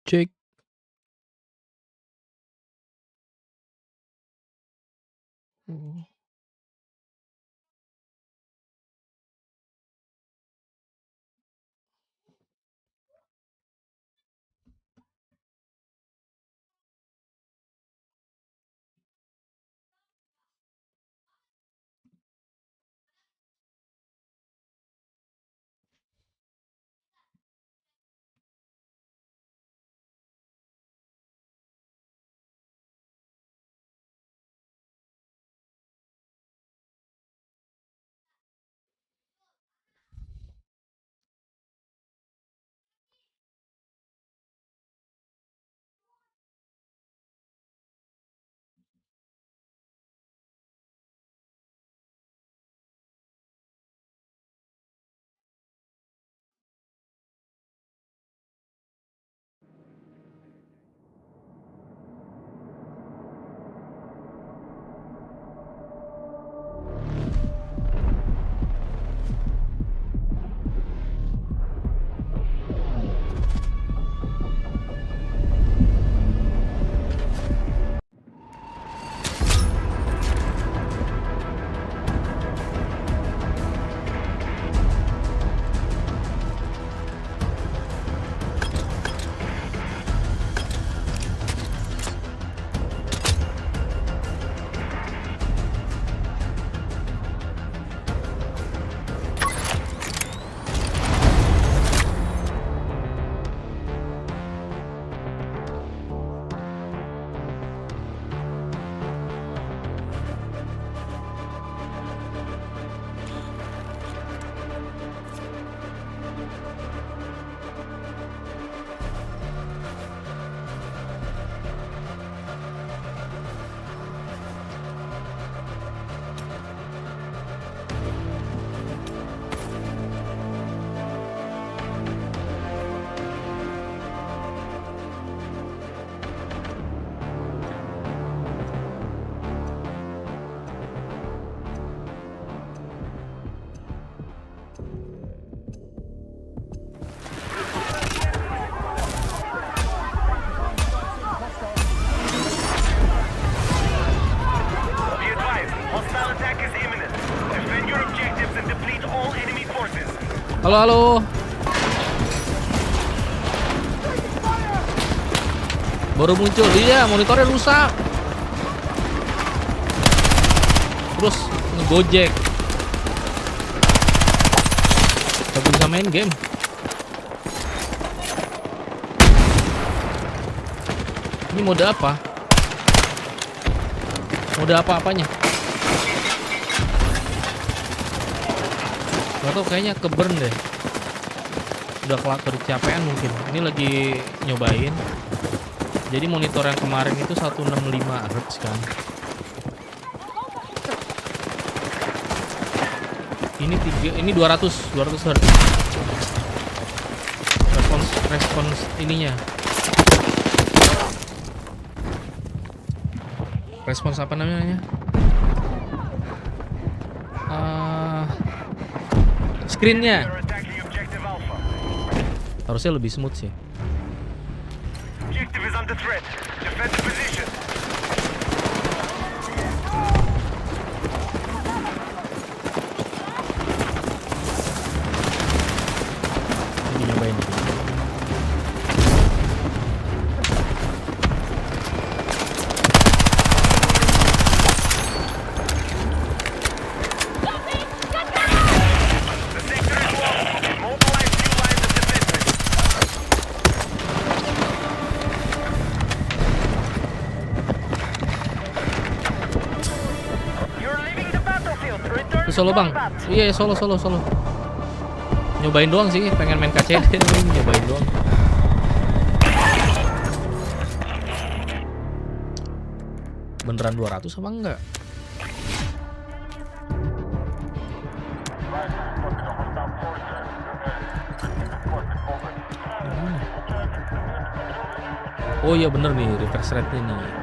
Cek. Oh. Halo, halo. Baru muncul, iya monitornya rusak. Terus ngegojek. Gak bisa main game. Ini mode apa? Mode apa-apanya? Gak tau, kayaknya keburn deh. Udah kecapean mungkin. Ini lagi nyobain. Jadi monitor yang kemarin itu 165 Hz kan. Ini 200 Hz. Respons ininya. Respons apa namanya? Screennya harusnya lebih smooth sih. Ini nyobain. Solo bang, iya solo. Nyobain doang sih, pengen main KCD. Nyobain doang. Beneran 200 apa enggak? Oh iya bener nih, refresh rate nih.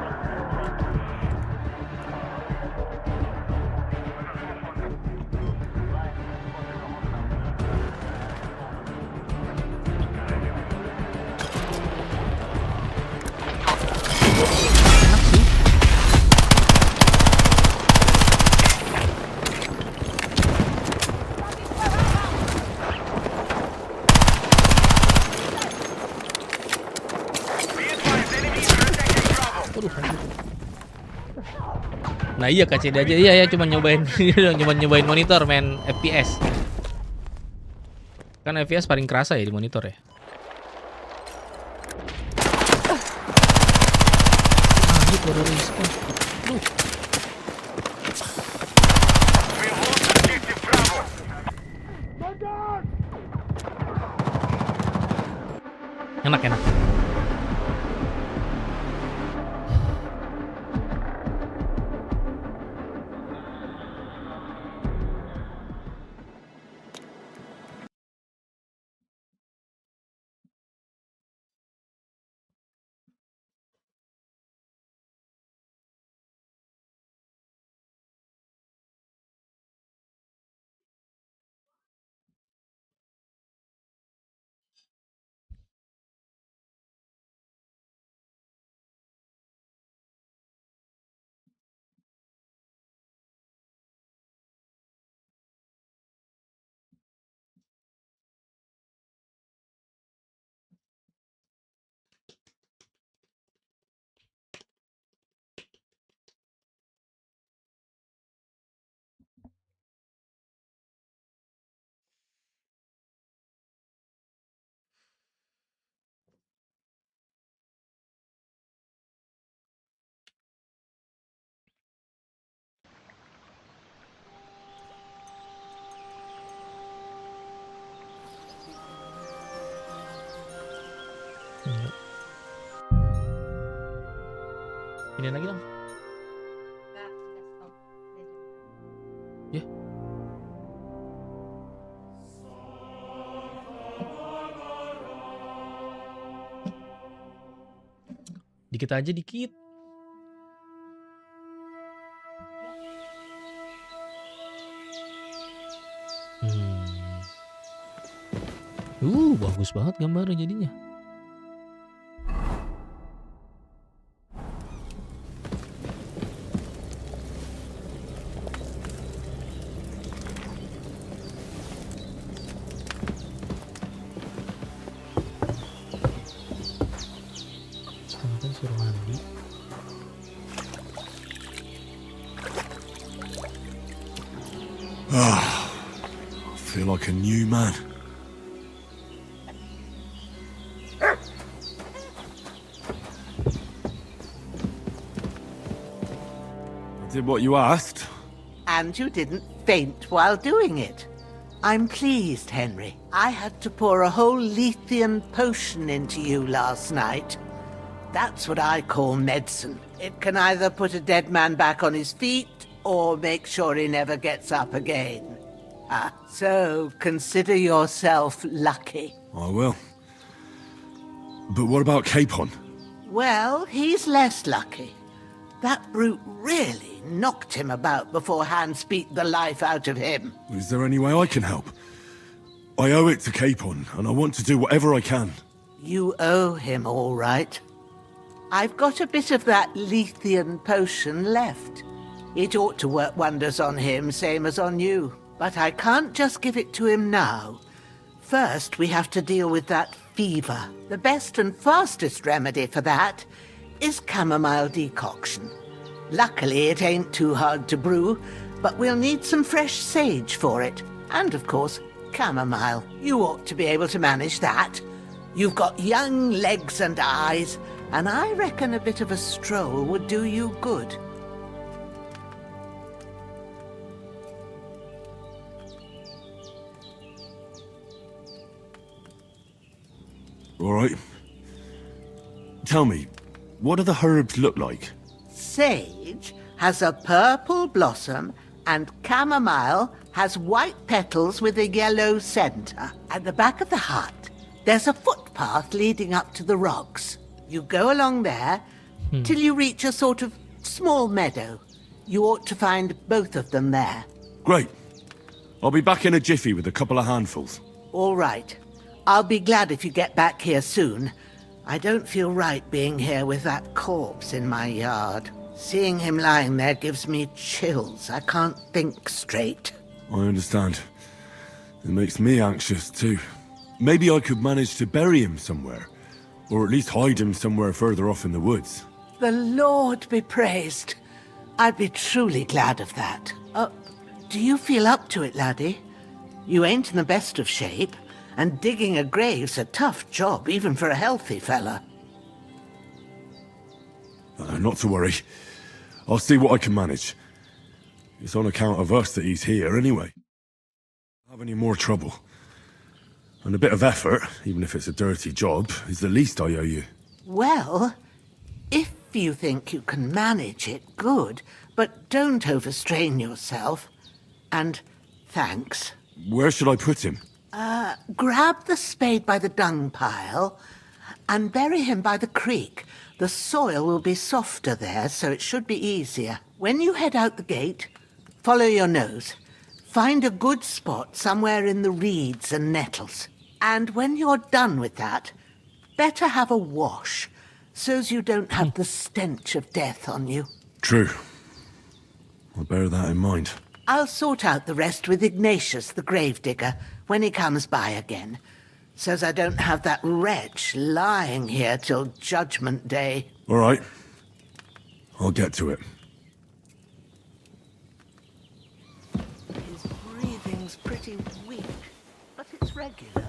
Aduh, anjir. Nah iya KCD aja, iya ya cuma nyobain nyobain monitor main FPS. Kan FPS paling kerasa ya di monitor ya. Anjir baru respawn. Duh. Enak. Ini lagi dong. Ya. Dikit aja dikit. Bagus banget gambarnya jadinya. Sekarang suruh mandi. I feel like a new man. I did what you asked. And you didn't faint while doing it. I'm pleased, Henry. I had to pour a whole Lethean potion into you last night. That's what I call medicine. It can either put a dead man back on his feet or make sure he never gets up again. So consider yourself lucky. I will. But what about Capon? Well, he's less lucky. That brute really knocked him about before Hans beat the life out of him. Is there any way I can help? I owe it to Capon, and I want to do whatever I can. You owe him, all right. I've got a bit of that Lethean potion left. It ought to work wonders on him, same as on you. But I can't just give it to him now. First, we have to deal with that fever. The best and fastest remedy for that is chamomile decoction. Luckily, it ain't too hard to brew, but we'll need some fresh sage for it. And, of course, chamomile. You ought to be able to manage that. You've got young legs and eyes, and I reckon a bit of a stroll would do you good. All right. Tell me, what do the herbs look like? Sage has a purple blossom, and chamomile has white petals with a yellow center. At the back of the hut, there's a footpath leading up to the rocks. You go along there till you reach a sort of small meadow. You ought to find both of them there. Great. I'll be back in a jiffy with a couple of handfuls. All right. I'll be glad if you get back here soon. I don't feel right being here with that corpse in my yard. Seeing him lying there gives me chills. I can't think straight. I understand. It makes me anxious too. Maybe I could manage to bury him somewhere. Or at least hide him somewhere further off in the woods. The Lord be praised. I'd be truly glad of that. Do you feel up to it, laddie? You ain't in the best of shape, and digging a grave's a tough job, even for a healthy fella. Not to worry. I'll see what I can manage. It's on account of us that he's here, anyway. Have any more trouble. And a bit of effort, even if it's a dirty job, is the least I owe you. Well, if you think you can manage it, good, but don't overstrain yourself. And thanks. Where should I put him? Grab the spade by the dung pile and bury him by the creek. The soil will be softer there, so it should be easier. When you head out the gate, follow your nose. Find a good spot somewhere in the reeds and nettles. And when you're done with that, better have a wash, so's you don't have the stench of death on you. True. I'll bear that in mind. I'll sort out the rest with Ignatius, the gravedigger, when he comes by again, so's I don't have that wretch lying here till Judgment Day. All right. I'll get to it. His breathing's pretty weak, but it's regular.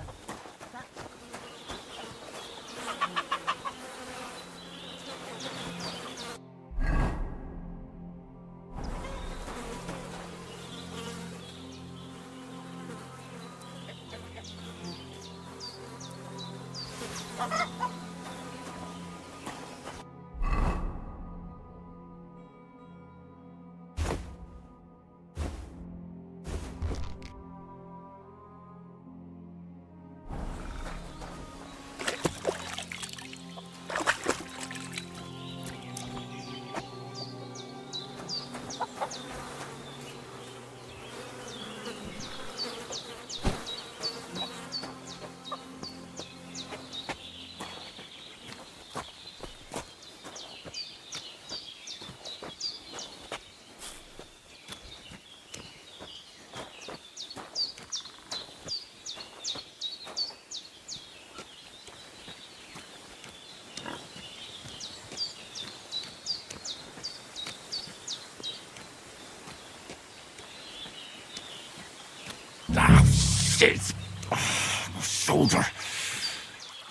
Ah, shit! Oh, my shoulder.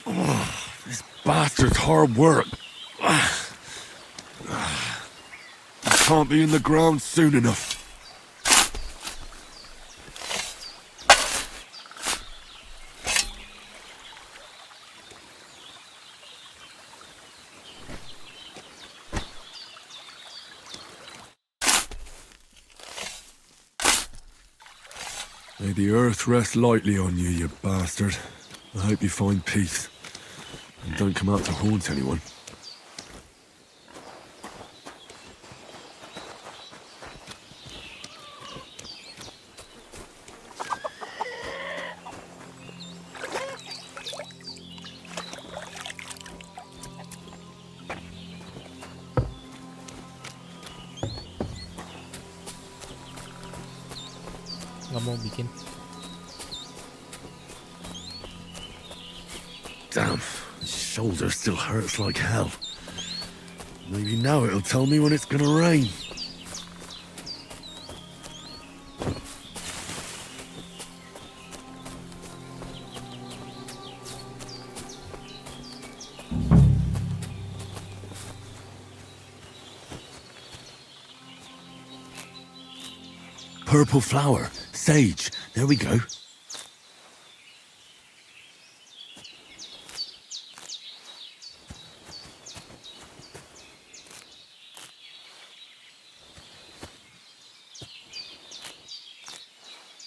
Oh, this bastard's hard work. I can't be in the ground soon enough. May the earth rest lightly on you, you bastard. I hope you find peace. And don't come out to haunt anyone. Nggak mau bikin. Damn, my shoulder still hurts like hell. Maybe now it'll tell me when it's gonna rain. Purple flower, sage, there we go.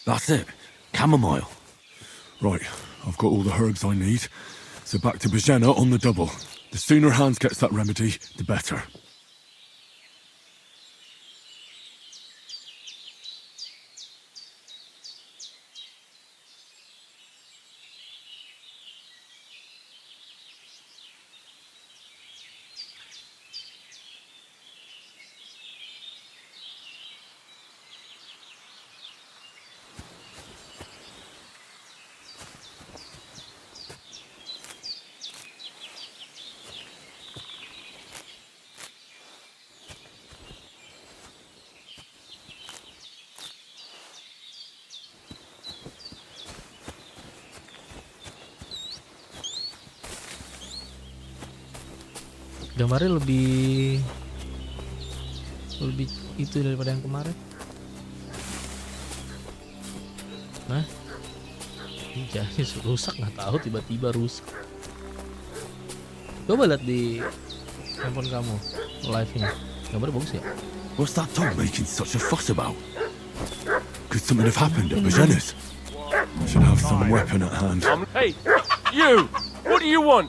That's it. Chamomile. Right, I've got all the herbs I need. So back to Bajena on the double. The sooner Hans gets that remedy, the better. Gambarnya lebih itu daripada yang kemarin. Nah, jadi rusak, nggak tahu tiba-tiba rusak. Coba lihat di handphone kamu live-nya, gambarnya bagus ya. What's that dog making such a fuss about? Could something have happened at Bajena's? Should have some weapon at hand. Hey, you! What do you want?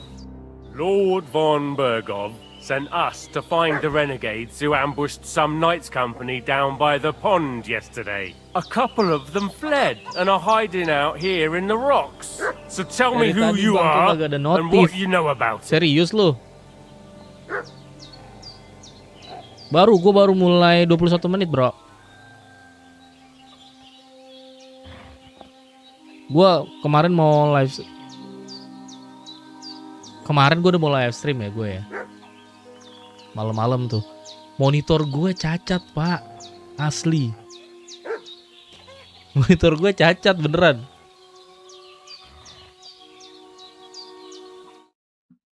Lord von Bergov sent us to find the renegades who ambushed some knights company down by the pond yesterday. A couple of them fled and are hiding out here in the rocks. So tell me who you are and what you know about it. Serius lu? Gue baru mulai 21 menit, bro. Gue kemarin mau live. Kemarin gue udah mau live stream ya gue ya. Malam-malam tuh. Monitor gue cacat, Pak. Asli. Monitor gue cacat beneran.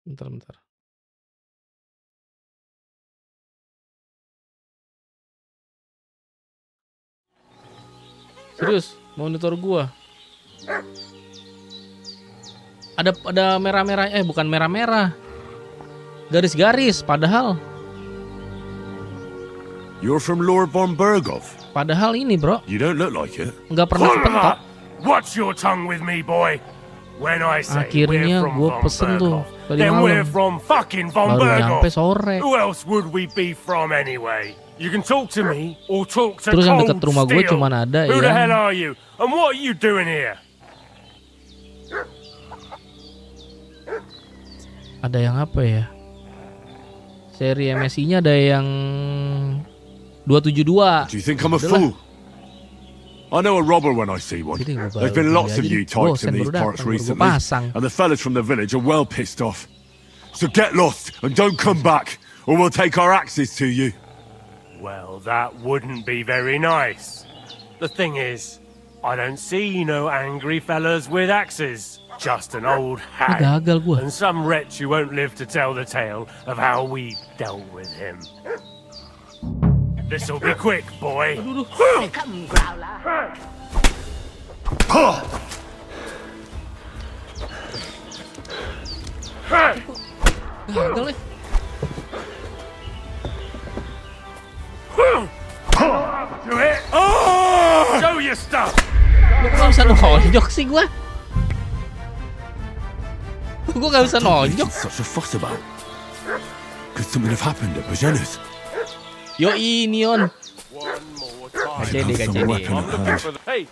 Bentar. Serius, monitor gua. Ada merah-merah, bukan merah-merah. Garis-garis padahal. You're from Lord von Bergov? Padahal ini, bro. You don't look like it. Nggak pernah kepentok. Watch your tongue with me, boy. When I say Akhirnya we're from gue von pesen tuh Bergov, tadi then we're malam. from fucking von Baru nyampe Bergov. sore. Who else would we be from anyway? You can talk to me or talk to Terus yang Cold dekat rumah gue Steel. cuman ada Who the yang hell are you? And what are you doing here? ada yang apa ya? Seri MSI-nya ada yang 272. Do you think I'm a fool? I know a robber when I see one. Jadi gua There's been baru lots of beli you aja nih. types in Bosen these baru parts datang, baru gua recently, pasang. and the fellas from the village are well pissed off. So get lost and don't come back, or we'll take our axes to you. Well, that wouldn't be very nice. The thing is, I don't see no angry fellas with axes. Just an old hag Gagal gua. and some wretch who won't live to tell the tale of how we dealt with him. This'll be quick, boy. Come, Growler. Gagal nih. Do it. Show your stuff. Lu kok gak bisa nonjok sih gua? Gua gak bisa nonjok. Such a fuss about. Could something have happened at Bajena's? Yo Neon. One more time. KCD. Some weapon I'm at looking hand. for the... Hey,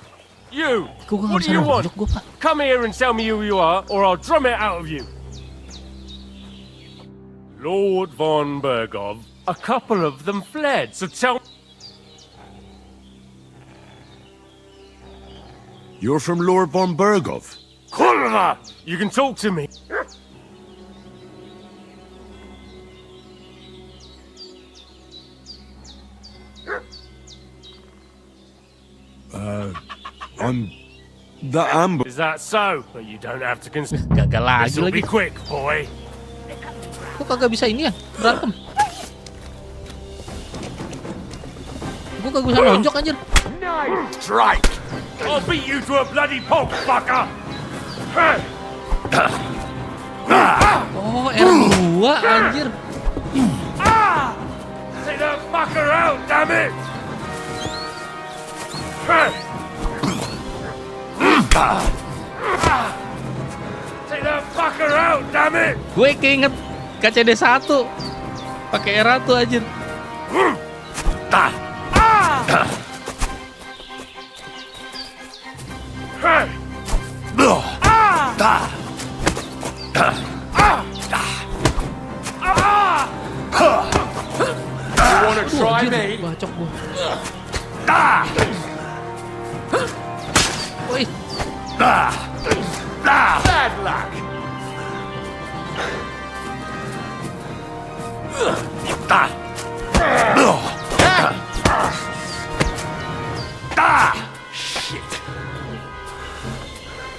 you. Gua gak What bisa do you want? nonjok gua, Pak. Come here and tell me who you are, or I'll drum it out of you. Lord von Bergov. A couple of them fled, so tell... You're from Lord von Bergov? Kurva! You can talk to me. I'm the ambush. Is that so? But you don't have to consider... Gagal lagi This'll lagi. be quick, boy. Kok kagak bisa ini ya? Berantem. Gua kagak bisa nonjok anjir. Nice strike! I'll beat you to a bloody pulp, fucker! Oh, R2 anjir. Take that fucker out, damn it! Take that fucker out, damn it! Gue keinget KCD 1 pakai R1 anjir. You wanna try Anjir, me? bacok gua. Woi, Bad luck!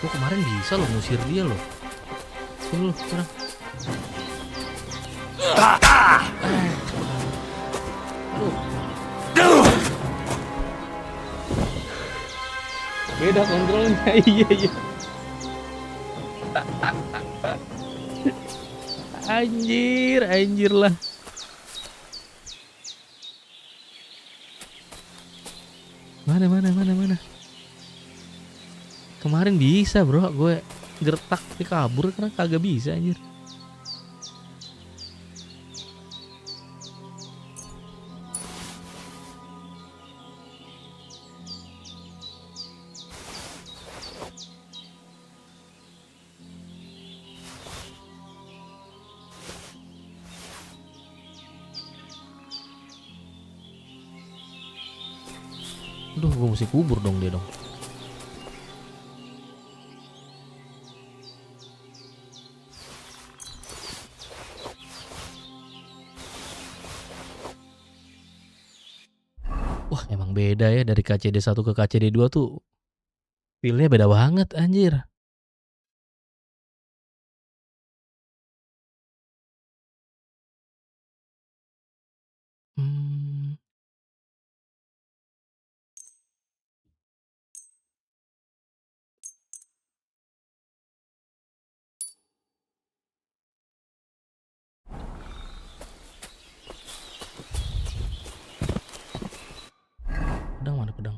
gua kemarin bisa loh ngusir dia loh. Sini lu, sana. Beda kontrolnya. Iya. Anjir lah. Mana? Kemarin bisa bro, gue gertak di kabur karena kagak bisa anjir. Aduh, gue mesti kubur dong dia dong. Wah, emang beda ya dari KCD 1 ke KCD 2 tuh. Feel-nya beda banget anjir. Pedang mana pedang?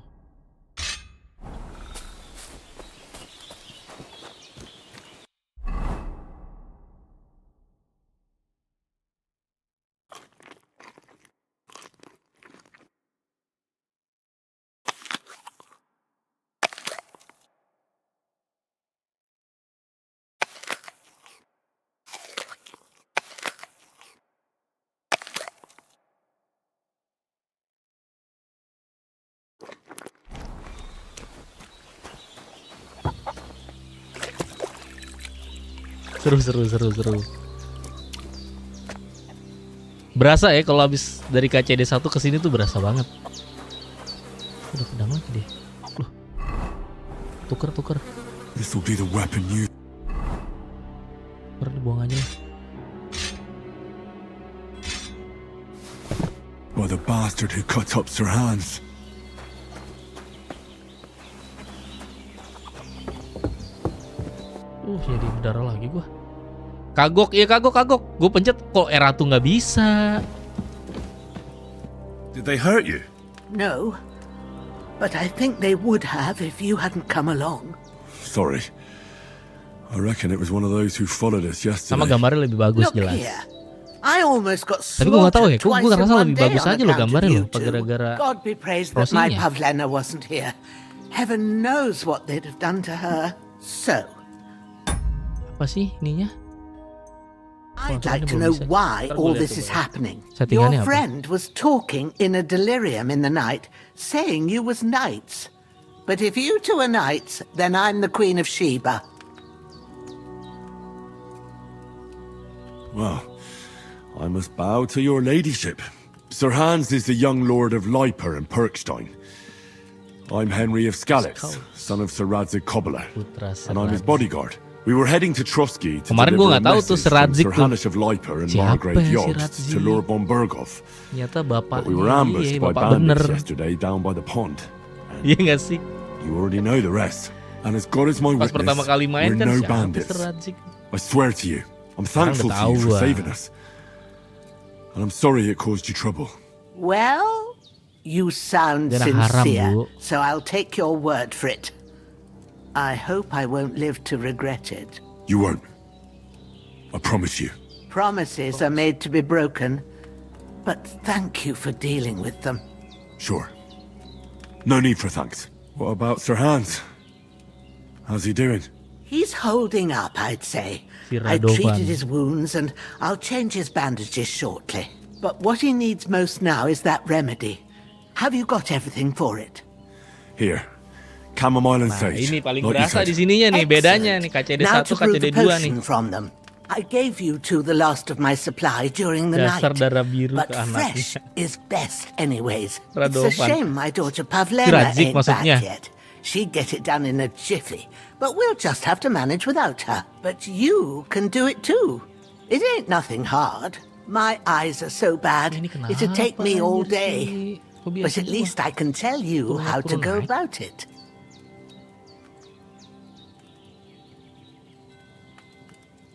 Seru. Berasa ya kalau habis dari KCD 1 ke sini tuh berasa banget. Udah pedang lagi deh. Loh. Tuker. This will be the weapon you... Tuker, buang aja lah. By the bastard who cut up Sir Hans. Jadi berdarah lagi gua. Kagok. Gue pencet kok Ratu nggak bisa. Did they hurt you? No, but I think they would have if you hadn't come along. Sorry. I reckon it was one of those who followed us yesterday. Sama gambarnya lebih bagus Look jelas. here. I almost got Tapi gue nggak tahu ya, slaughtered gue twice ngerasa in lebih one day bagus on aja lo account of gambarnya you lo, two. gara-gara God be praised that my Rosinya. Pavlena wasn't here. Heaven knows what they'd have done to her. So, apa sih ininya? I'd like to know why all this is happening. Your Settingannya apa? friend was talking in a delirium in the night, saying you was knights. But if you two are knights, then I'm the Queen of Sheba. Well, I must bow to your ladyship. Sir Hans is the young lord of Leiper and Perkstein. I'm Henry of Skalitz, son of Sir Radzig Cobbler, Putra and I'm his Seradzik. bodyguard. We were heading to Trusky to Kemarin deliver gua a nggak tahu tuh message from Seradzik Sir tuh. Hanish of Leiper and Siapa Margrave ya si Yost Radzik? to Lord von Berghoff. Ternyata But bapaknya. we were ambushed by Bapak bener. bandits yesterday down by the pond. Iya nggak sih? You already know the rest. And as God is my Pas witness, pertama kali main we're kan no siapa bandits. Seradzik? I swear to you, I'm thankful to tahu you for gua. saving us. And I'm sorry it caused you trouble. Well, you sound Dia nak haram, sincere, Bu. so I'll take your word for it. I hope I won't live to regret it. You won't. I promise you. Promises are made to be broken, but thank you for dealing with them. Sure. No need for thanks. What about Sir Hans? How's he doing? He's holding up, I'd say. Si I Radovan. treated his wounds and I'll change his bandages shortly. But what he needs most now is that remedy. Have you got everything for it? Here. Chamomile and Nah, sage. ini paling like you berasa said. di sininya nih, bedanya nih KCD Now 1, to brew KCD the 2 nih. potion from them. I gave you two the last of my supply during the Dasar night. darah biru But ke anaknya. fresh is best anyways. It's a Radovan. shame my daughter Pavlena Radzik ain't back maksudnya. yet. She'd get it done in a jiffy. But we'll just have to manage without her. But you can do it too. It ain't nothing hard. My eyes are so bad, Ini kenapa it'd take me all anjir day. sih? Kok But biasa at gua? least I can tell you Turun how to go naik. about it.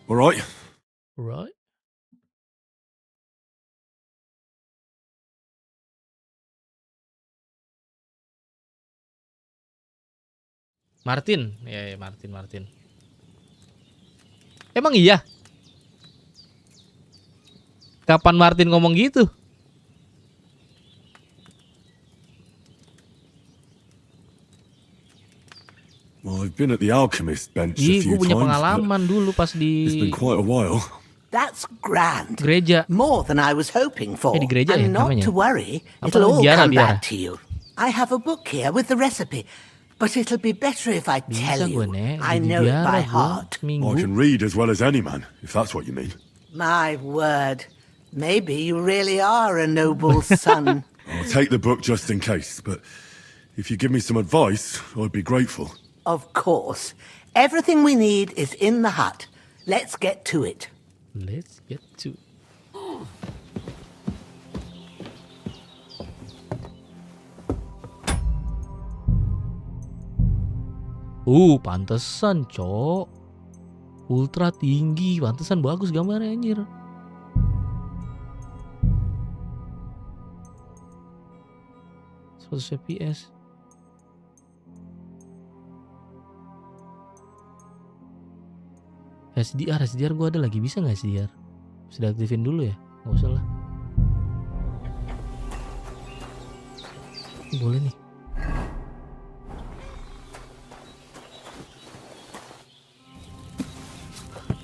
All right. Right. Martin, ya Martin. Emang iya? Kapan Martin ngomong gitu? Well, I've been at the alchemist bench a Ih, gue few punya times, but pengalaman dulu pas it's di been quite a while. That's grand. gereja. More than I was hoping for. di gereja ya And not namanya? to worry, Apa it'll all namanya? come Biara. back to you. I have a book here with the recipe. But it'll be better if I tell Bisa gue you. nek, I di know it biara by gue heart. I seminggu. can read as well as any man, if that's what you mean. My word. Maybe you really are a noble son. I'll take the book just in case, but if you give me some advice, I'd be grateful. Of course. Everything we need is in the hut. Let's get to it. Let's get to. Pantesan, Cok. Ultra tinggi, pantesan bagus gambarnya anjir. FPS. SDR gue ada lagi, bisa nggak SDR? Sudah aktifin dulu ya, nggak usah lah. Boleh nih.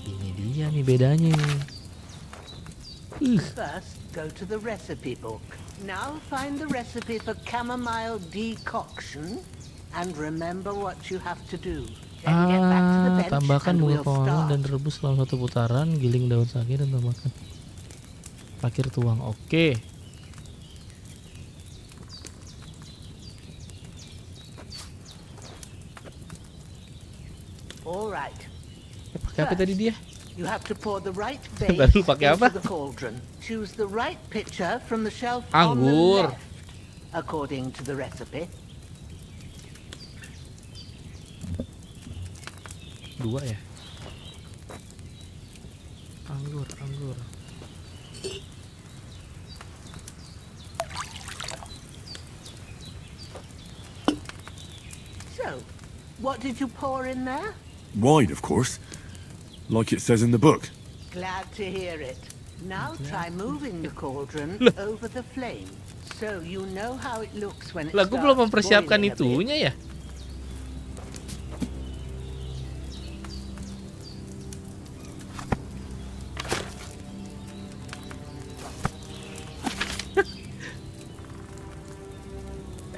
Ini dia nih bedanya nih. First, go to the recipe book. Now find the recipe for chamomile decoction and remember what you have to do. Then get back to the bench Tambahkan and bunga we'll kemangi dan start. rebus selama 1 putaran, giling daun sage dan tambahkan. Akhir tuang. Oke. All right. Pakai apa tadi dia? You have to pour the right base Baru pakai apa? into the cauldron. Choose the right pitcher from the shelf Anggur. on the left, according to the recipe. 2 ya. Anggur. So, what did you pour in there? Wide, of course. Like it says in the book. Glad to hear it. Now try moving the cauldron over the flame, so you know how it looks when it Lah, gue belum starts mempersiapkan boiling a bit. itunya ya.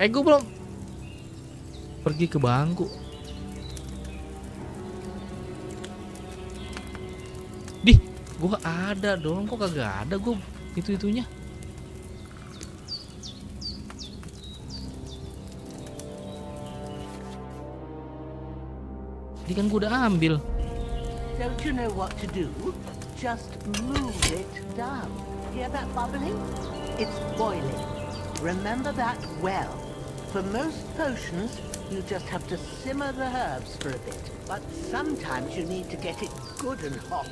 Gue belum pergi ke bangku. Dih, gua ada dong, kok kagak ada gua itu-itunya. Ini kan gua udah ambil. Don't you know what to do? Just move it down. Hear that bubbling? It's boiling. Remember that well. For most potions, you just have to simmer the herbs for a bit. But sometimes you need to get it good and hot.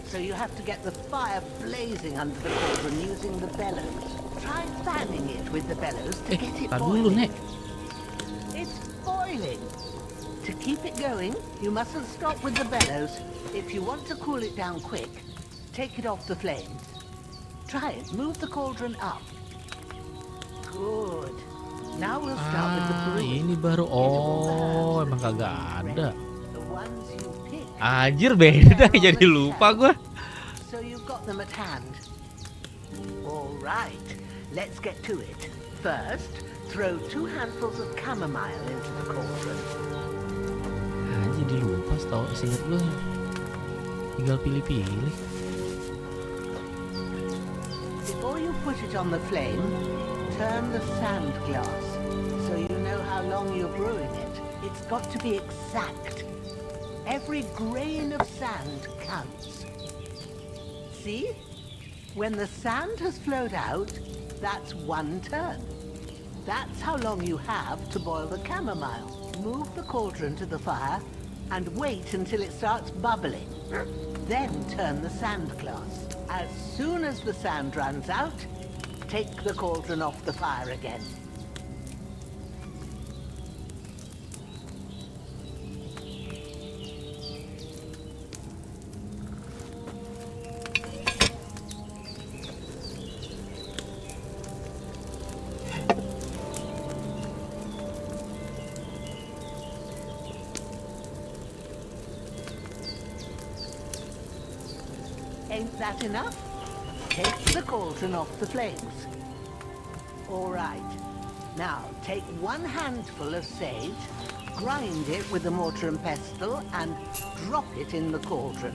So you have to get the fire blazing under the cauldron using the bellows. Try fanning it with the bellows to get it Tar dulu, boiling. Nek. It's boiling. To keep it going, you mustn't stop with the bellows. If you want to cool it down quick, take it off the flames. Try it. Move the cauldron up. Good. Now we'll start with the brewing. Ini baru. Get all the Oh, herbs emang and kagak ingredients ada. ready. The ones you pick. Anjir, beda jadi lupa gua. So you've got them at hand. All right. Let's get to it. First, throw 2 handfuls of chamomile into the cauldron. Anjir, jadi lupa, tau seinget gua. Tinggal pilih-pilih. Before you put it on the flame, turn the sand glass so you know how long you're brewing it. It's got to be exact. Every grain of sand counts. See? When the sand has flowed out, that's 1 turn. That's how long you have to boil the chamomile. Move the cauldron to the fire and wait until it starts bubbling. Then turn the sand glass. As soon as the sand runs out, take the cauldron off the fire again. Ain't that enough? Take the cauldron off the flames. All right. Now, take 1 handful of sage, grind it with a mortar and pestle, and drop it in the cauldron.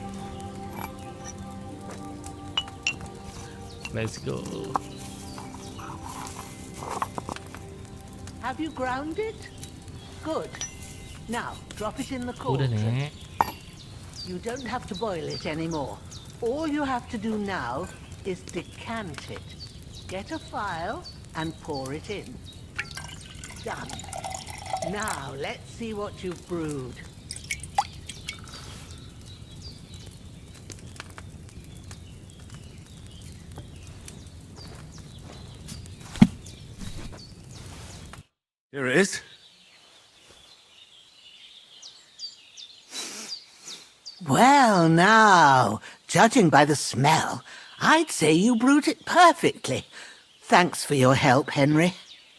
Let's go. Have you ground it? Good. Now, drop it in the Udah, cauldron. Nek. You don't have to boil it anymore. All you have to do now is decant it. Get a phial and pour it in. Done. Now, let's see what you've brewed. Here it is. Well, now, judging by the smell, I'd say you brewed it perfectly. Thanks for your help, Henry.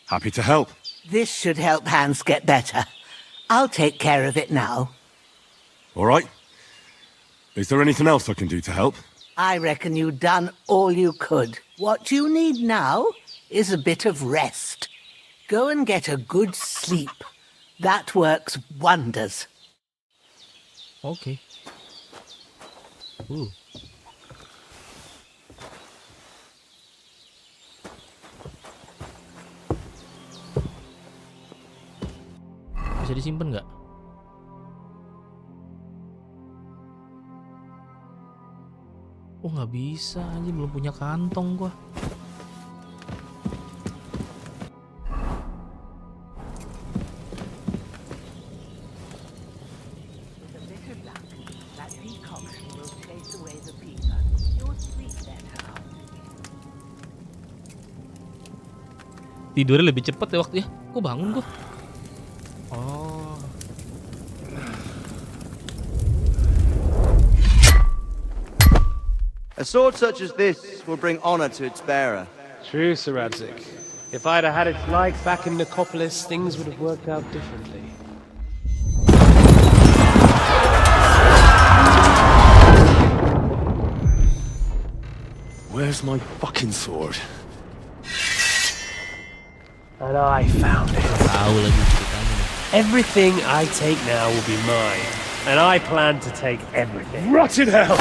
Happy to help. This should help Hans get better. I'll take care of it now. All right. Is there anything else I can do to help? I reckon you've done all you could. What you need now is a bit of rest. Go and get a good sleep. That works wonders. Oke. Bisa disimpan nggak? Oh, nggak bisa, anjing, belum punya kantong gua. With a bit of luck, that decoction will chase away the fever. You'll sleep better. Tidurnya lebih cepet ya waktunya. Kok bangun gua? Oh. A sword such as this will bring honor to its bearer. True, Sir Radzik. If I'd have had its like back in Nicopolis, things would have worked out differently. Where's my fucking sword? And I found it. Tahu lagi ceritanya. Everything I take now will be mine. And I plan to take everything. Rot in hell!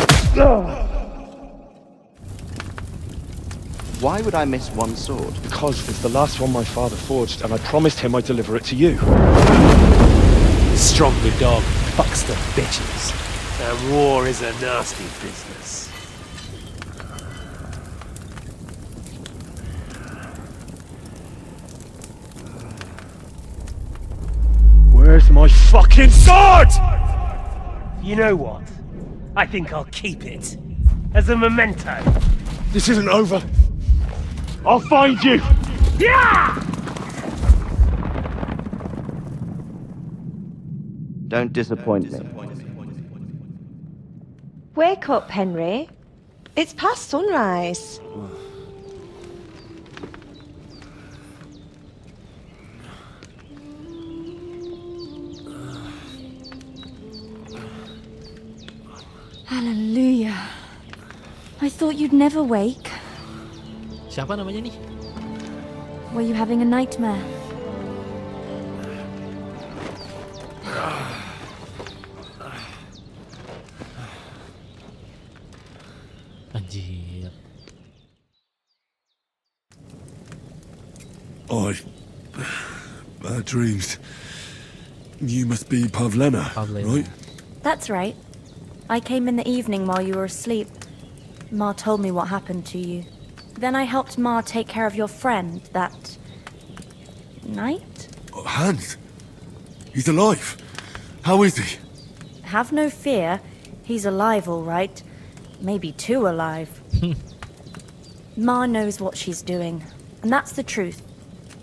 Why would I miss one sword? Because it's the last one my father forged, and I promised him I'd deliver it to you. Stronger dog fucks the bitches. And war is a nasty business. Where's my fucking sword? You know what? I think I'll keep it. As a memento. This isn't over. I'll find you! Yeah! Don't disappoint me. Wake up, Henry. It's past sunrise. Hallelujah. I thought you'd never wake. Siapa namanya nih? Were you having a nightmare? Anjir. Bad dreams. You must be Pavlena, Pavlena. right? That's right. I came in the evening while you were asleep. Ma told me what happened to you. Then I helped Ma take care of your friend that night? Oh, Hans! He's alive! How is he? Have no fear. He's alive, all right. Maybe too alive. Ma knows what she's doing, and that's the truth.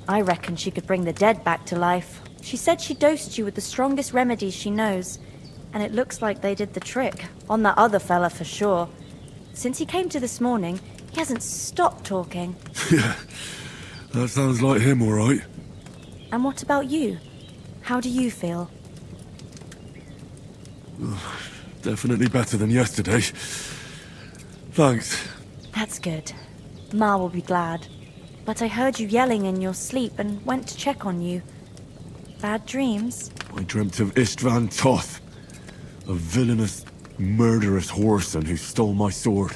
I reckon she could bring the dead back to life. She said she dosed you with the strongest remedies she knows, and it looks like they did the trick. On that other fella for sure. Since he came to this morning, he hasn't stopped talking. Yeah, that sounds like him, all right. And what about you? How do you feel? Definitely better than yesterday. Thanks. That's good. Ma will be glad. But I heard you yelling in your sleep and went to check on you. Bad dreams? I dreamt of Istvan Toth, a villainous, murderous whoreson who stole my sword.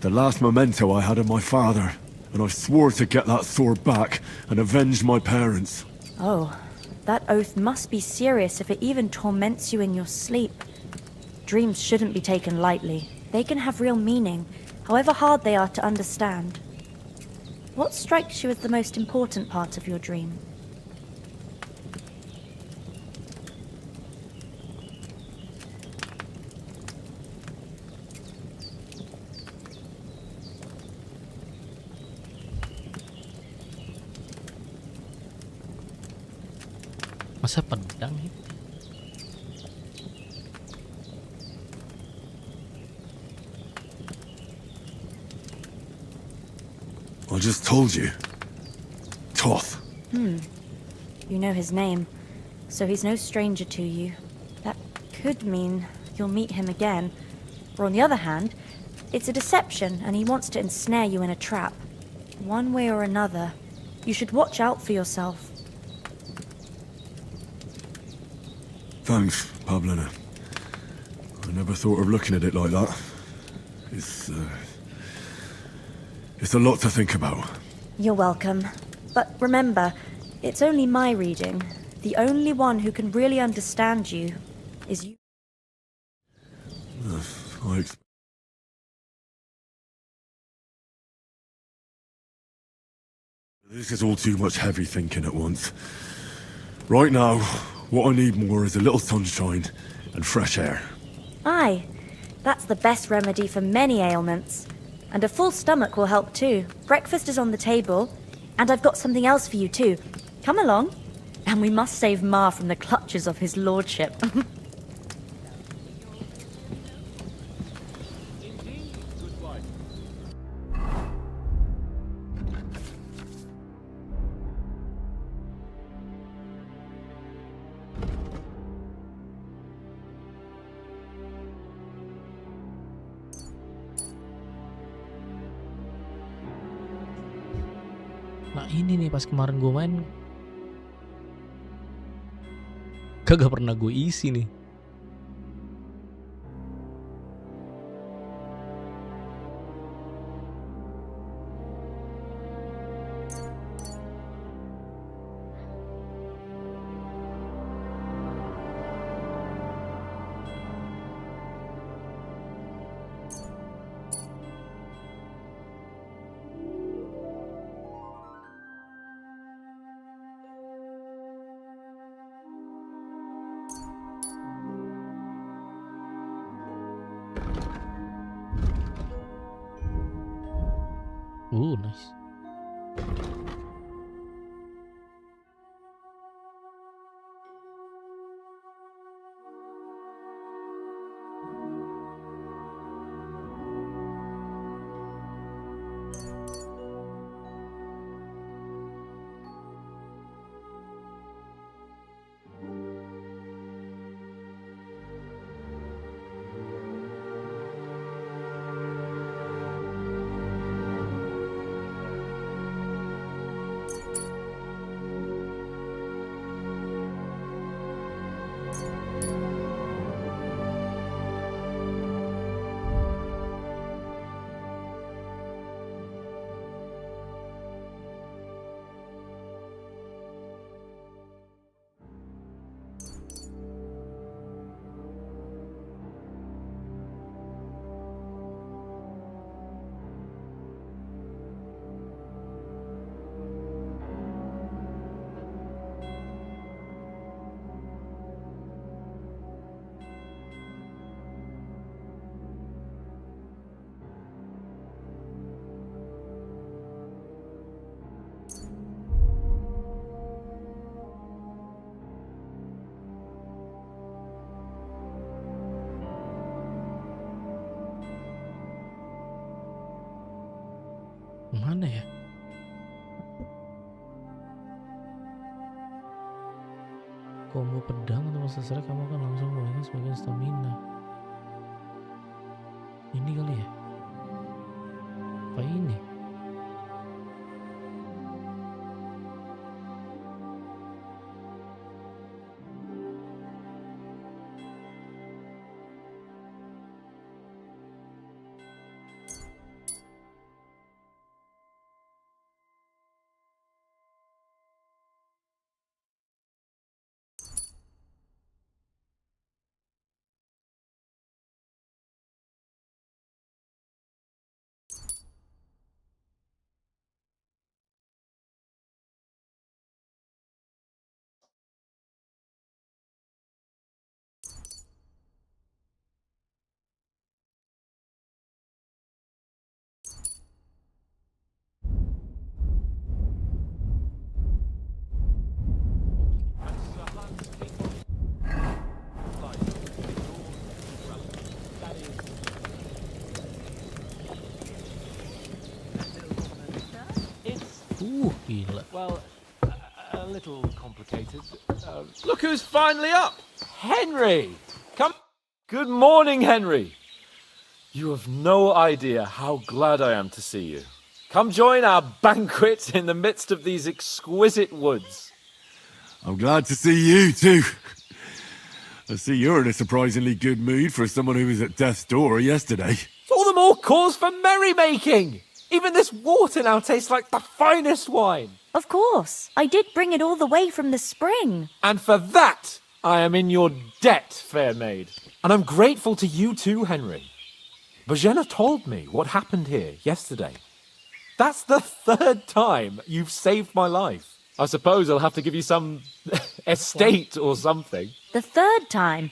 The last memento I had of my father, and I swore to get that sword back and avenge my parents. Oh, that oath must be serious if it even torments you in your sleep. Dreams shouldn't be taken lightly. They can have real meaning, however hard they are to understand. What strikes you as the most important part of your dream? Masa pedang ya? I just told you. Toth. You know his name, so he's no stranger to you. That could mean you'll meet him again. Or on the other hand, it's a deception and he wants to ensnare you in a trap. One way or another, you should watch out for yourself. Thanks, Pavlina. I never thought of looking at it like that. It's a lot to think about. You're welcome. But remember, it's only my reading. The only one who can really understand you is you. This is all too much heavy thinking at once. Right now, what I need more is a little sunshine and fresh air. Aye, that's the best remedy for many ailments. And a full stomach will help too. Breakfast is on the table, and I've got something else for you too. Come along. And we must save Ma from the clutches of his lordship. Nah ini nih pas kemarin gue main kagak pernah gue isi nih. Nice. Mana ya? Combo pedang atau selesai kamu akan langsung menggunakan sebagai stamina. Ini kali ya? Apa ini? Gila. Well, a little complicated. Look who's finally up! Henry! Come. Good morning, Henry. You have no idea how glad I am to see you. Come join our banquet in the midst of these exquisite woods. I'm glad to see you too. I see you're in a surprisingly good mood for someone who was at death's door yesterday. It's all the more cause for merrymaking! Even this water now tastes like the finest wine. Of course. I did bring it all the way from the spring. And for that, I am in your debt, fair maid. And I'm grateful to you too, Henry. Bojena told me what happened here yesterday. That's the third time you've saved my life. I suppose I'll have to give you some estate or something. The third time?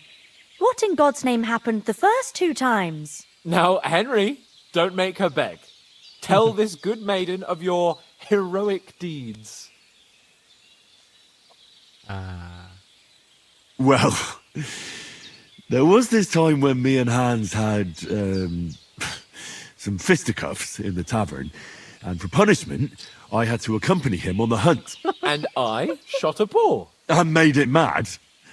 What in God's name happened the first 2 times? Now, Henry, don't make her beg. Tell this good maiden of your heroic deeds. Well, there was this time when me and Hans had some fisticuffs in the tavern, and for punishment, I had to accompany him on the hunt. And I shot a boar. And made it mad.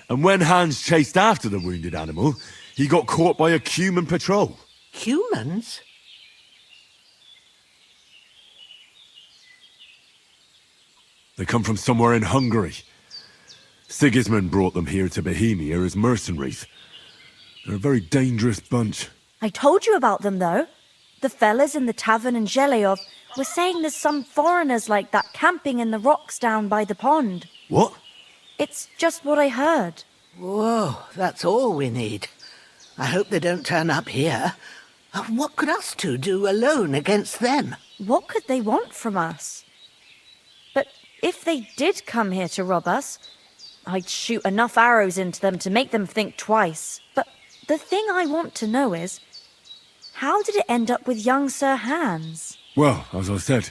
And when Hans chased after the wounded animal, he got caught by a human patrol. Humans? They come from somewhere in Hungary. Sigismund brought them here to Bohemia as mercenaries. They're a very dangerous bunch. I told you about them, though. The fellas in the tavern in Zheleov were saying there's some foreigners like that camping in the rocks down by the pond. What? It's just what I heard. Whoa, that's all we need. I hope they don't turn up here. What could us two do alone against them? What could they want from us? But if they did come here to rob us, I'd shoot enough arrows into them to make them think twice. But the thing I want to know is, how did it end up with young Sir Hans? Well, as I said,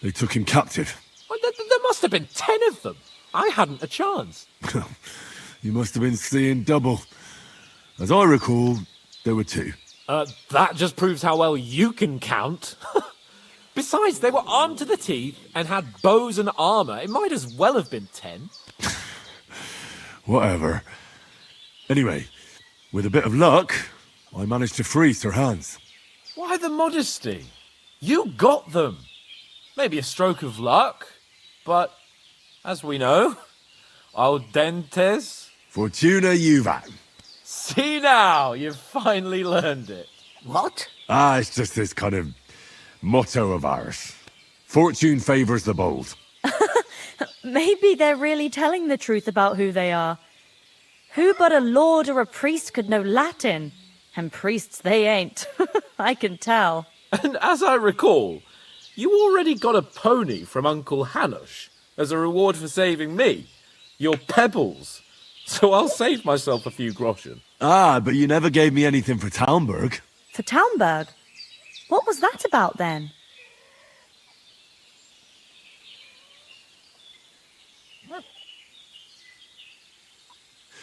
they took him captive. Well, there must have been 10 of them. I hadn't a chance. You must have been seeing double. As I recall, there were 2. That just proves how well you can count. Besides, they were armed to the teeth and had bows and armour. It might as well have been 10. Whatever. Anyway, with a bit of luck, I managed to free Sir Hans. Why the modesty? You got them. Maybe a stroke of luck, but as we know, al dentes. Fortuna juvat. See now, you've finally learned it. What? It's just this kind of motto of ours. Fortune favours the bold. Maybe they're really telling the truth about who they are. Who but a lord or a priest could know Latin? And priests they ain't. I can tell. And as I recall, you already got a pony from Uncle Hanush as a reward for saving me. Your pebbles. So I'll save myself a few groschen. But you never gave me anything for Talmberg. For Talmberg? What was that about then?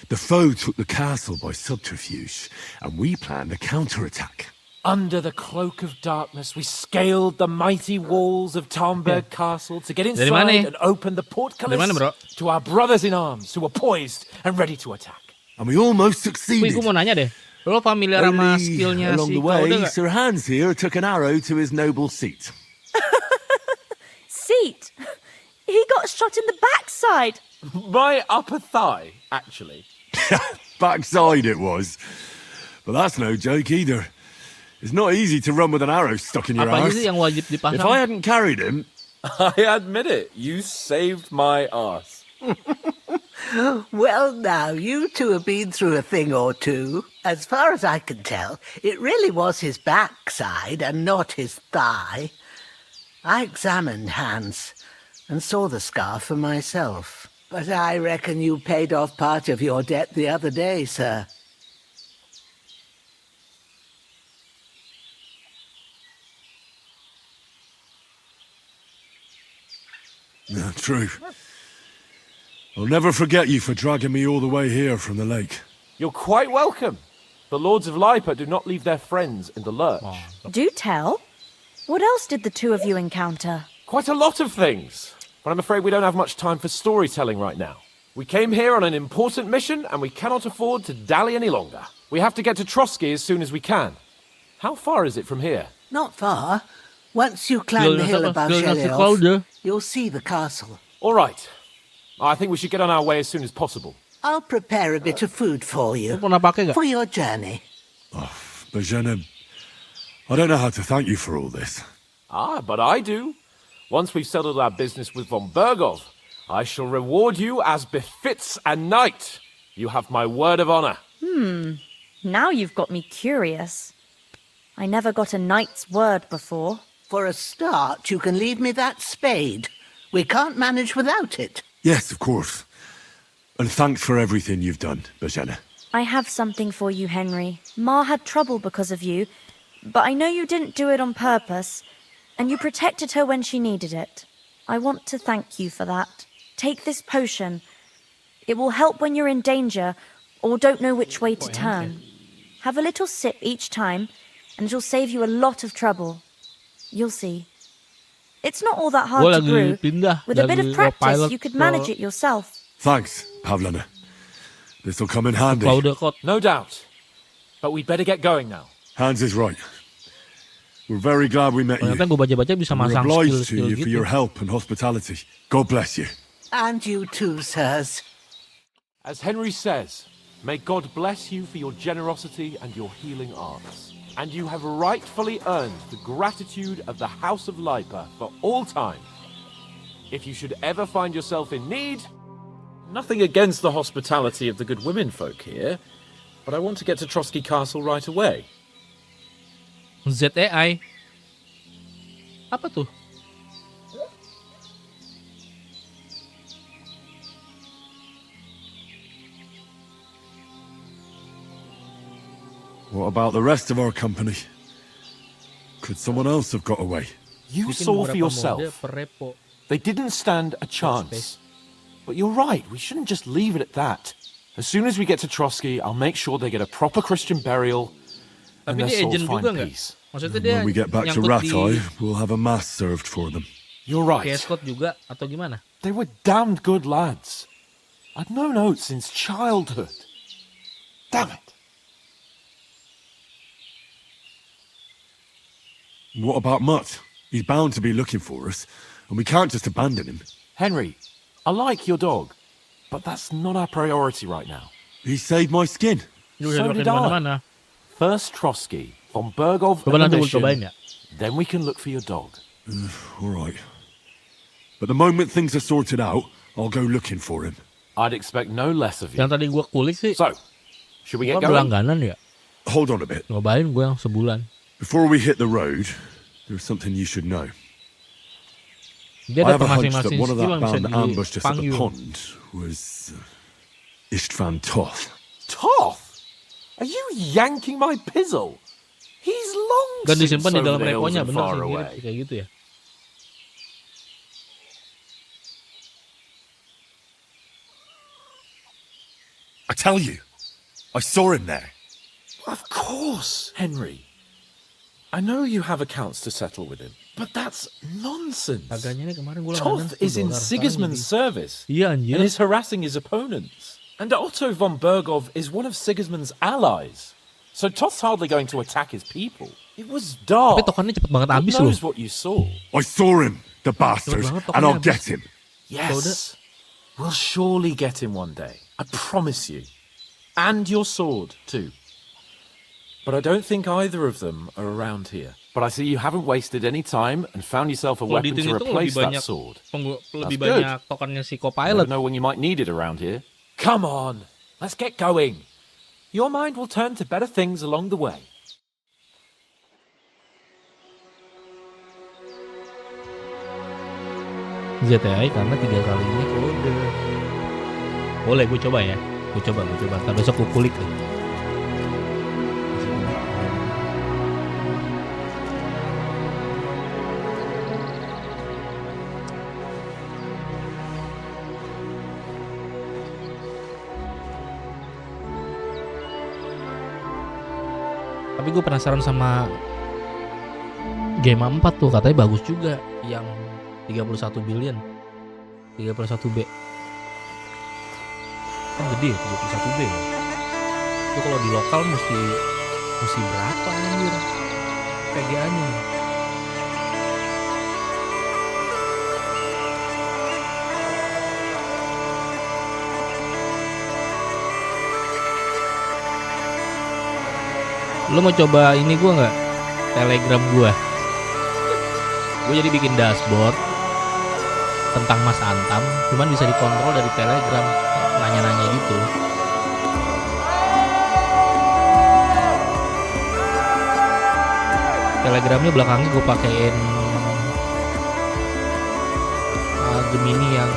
The foe took the castle by subterfuge, and we planned a counterattack. Under the cloak of darkness, we scaled the mighty walls of Tarnberg Castle to get Dari mana? inside and open the Dari portcullis mana, bro? to our brothers in arms who were poised and ready to attack. And we almost Wih, succeeded. gue mau nanya deh. Lo familiar sama Only skillnya along si the way, Claude gak? Sir Hans here took an arrow to his noble seat. Seat! He got shot in the backside! My upper thigh, actually. Backside it was. But that's no joke either. It's not easy to run with an arrow stuck in your Apa aja ass. sih yang wajib If dipasang? I hadn't carried him, I admit it, you saved my ass. Well, now, you two have been through a thing or two. As far as I can tell, it really was his backside and not his thigh. I examined Hans and saw the scar for myself. But I reckon you paid off part of your debt the other day, sir. Yeah, true. I'll never forget you for dragging me all the way here from the lake. You're quite welcome. The Lords of Lipa do not leave their friends in the lurch. Do tell. What else did the two of you encounter? Quite a lot of things. But I'm afraid we don't have much time for storytelling right now. We came here on an important mission, and we cannot afford to dally any longer. We have to get to Trotsky as soon as we can. How far is it from here? Not far. Once you climb the hill above Gilnya si Sheliov, Claude. you'll see the castle. All right. I think we should get on our way as soon as possible. I'll prepare a bit of food for you. Lo pernah pakai gak? For your journey. Bajana, I don't know how to thank you for all this. Ah, but I do. Once we've settled our business with von Bergov, I shall reward you as befits a knight. You have my word of honor. Now you've got me curious. I never got a knight's word before. For a start, you can leave me that spade. We can't manage without it. Yes, of course. And thanks for everything you've done, Bajana. I have something for you, Henry. Ma had trouble because of you, but I know you didn't do it on purpose, and you protected her when she needed it. I want to thank you for that. Take this potion. It will help when you're in danger or don't know which way to turn. Have a little sip each time, and it'll save you a lot of trouble. You'll see. It's not all that Gue hard to lagi brew. pindah With a bit dari of practice, pilot you could ke manage it yourself. Thanks, Pavlana. This'll come in handy. Claude Code. No doubt. But we'd better get going now. Hans is right. We're very glad we met you. Ternyata gue baca-baca bisa We're masang obliged to skill-skill you for gitu. your help and hospitality. God bless you. And you too, sirs. As Henry says, may God bless you for your generosity and your healing arts. And you have rightfully earned the gratitude of the House of Lipa for all time. If you should ever find yourself in need, nothing against the hospitality of the good women folk here, but I want to get to Trotsky Castle right away. ZAI. Apa tuh? What about the rest of our company? Could someone else have got away? You Bikin saw for beberapa yourself. mode per repo. They didn't stand a chance. But you're right, we shouldn't just leave it at that. As soon as we get to Trotsky, I'll make sure they get a proper Christian burial and Tapi their dia souls agent find juga nggak? peace. Maksudnya dia When we get back to nyangkut di Ratai, we'll have a mass served for them. You're right. Escort juga atau gimana? They were damned good lads. I'd known Oates since childhood. Damn it. What about Mutt? He's bound to be looking for us, and we can't just abandon him. Henry, I like your dog, but that's not our priority right now. He saved my skin. Lu udah So pakai did I. mana-mana. First Trotsky, von Bergov, Coba and nanti the gue cobain mission, ya. then we can look for your dog. All right. But the moment things are sorted out, I'll go looking for him. I'd expect no less of you. Yang tadi gue kulik sih, So, should we gue get going? berlangganan ya. Hold on a bit. Nyobain gue yang sebulan. Before we hit the road, there's something you should know. Dia I ada have a hunch that masing-masing one of skill that yang bisa band that ambushed us at the dipanggil. pond was Istvan Toth. Toth? Are you yanking my pizzle? He's long Dan since disimpan di over dalam the hills rekonya, and bener far sih, mirip away. sih kayak gitu ya. I tell you, I saw him there. Of course, Henry. I know you have accounts to settle with him, but that's nonsense. Harganya nih kemarin gue langganan Toth is in $10, Sigismund's sekarang service. jadi- Iya And anjir. is harassing his opponents. And Otto von Bergov is one of Sigismund's allies. So Toth's hardly going to attack his people. It was dark. Tapi tokennya cepet banget God habis loh. knows what you saw. I saw him, the bastard, banget and I'll tokennya get him. Yes. We'll surely get him one day. I promise you. And your sword, too. But I don't think either of them are around here. But I see you haven't wasted any time and found yourself a Kalau weapon to dihitung-hitung replace lebih that banyak sword. lebih That's good. banyak tokennya si I co-pilot. don't know when you might need it around here. Come on, let's get going. Your mind will turn to better things along the way. ZTI karena 3 kalinya kode. Boleh gue coba ya. Gue coba. Ntar besok gue kulik deh. Tapi gue penasaran sama game 4 tuh, katanya bagus juga yang 31 billion 31B kan gede ya 31B ya. Itu kalau di lokal mesti berapa anjir PGA nya. Lo mau coba ini gua nggak? Telegram gua. Gue jadi bikin dashboard tentang Mas Antam, cuman bisa dikontrol dari Telegram, nanya-nanya gitu. Telegramnya belakangnya gue pakein Gemini yang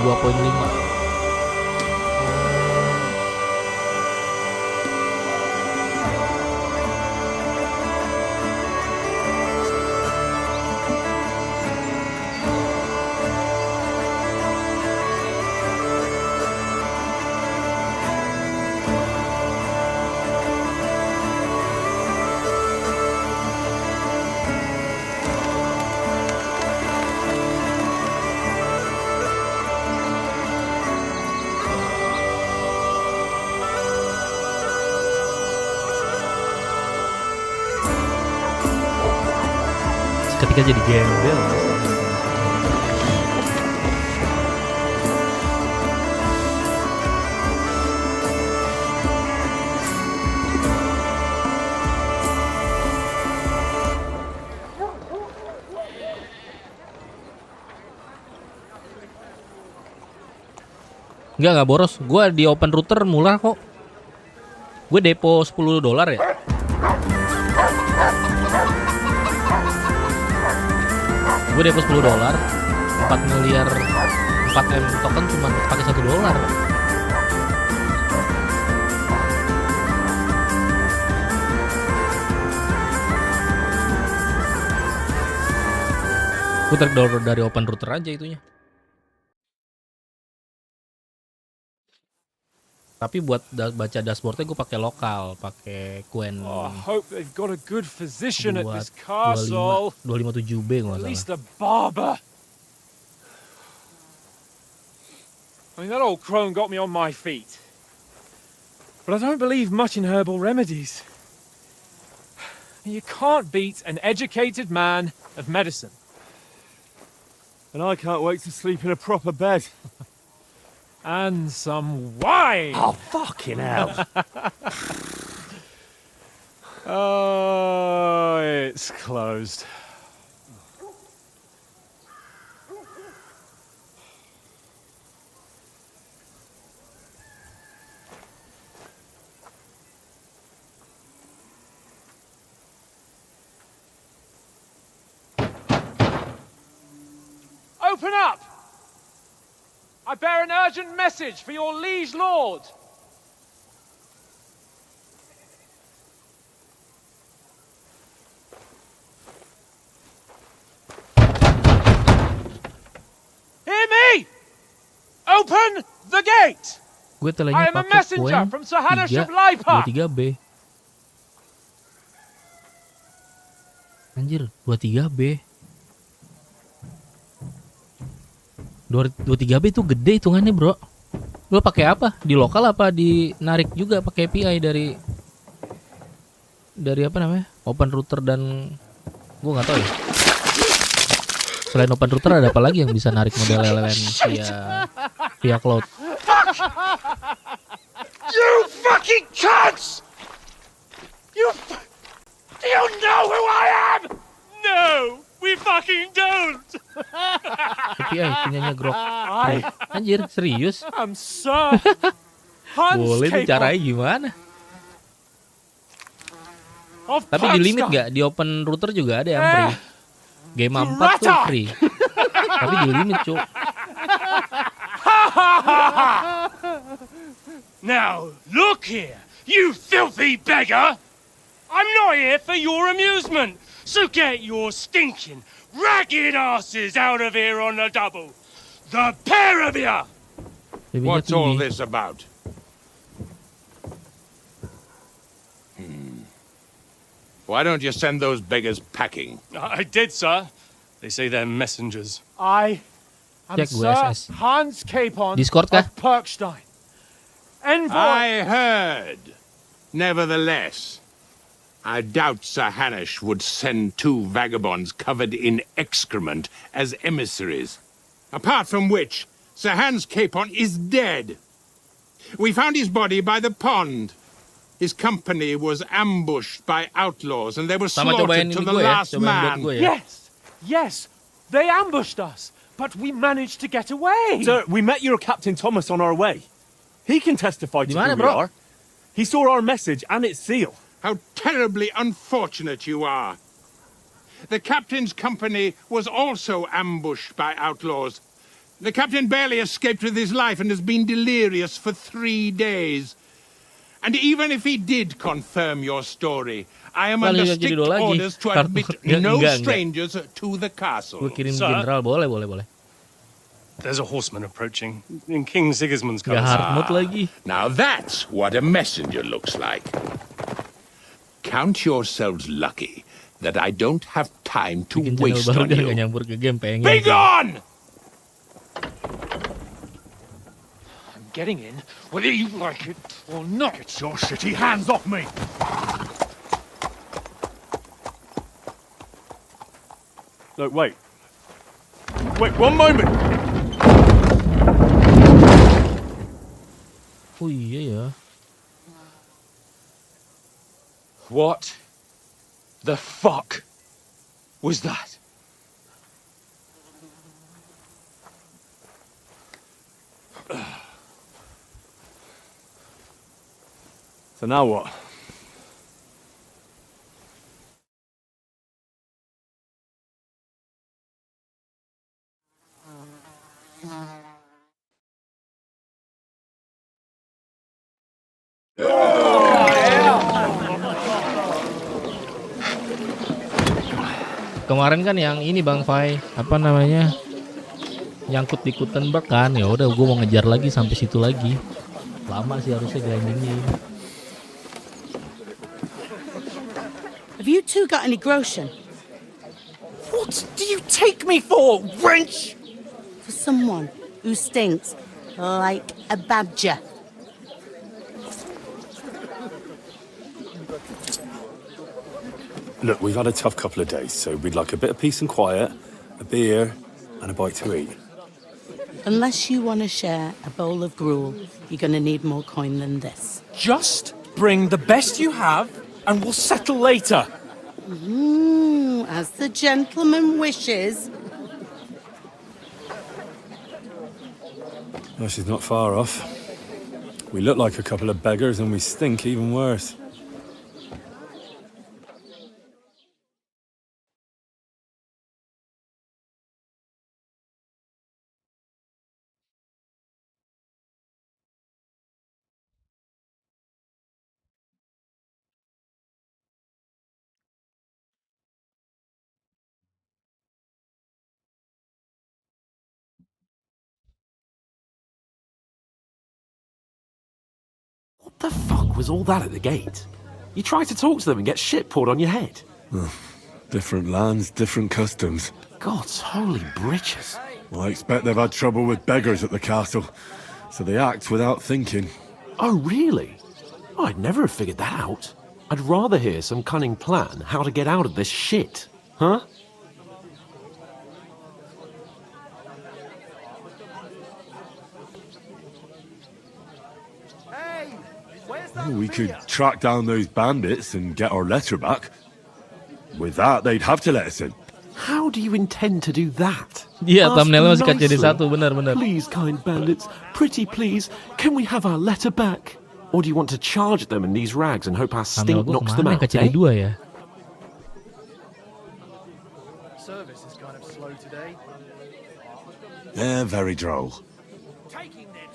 2.5. Ketika jadi gembel. Enggak boros. Gue di open router murah kok. Gue depo $10 ya. Gue depo $10, 4 miliar 4M token cuma pakai $1. Gue tarik download dari open router aja itunya. Tapi buat baca dashboardnya gue pakai lokal, pakai Quen. Oh, I hope they've got a good physician at this 25 castle. 257B nggak At least salah. a barber. I mean, that old crone got me on my feet. But I don't believe much in herbal remedies. You can't beat an educated man of medicine. And I can't wait to sleep in a proper bed. And some wine! Oh, fucking hell. Oh, it's closed. Open up! I bear an urgent message for your liege lord. Hear me! Open the gate! Gue I telenya am a pakai messenger Quen from Sahana 3 Shiblaipa. 23B. Anjir, 23B. 23B itu gede hitungannya, bro. Lo pakai apa? Di lokal apa di narik juga pakai API dari apa namanya? Open router dan gua nggak tahu ya. Selain open router ada apa lagi yang bisa narik model LLM via cloud? You fucking cunts! Do you know who I am? No, we fucking don't. API punyanya Grok. Anjir, serius? I'm Sir Hans Boleh tuh Capon caranya gimana? of Tapi di limit Pakistan. nggak? Di open router juga ada yang free. Game 4 tuh free. Tapi di limit, cuk. Now, look here, you filthy beggar! I'm not here for your amusement, so get your stinking, ragged asses out of here on the double. The pair of you! What's all this about? Why don't you send those beggars packing? I did, sir. They say they're messengers. I am Cek gue Sir SS. Hans Capon Discord kah? of Perkstein. Envoy... I heard. Nevertheless, I doubt Sir Hanush would send two vagabonds covered in excrement as emissaries. Apart from which, Sir Hans Capon is dead. We found his body by the pond. His company was ambushed by outlaws and they were Sama slaughtered cobain to ini the gue ya, last cobain buat man. gue ya. Yes, they ambushed us, but we managed to get away. Sir, we met your Captain Thomas on our way. He can testify to Di mana, who we bro? are. He saw our message and its seal. How terribly unfortunate you are. The captain's company was also ambushed by outlaws. The captain barely escaped with his life and has been delirious for 3 days. And even if he did confirm your story, I am Kali under nggak jadi strict dua lagi. orders to admit Enggak, no enggak. strangers to the castle. Gue kirim Sir? general, boleh. There's a horseman approaching in King Sigismund's Gak colours. hard mode lagi. Now that's what a messenger looks like. Count yourselves lucky that I don't have time to Bikin channel waste baru on biar you. gak nyambur ke game pengen. Be gone! I'm getting in, whether you like it or not. Get your shitty hands off me! Look, wait. Wait, one moment! Oh iya ya. What the fuck was that? So now what? Kemarin kan yang ini Bang Fai, apa namanya? Nyangkut di Gutenberg kan. Ya udah gue mau ngejar lagi sampai situ lagi. Lama sih harusnya grindingnya. Have you two got any groschen? What do you take me for, wench? For someone who stinks like a badger. Look, we've had a tough couple of days, so we'd like a bit of peace and quiet, a beer, and a bite to eat. Unless you want to share a bowl of gruel, you're going to need more coin than this. Just bring the best you have, and we'll settle later. As the gentleman wishes. Well, she's not far off. We look like a couple of beggars and we stink even worse. What the fuck was all that at the gate? You try to talk to them and get shit poured on your head. Different lands, different customs. God's holy britches. Well, I expect they've had trouble with beggars at the castle, so they act without thinking. Oh, really? Oh, I'd never have figured that out. I'd rather hear some cunning plan how to get out of this shit. Huh? We could track down those bandits and get our letter back. With that, they'd have to let us in. How do you intend to do that? Iya, Ask thumbnailnya them masih kan jadi nicely. satu, benar-benar. Please, kind bandits, pretty please, can we have our letter back? Or do you want to charge at them in these rags and hope our Thumbnail stink gua knocks them kemana out, ke jadi eh? dua ya? They're very droll.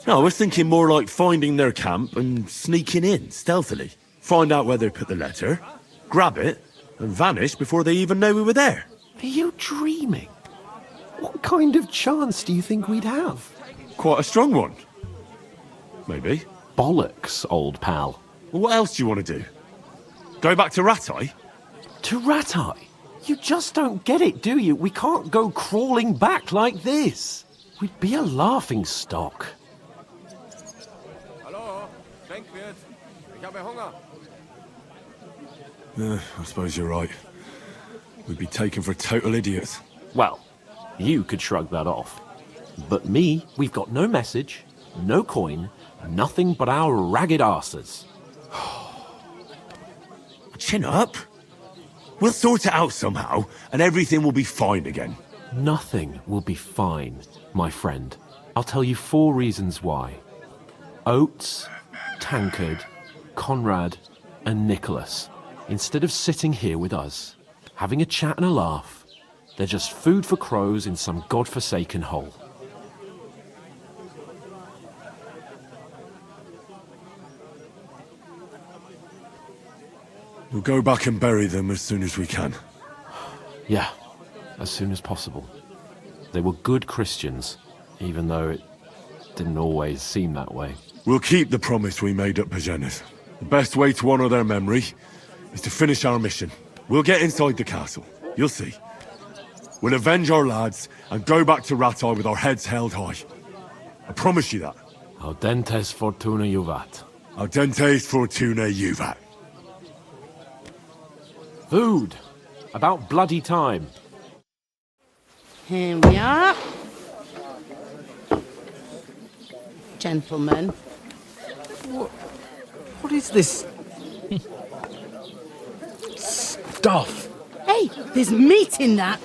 No, I was thinking more like finding their camp and sneaking in stealthily. Find out where they put the letter, grab it, and vanish before they even know we were there. Are you dreaming? What kind of chance do you think we'd have? Quite a strong one. Maybe. Bollocks, old pal. Well, what else do you want to do? Go back to Ratai? To Ratai? You just don't get it, do you? We can't go crawling back like this. We'd be a laughing stock. I suppose you're right. We'd be taken for total idiots. Well, you could shrug that off. But me, we've got no message, no coin, nothing but our ragged arses. Chin up. We'll sort it out somehow, and everything will be fine again. Nothing will be fine, my friend. I'll tell you 4 reasons why. Oates, Tankard, Conrad, and Nicholas, instead of sitting here with us, having a chat and a laugh, they're just food for crows in some godforsaken hole. We'll go back and bury them as soon as we can. Yeah, as soon as possible. They were good Christians, even though it didn't always seem that way. We'll keep the promise we made at Pagenas. The best way to honour their memory is to finish our mission. We'll get inside the castle. You'll see. We'll avenge our lads and go back to Ratai with our heads held high. I promise you that. Audentes fortuna juvat. Audentes fortuna juvat. Food! About bloody time. Here we are. Gentlemen. What is this stuff? Hey, there's meat in that.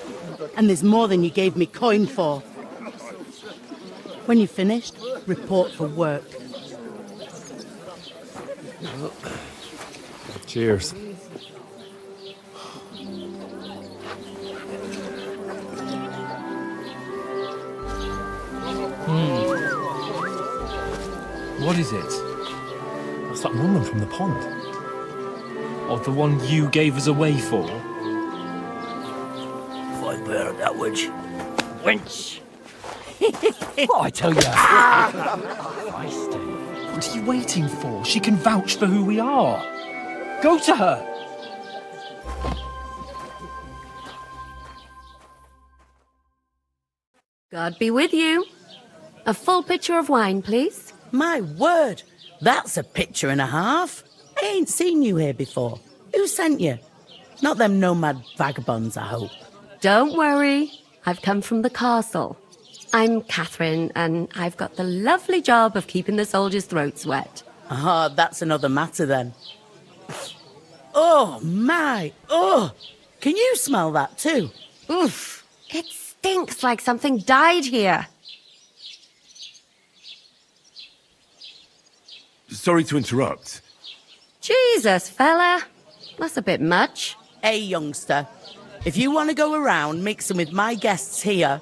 And there's more than you gave me coin for. When you're finished, report for work. Cheers. What is it? That's that woman from the pond. Or the one you gave us away for? If I bear that witch. Wench! What I tell you? What are you waiting for? She can vouch for who we are. Go to her. God be with you. A full pitcher of wine, please. My word, that's a picture and a half. I ain't seen you here before. Who sent you? Not them nomad vagabonds, I hope. Don't worry. I've come from the castle. I'm Catherine, and I've got the lovely job of keeping the soldiers' throats wet. Ah, that's another matter then. Oh, my. Oh, can you smell that too? Oof. It stinks like something died here. Sorry to interrupt. Jesus, fella. That's a bit much. Hey, youngster. If you want to go around mixing with my guests here,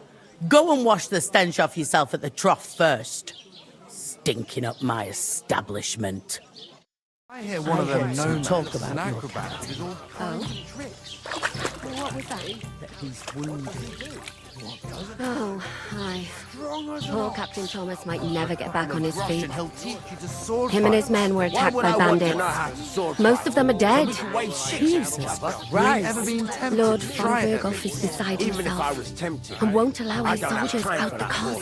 go and wash the stench off yourself at the trough first. Stinking up my establishment. I hear one of them nomads talk about and your acrobats is all kinds of tricks. What was that? That he's wounded. Oh, hi. Poor Captain Thomas might never get back on his feet. He'll teach you to sword Him and fight. his men were Why attacked would by I want to bandits. know how to sword Most fight? of them are dead. Jesus You ain't ever Christ. been tempted Lord to von try it, Berghoff have you? is beside Even if I himself was tempted, and won't allow I his don't have soldiers time out for the that castle.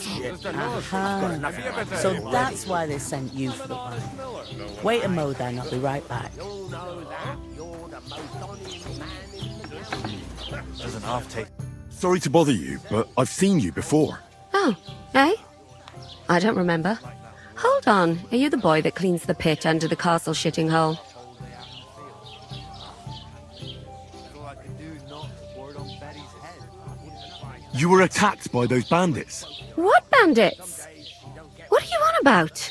bullshit. So that's why they sent you for the wine. Wait a mo then, I'll be right back. Doesn't half take. Sorry to bother you, but I've seen you before. Oh, eh? I don't remember. Hold on, are you the boy that cleans the pit under the castle shitting hole? You were attacked by those bandits. What bandits? What are you on about?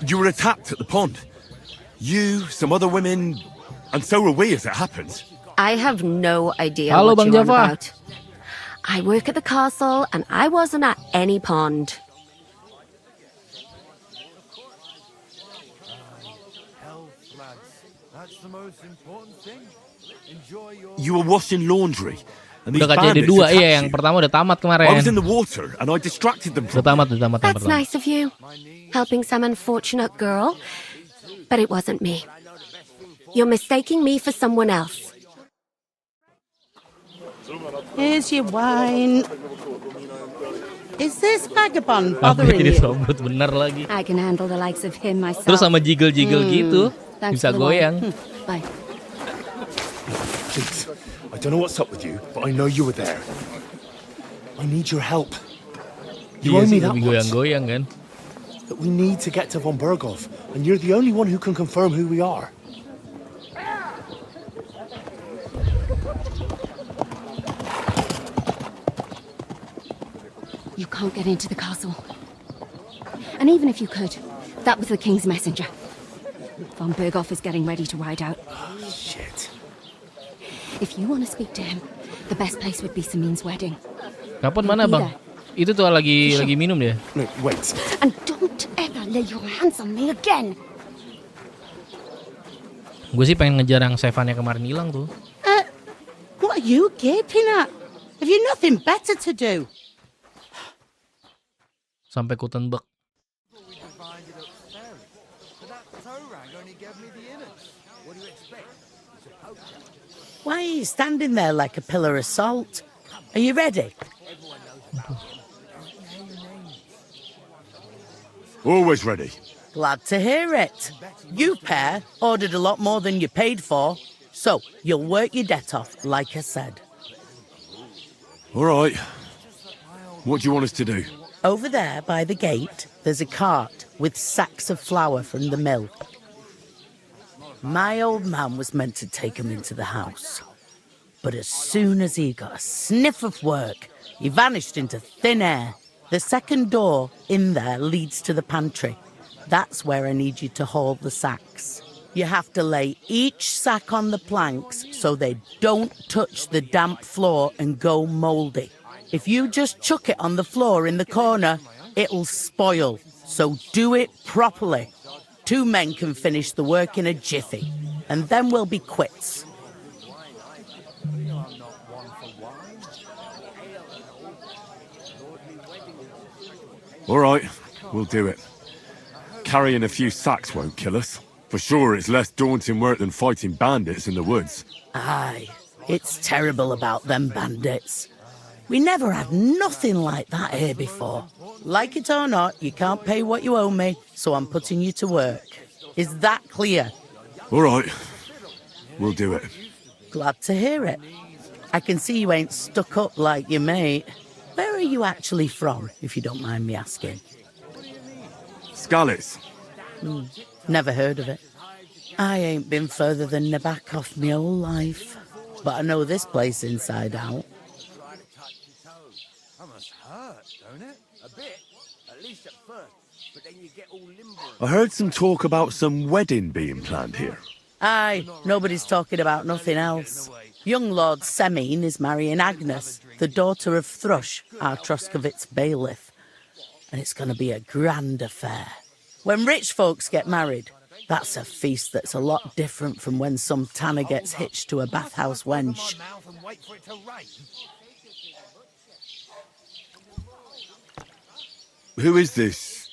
You were attacked at the pond. You, some other women, and so were we, as it happens. I have no idea Halo, what Bang you're on Java. about. I work at the castle and I wasn't at any pond. Health, lads. That's the most important thing. Enjoy your. You were washing laundry, and these Udah KCD bandits 2, attacked iya yang you. pertama udah tamat I kemarin. was in the water, and I distracted them Udah from tamat yang That's pertama. nice of you, helping some unfortunate girl. But it wasn't me. You're mistaking me for someone else. Here's your wine. Is this vagabond Apa bothering jadi you? sombot bener lagi. I can handle the likes of him myself. Terus sama jiggle-jiggle gitu, Thanks bisa for the wine. goyang. Bye. Please, I don't know what's up with you, but I know you were there. I need your help. You Iya owe sih, me that lebih much. goyang-goyang kan. But we need to get to von Berghoff, and you're the only one who can confirm who we are. You can't get into the castle. And even if you could, that was the king's messenger. Von Berghoff is getting ready to ride out. Shit. If you want to speak to him, the best place would be Samin's wedding. Kapan mana bang? Itu tuh lagi minum dia. No, wait. And don't ever lay your hands on me again. Gue sih pengen ngejar yang Sevannya kemarin hilang tuh. What are you gaping at? Have you nothing better to do? Sampai Kutenbek. Why are you standing there like a pillar of salt? Are you ready? Always ready. Glad to hear it. You pair ordered a lot more than you paid for, so you'll work your debt off, like I said. All right. What do you want us to do? Over there by the gate, there's a cart with sacks of flour from the mill. My old man was meant to take 'em into the house. But as soon as he got a sniff of work, he vanished into thin air. The second door in there leads to the pantry. That's where I need you to haul the sacks. You have to lay each sack on the planks so they don't touch the damp floor and go mouldy. If you just chuck it on the floor in the corner, it'll spoil. So do it properly. 2 men can finish the work in a jiffy, and then we'll be quits. All right, we'll do it. Carrying a few sacks won't kill us. For sure, it's less daunting work than fighting bandits in the woods. Aye, it's terrible about them bandits. We never had nothing like that here before. Like it or not, you can't pay what you owe me, so I'm putting you to work. Is that clear? All right, we'll do it. Glad to hear it. I can see you ain't stuck up like your mate. Where are you actually from, if you don't mind me asking? Scallis. Never heard of it. I ain't been further than Nabakov my whole life, but I know this place inside out. That must hurt, don't it? A bit. At least at first. But then you get all limber. I heard some talk about some wedding being planned here. Aye, nobody's talking about nothing else. Young Lord Semin is marrying Agnes, the daughter of Thrush, our Troskovitz bailiff. And it's going to be a grand affair. When rich folks get married, That's a feast that's a lot different from when some tanner gets hitched to a bathhouse wench. Who is this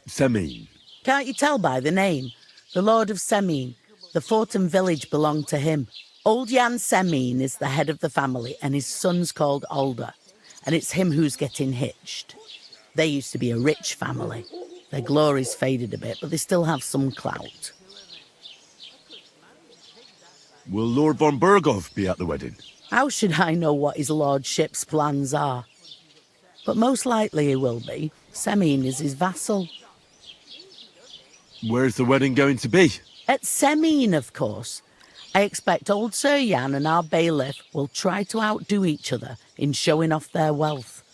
Semin? Can't you tell by the name? The Lord of Semin. The fort and village belong to him. Old Jan Semin is the head of the family, and his son's called Alder. And it's him who's getting hitched. They used to be a rich family. Their glory's faded a bit, but they still have some clout. Will Lord von Bergov be at the wedding? How should I know what his lordship's plans are? But most likely he will be. Semin is his vassal. Where's the wedding going to be? At Semin, of course. I expect old Sir Jan and our bailiff will try to outdo each other in showing off their wealth.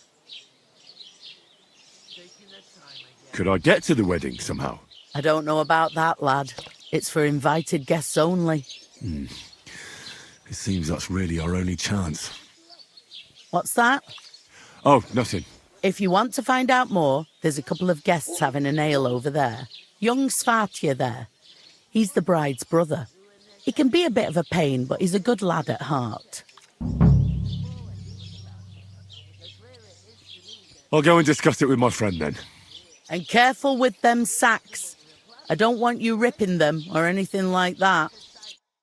Could I get to the wedding somehow? I don't know about that, lad. It's for invited guests only. It seems that's really our only chance. What's that? Oh, nothing. If you want to find out more, there's a couple of guests having an ale over there. Young Svartje there. He's the bride's brother. He can be a bit of a pain, but he's a good lad at heart. I'll go and discuss it with my friend then. And careful with them sacks. I don't want you ripping them or anything like that.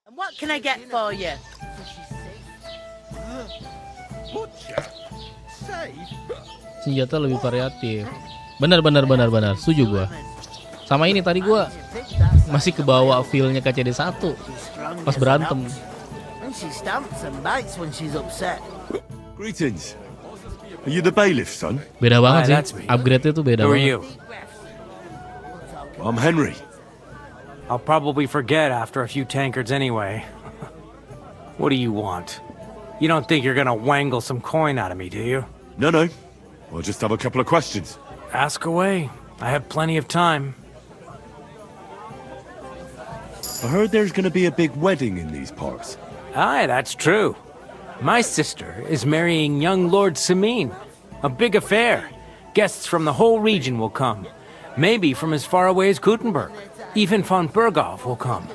And what can I get for you? Senjata lebih variatif. Benar. Setuju gua. Sama ini tadi gua masih kebawa feel-nya KCD 1 pas berantem. Greetings. Are you the bailiff, son? Beda banget sih. Upgrade-nya tuh beda banget. I'm Henry. I'll probably forget after a few tankards anyway. What do you want? You don't think you're gonna wangle some coin out of me, do you? No. I'll just have a couple of questions. Ask away. I have plenty of time. I heard there's going to be a big wedding in these parts. Aye, that's true. My sister is marrying young Lord Semin. A big affair. Guests from the whole region will come. Maybe from as far away as Gutenberg. Even von Bergov will come.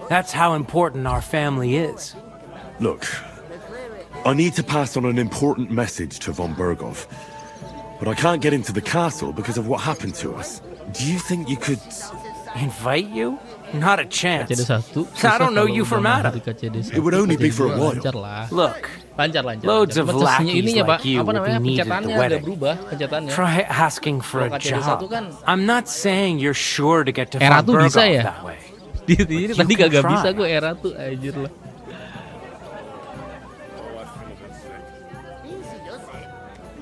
That's how important our family is. Look, I need to pass on an important message to von Bergov. But I can't get into the castle because of what happened to us. Do you think you could... Invite you? Not a chance. KCD 1 I don't know you from Adam. It would only be for a while. Look, lancar. loads of lackeys like you apa will be namanya, needed at the pencetannya wedding. udah berubah pencetannya. Try asking for a Kalau KCD 1 job. kan I'm not saying you're sure to get to era von tuh bisa Bergov ya. that way. Ini tadi kagak bisa gue era tuh anjir lah.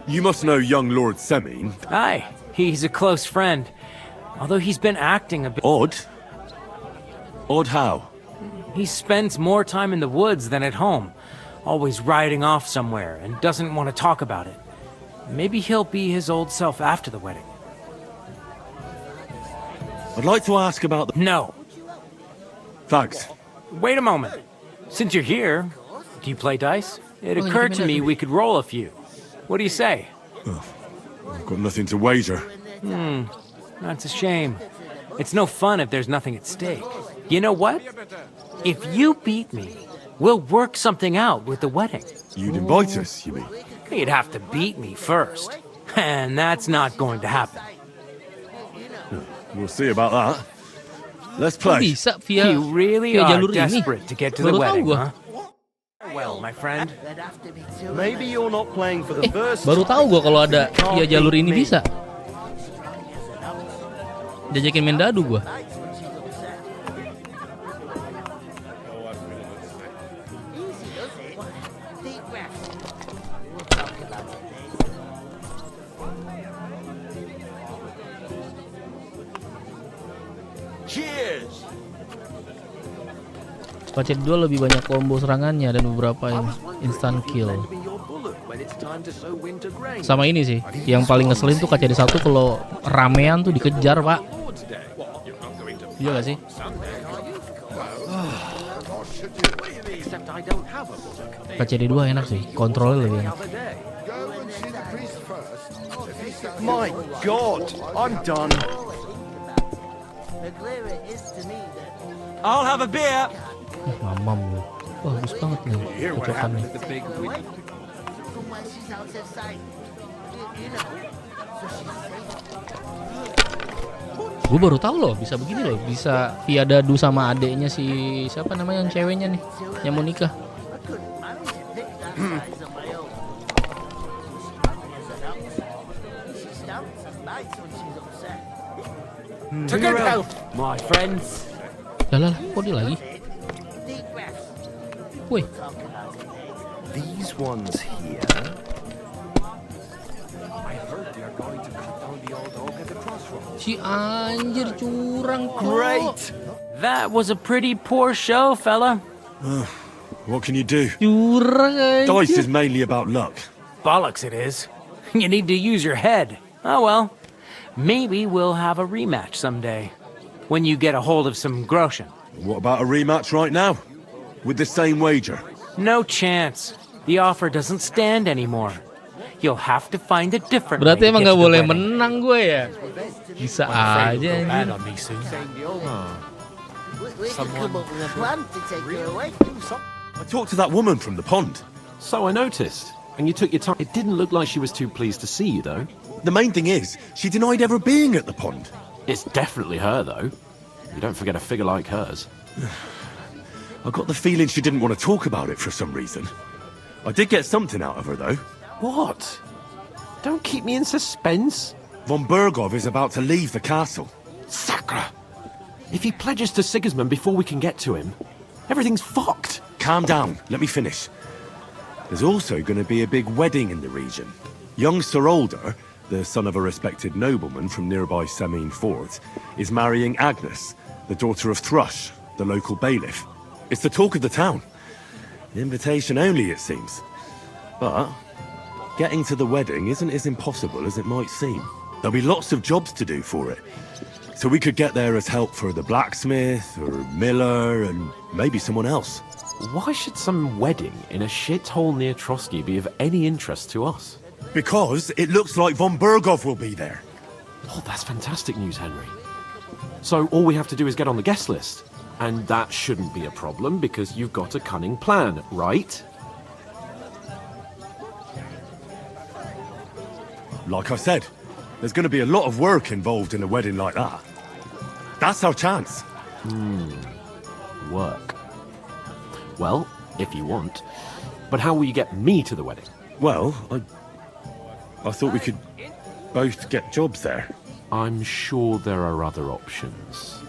You must know young Lord Semin. Aye, he's a close friend. Although he's been acting a bit odd. Odd how? He spends more time in the woods than at home, always riding off somewhere and doesn't want to talk about it. Maybe he'll be his old self after the wedding. I'd like to ask about the... No. Thanks. Wait a moment. Since you're here, do you play dice? It occurred to me we could roll a few. What do you say? Oh, I've got nothing to wager. That's a shame. It's no fun if there's nothing at stake. You know what? If you beat me, we'll work something out with the wedding. You'd invite us, you mean? You'd have to beat me first. And that's not going to happen. We'll see about that. Let's play. Bisa via You really via are jalur ini. desperate to get to the Baru tahu wedding, gua. huh? Well, my friend. Maybe you're not playing for the first Baru tahu gua kalau ada via jalur ini bisa. Jajakin main dadu gua. Cheers. KCD 2 lebih banyak combo serangannya dan beberapa instant kill. Sama ini sih, yang paling ngeselin tuh KCD 1 kalau ramean tuh dikejar, Pak. Iya gak sih? KCD 2 enak sih, kontrolnya lebih enak. My God, I'm done. I'll have a beer. Mamam lu. Wah, bagus banget nih cocokannya. Gue baru tahu loh bisa begini loh, bisa via dadu sama adeknya si siapa namanya yang ceweknya nih yang mau nikah. To good health, my friends. Lah, kok dia lagi? Woi. These ones here. I heard they are going to cut down the old oak at the crossroads. Si anjir curang kok. Great. That was a pretty poor show, fella. What can you do? Curang aja. Dice is mainly about luck. Bollocks it is. You need to use your head. Oh well. Maybe we'll have a rematch someday. When you get a hold of some groschen. What about a rematch right now? With the same wager? No chance. The offer doesn't stand anymore. You'll have to find a different Berarti way to emang get gak to the boleh wedding. menang gue ya? Bisa aja anjir. I talked to that woman from the pond. So I noticed. And you took your time. It didn't look like she was too pleased to see you, though. The main thing is, she denied ever being at the pond. It's definitely her, though. You don't forget a figure like hers. I got the feeling she didn't want to talk about it for some reason. I did get something out of her, though. What? Don't keep me in suspense. Von Bergov is about to leave the castle. Sacre! If he pledges to Sigismund before we can get to him, everything's fucked. Calm down, let me finish. There's also going to be a big wedding in the region. Young Sir Alder, the son of a respected nobleman from nearby Semine Fort, is marrying Agnes, the daughter of Thrush, the local bailiff. It's the talk of the town. Invitation only, it seems. But getting to the wedding isn't as impossible as it might seem. There'll be lots of jobs to do for it. So we could get there as help for the blacksmith, or miller, and maybe someone else. Why should some wedding in a shithole near Trotsky be of any interest to us? Because it looks like Von Bergov will be there. Oh, that's fantastic news, Henry. So all we have to do is get on the guest list. And that shouldn't be a problem because you've got a cunning plan, right? Like I said, there's going to be a lot of work involved in a wedding like that. That's our chance. Work. Well, if you want. But how will you get me to the wedding? Well, I thought we could both get jobs there. I'm sure there are other options.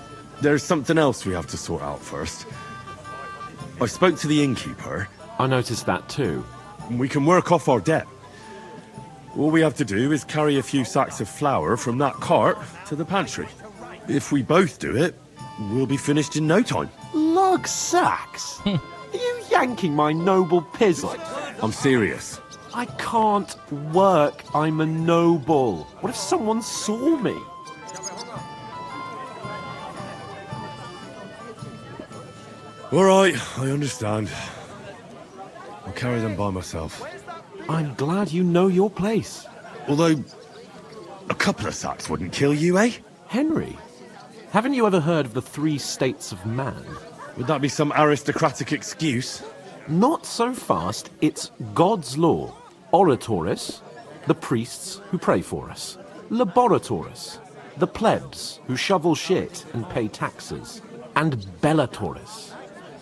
There's something else we have to sort out first. I spoke to the innkeeper. I noticed that too. We can work off our debt. All we have to do is carry a few sacks of flour from that cart to the pantry. If we both do it, we'll be finished in no time. Lug sacks? Are you yanking my noble pizzle? I'm serious. I can't work. I'm a noble. What if someone saw me? All right, I understand. I'll carry them by myself. I'm glad you know your place. Although, a couple of sacks wouldn't kill you, eh? Henry, haven't you ever heard of the 3 states of man? Would that be some aristocratic excuse? Not so fast. It's God's law. Oratoris, the priests who pray for us. Laboratoris, the plebs who shovel shit and pay taxes. And Bellatoris,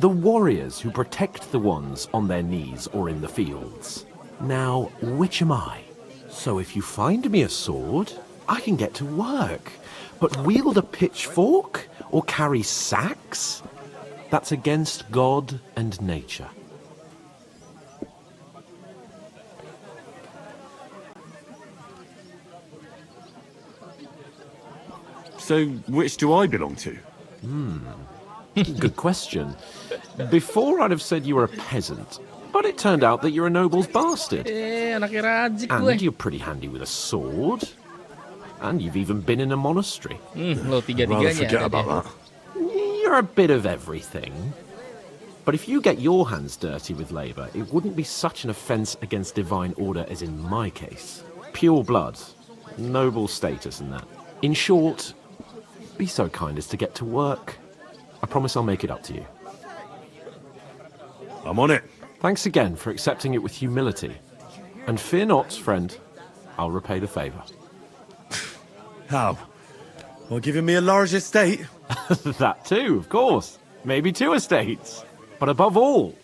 the warriors who protect the ones on their knees or in the fields. Now, which am I? So if you find me a sword, I can get to work. But wield a pitchfork or carry sacks? That's against God and nature. So, which do I belong to? Good question. Before I'd have said you were a peasant, but it turned out that you're a noble's bastard. Anaknya rajik gue. And you're pretty handy with a sword. And you've even been in a monastery. Lo Rather tiga-tiganya forget ada about dia. that. You're a bit of everything. But if you get your hands dirty with labour, it wouldn't be such an offence against divine order as in my case. Pure blood, noble status and that. In short, be so kind as to get to work. I promise I'll make it up to you. I'm on it. Thanks again for accepting it with humility. And fear not, friend, I'll repay the favour. How? Well, giving me a large estate? That too, of course. Maybe 2 estates. But above all,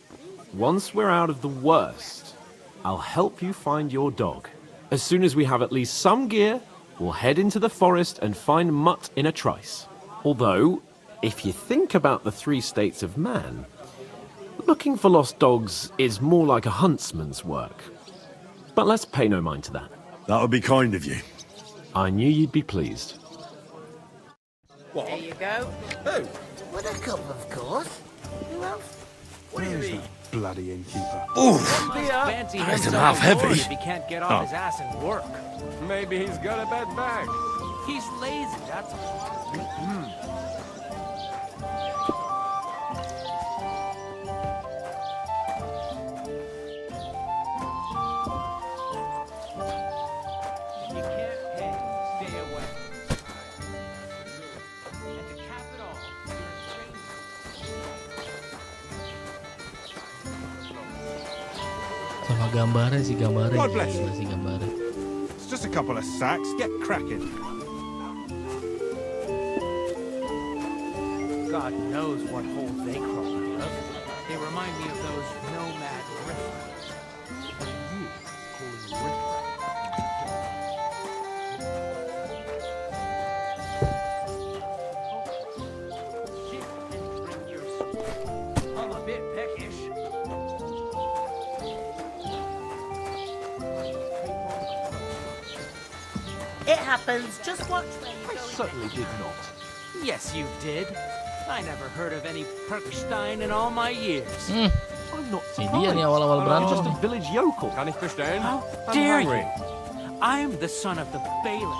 once we're out of the worst, I'll help you find your dog. As soon as we have at least some gear, we'll head into the forest and find Mutt in a trice. Although, if you think about the 3 states of man, looking for lost dogs is more like a huntsman's work. But let's pay no mind to that. That would be kind of you. I knew you'd be pleased. What? There you go. Who? Well, a couple, of course. Who else? What do you mean? Bloody innkeeper. Oof! Fancy That's himself half a lord heavy. if he can't get off his ass and work. Maybe he's got a bad back. He's lazy, that's all. You can't pay, stay away. And to cap it all, you're a Sama gambarnya sih, gambarnya God bless gila sih gambarnya. It's just a couple of sacks. Get cracking. God knows what hole they crawl out of. They remind me of those nomad riffraff. And you call them riffraff. I'm a bit peckish. It happens. Just watch when you I go. certainly did not. Yes, you did. I never heard of any Perkstein in all my years. I'm not Si dia nih awal-awal I'm berantem just nih. a village yokel. Can I verstehen? How I'm dare hungry. you? I'm the son of the bailiff.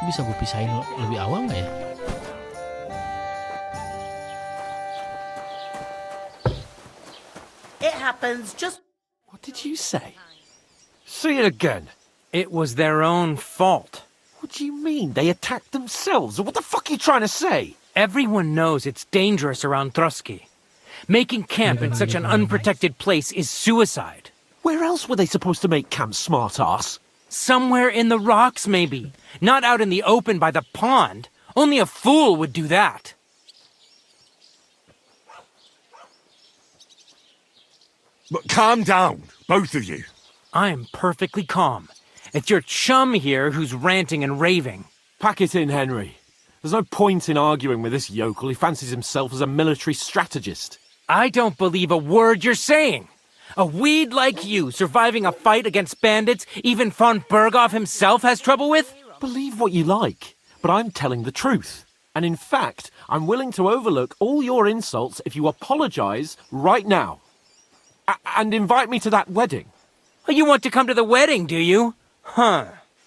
Bisa gue pisahin lebih awal nggak ya? It happens. Just What did you say? Say it again. It was their own fault. What do you mean? They attacked themselves? What the fuck are you trying to say? Everyone knows it's dangerous around Trotsky. Making camp in such an unprotected place is suicide. Where else were they supposed to make camp, smart-ass? Somewhere in the rocks, maybe. Not out in the open by the pond. Only a fool would do that. But calm down, both of you. I'm perfectly calm. It's your chum here who's ranting and raving. Pack it in, Henry. There's no point in arguing with this yokel. He fancies himself as a military strategist. I don't believe a word you're saying. A weed like you surviving a fight against bandits even von Berghoff himself has trouble with? Believe what you like, but I'm telling the truth. And in fact, I'm willing to overlook all your insults if you apologize right now. And invite me to that wedding. You want to come to the wedding, do you? Huh.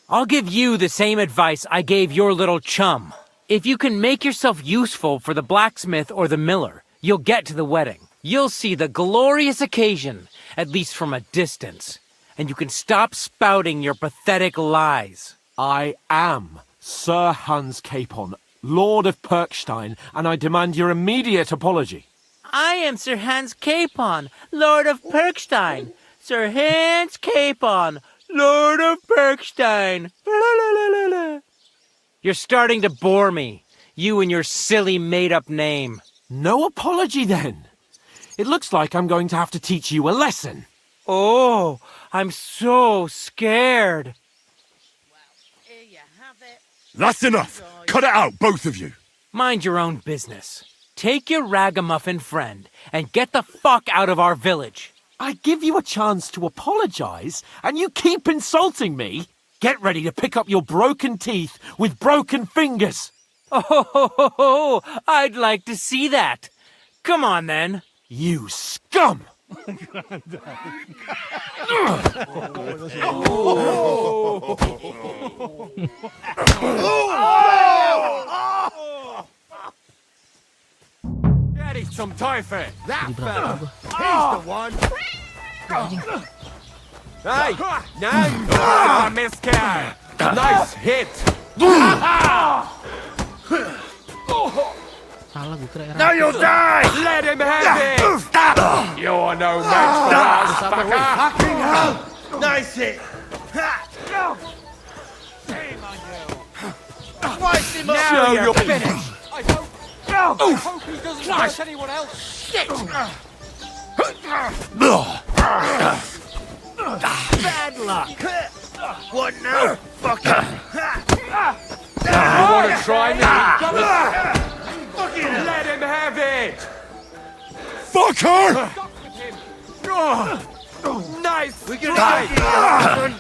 I'll give you the same advice I gave your little chum. If you can make yourself useful for the blacksmith or the miller, you'll get to the wedding. You'll see the glorious occasion, at least from a distance. And you can stop spouting your pathetic lies. I am Sir Hans Capon, Lord of Perkstein, and I demand your immediate apology. I am Sir Hans Capon, Lord of Perkstein. Sir Hans Capon, Lord of Perkstein. You're starting to bore me. You and your silly made-up name. No apology, then. It looks like I'm going to have to teach you a lesson. Oh, I'm so scared. here you have it. That's enough. Cut it out, both of you. Mind your own business. Take your ragamuffin friend and get the fuck out of our village. I give you a chance to apologize, and you keep insulting me. Get ready to pick up your broken teeth with broken fingers. Oh, I'd like to see that. Come on, then. You scum! Daddy, some Thai fare. That Jadi fella. berapa He's the one. Hey, now miscarry. Nice hit. Salah gue kira Now you'll die. Let him have it. You're no match for us, fucker. Fucking hell. Nice hit. Slice him up. Now you're finished. I hope he doesn't touch anyone else. Shit. Bad luck. What now? Fucker. You want to try me? Fucking hell. Let him have it. Fucker! Nice. We're gonna get you, husband.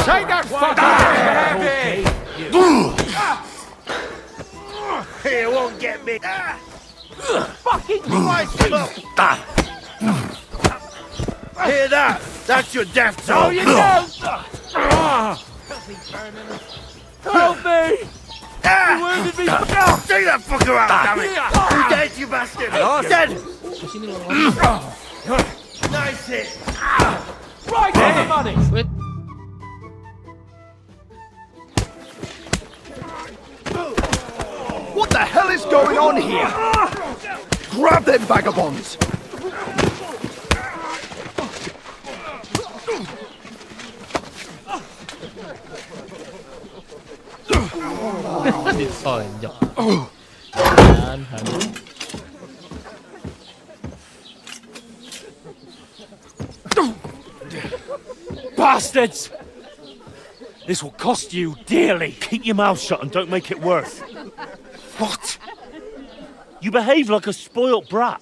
Take that fucker. Have it. He won't get me. Fucking Slice him up. Hear that? That's your death zone. No, you don't. Help me. Wounded me. Take that fucker out, damn it. He's dead, you bastard. Dead. Kesini lo. Nice hit. Right on the money. Wait. What the hell is going on here? Grab them vagabonds! Ditonjok. Dan habis. Bastards! This will cost you dearly. Keep your mouth shut and don't make it worse. What? You behave like a spoilt brat.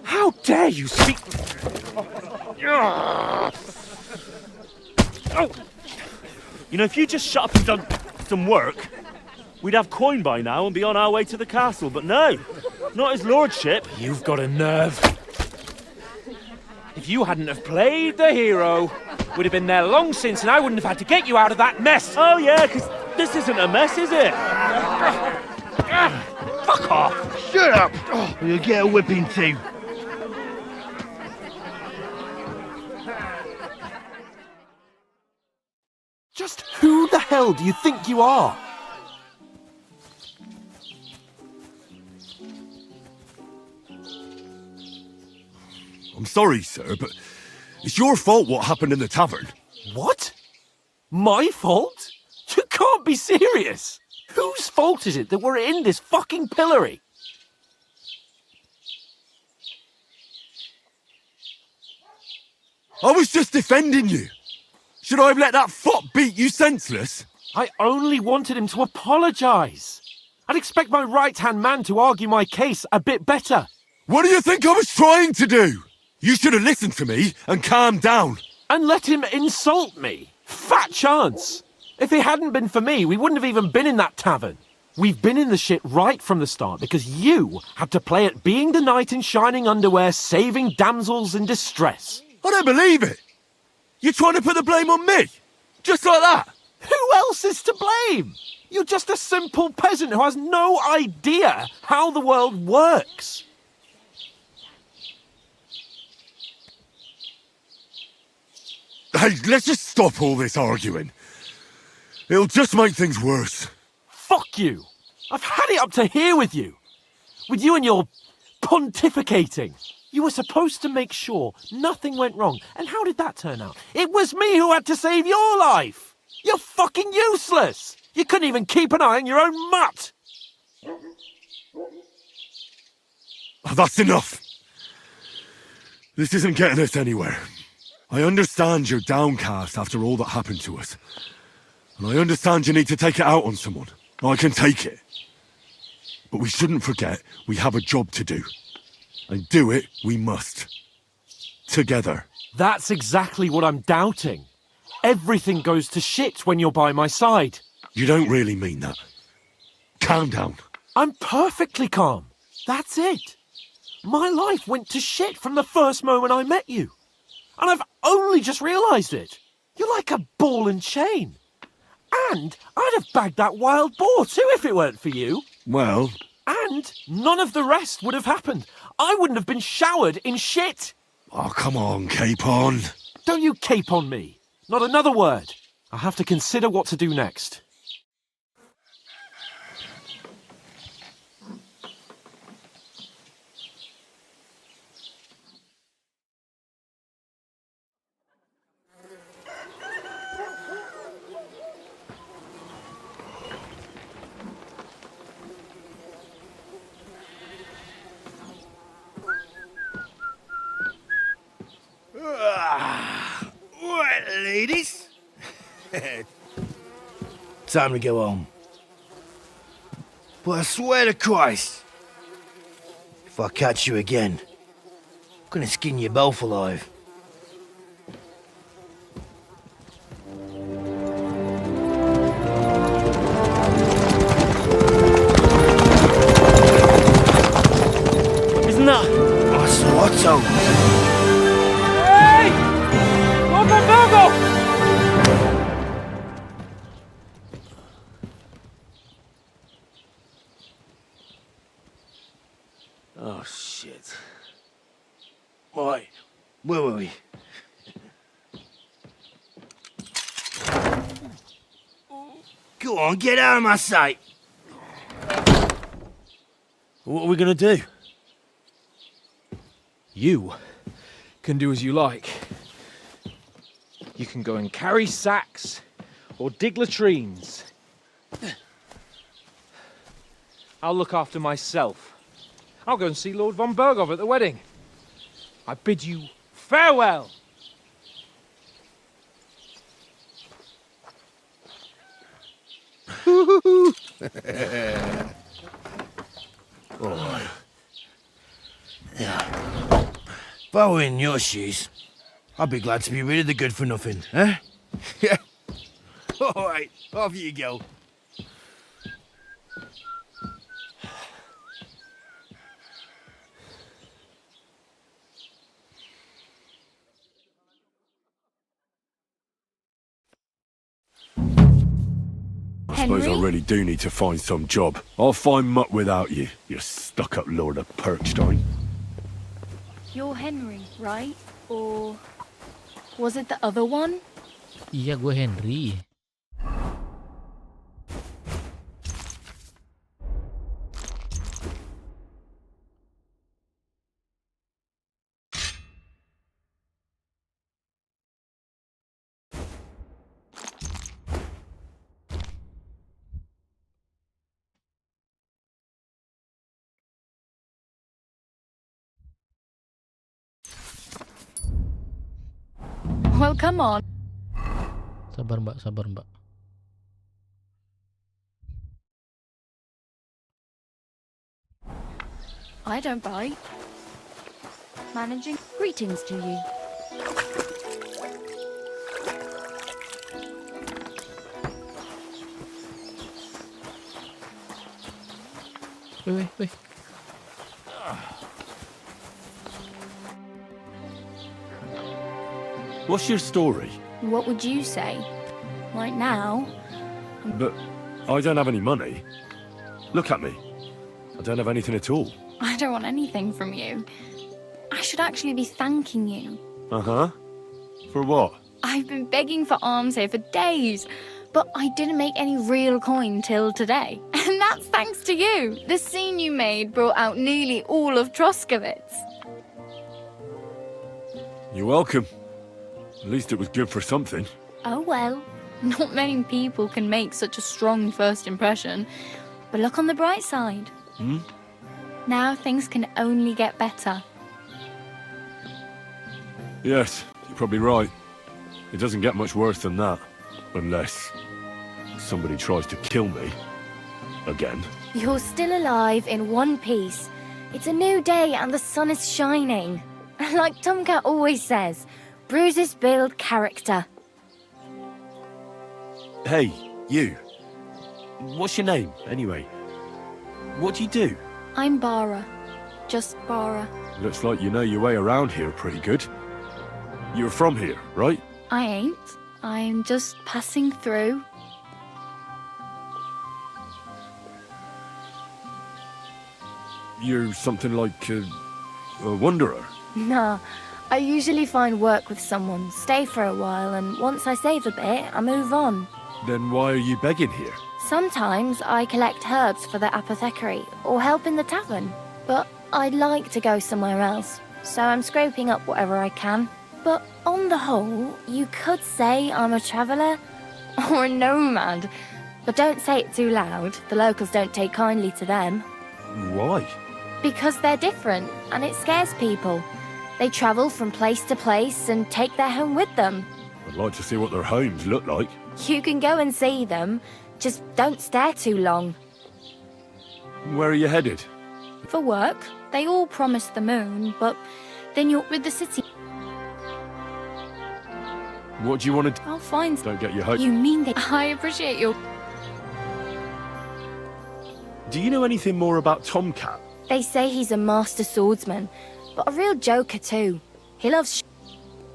How dare you speak... You know, if you just shut up and done some work, we'd have coin by now and be on our way to the castle, but no, not his lordship. You've got a nerve. If you hadn't have played the hero, we'd have been there long since and I wouldn't have had to get you out of that mess. Oh yeah, because this isn't a mess, is it? Fuck off! Shut up. Or you'll get a whipping too. Just who the hell do you think you are? I'm sorry, sir, but it's your fault what happened in the tavern. What? My fault? You can't be serious! Whose fault is it that we're in this fucking pillory? I was just defending you. Should I have let that fop beat you senseless? I only wanted him to apologise. I'd expect my right-hand man to argue my case a bit better. What do you think I was trying to do? You should have listened to me and calmed down. And let him insult me. Fat chance. If it hadn't been for me, we wouldn't have even been in that tavern. We've been in the shit right from the start because you had to play at being the knight in shining underwear, saving damsels in distress. I don't believe it. You're trying to put the blame on me? Just like that? Who else is to blame? You're just a simple peasant who has no idea how the world works. Hey, let's just stop all this arguing. It'll just make things worse. Fuck you. I've had it up to here with you. With you and your pontificating. You were supposed to make sure nothing went wrong. And how did that turn out? It was me who had to save your life. You're fucking useless. You couldn't even keep an eye on your own mutt. Oh, that's enough. This isn't getting us anywhere. I understand you're downcast after all that happened to us. And I understand you need to take it out on someone. I can take it. But we shouldn't forget we have a job to do. And do it we must. Together. That's exactly what I'm doubting. Everything goes to shit when you're by my side. You don't really mean that. Calm down. I'm perfectly calm. That's it. My life went to shit from the first moment I met you. And I've only just realised it. You're like a ball and chain. And I'd have bagged that wild boar too if it weren't for you. Well... And none of the rest would have happened. I wouldn't have been showered in shit. Oh, come on, Capon. Don't you cape on me. Not another word. I'll have to consider what to do next. Right, ladies. Time to go home. But I swear to Christ, if I catch you again, I'm gonna skin you both alive. Isn't that... I saw Otto. Hey! Lord Monbergo! Oh, shit. Right, where were we? Go on, get out of my sight. What are we gonna do? You can do as you like. You can go and carry sacks or dig latrines. I'll look after myself. I'll go and see Lord von Bergov at the wedding. I bid you farewell. All right. Yeah. If I were in your shoes, I'd be glad to be rid of the good for nothing, eh? Yeah. All right, off you go. I suppose I really do need to find some job. I'll find mutt without you, you stuck-up Lord of Perkstein. You're Henry, right? Or was it the other one? Iya, gue Henry. Well, come on. Sabar mbak, sabar mbak. I don't bite. Managing greetings to you. Wait. What's your story? What would you say? Right now? But I don't have any money. Look at me. I don't have anything at all. I don't want anything from you. I should actually be thanking you. Uh-huh. For what? I've been begging for alms here for days, but I didn't make any real coin till today. And that's thanks to you. The scene you made brought out nearly all of Troskowitz. You're welcome. At least it was good for something. Oh well, not many people can make such a strong first impression. But look on the bright side. Hmm? Now things can only get better. Yes, you're probably right. It doesn't get much worse than that. Unless somebody tries to kill me. Again. You're still alive in one piece. It's a new day and the sun is shining. Like Tomcat always says, bruises build character. Hey, you. What's your name, anyway? What do you do? I'm Bara. Just Bara. Looks like you know your way around here pretty good. You're from here, right? I ain't. I'm just passing through. You're something like a wanderer. Nah, I usually find work with someone, stay for a while, and once I save a bit, I move on. Then why are you begging here? Sometimes I collect herbs for the apothecary or help in the tavern, but I'd like to go somewhere else, so I'm scraping up whatever I can. But on the whole, you could say I'm a traveller or a nomad. But don't say it too loud, the locals don't take kindly to them. Why? Because they're different, and it scares people. They travel from place to place and take their home with them. I'd like to see what their homes look like. You can go and see them, just don't stare too long. Where are you headed? For work, they all promise the moon, but then you're with the city. What do you want to do? I'll find... Don't get your hopes. You mean that... I appreciate your... Do you know anything more about Tomcat? They say he's a master swordsman, but a real joker too. He loves...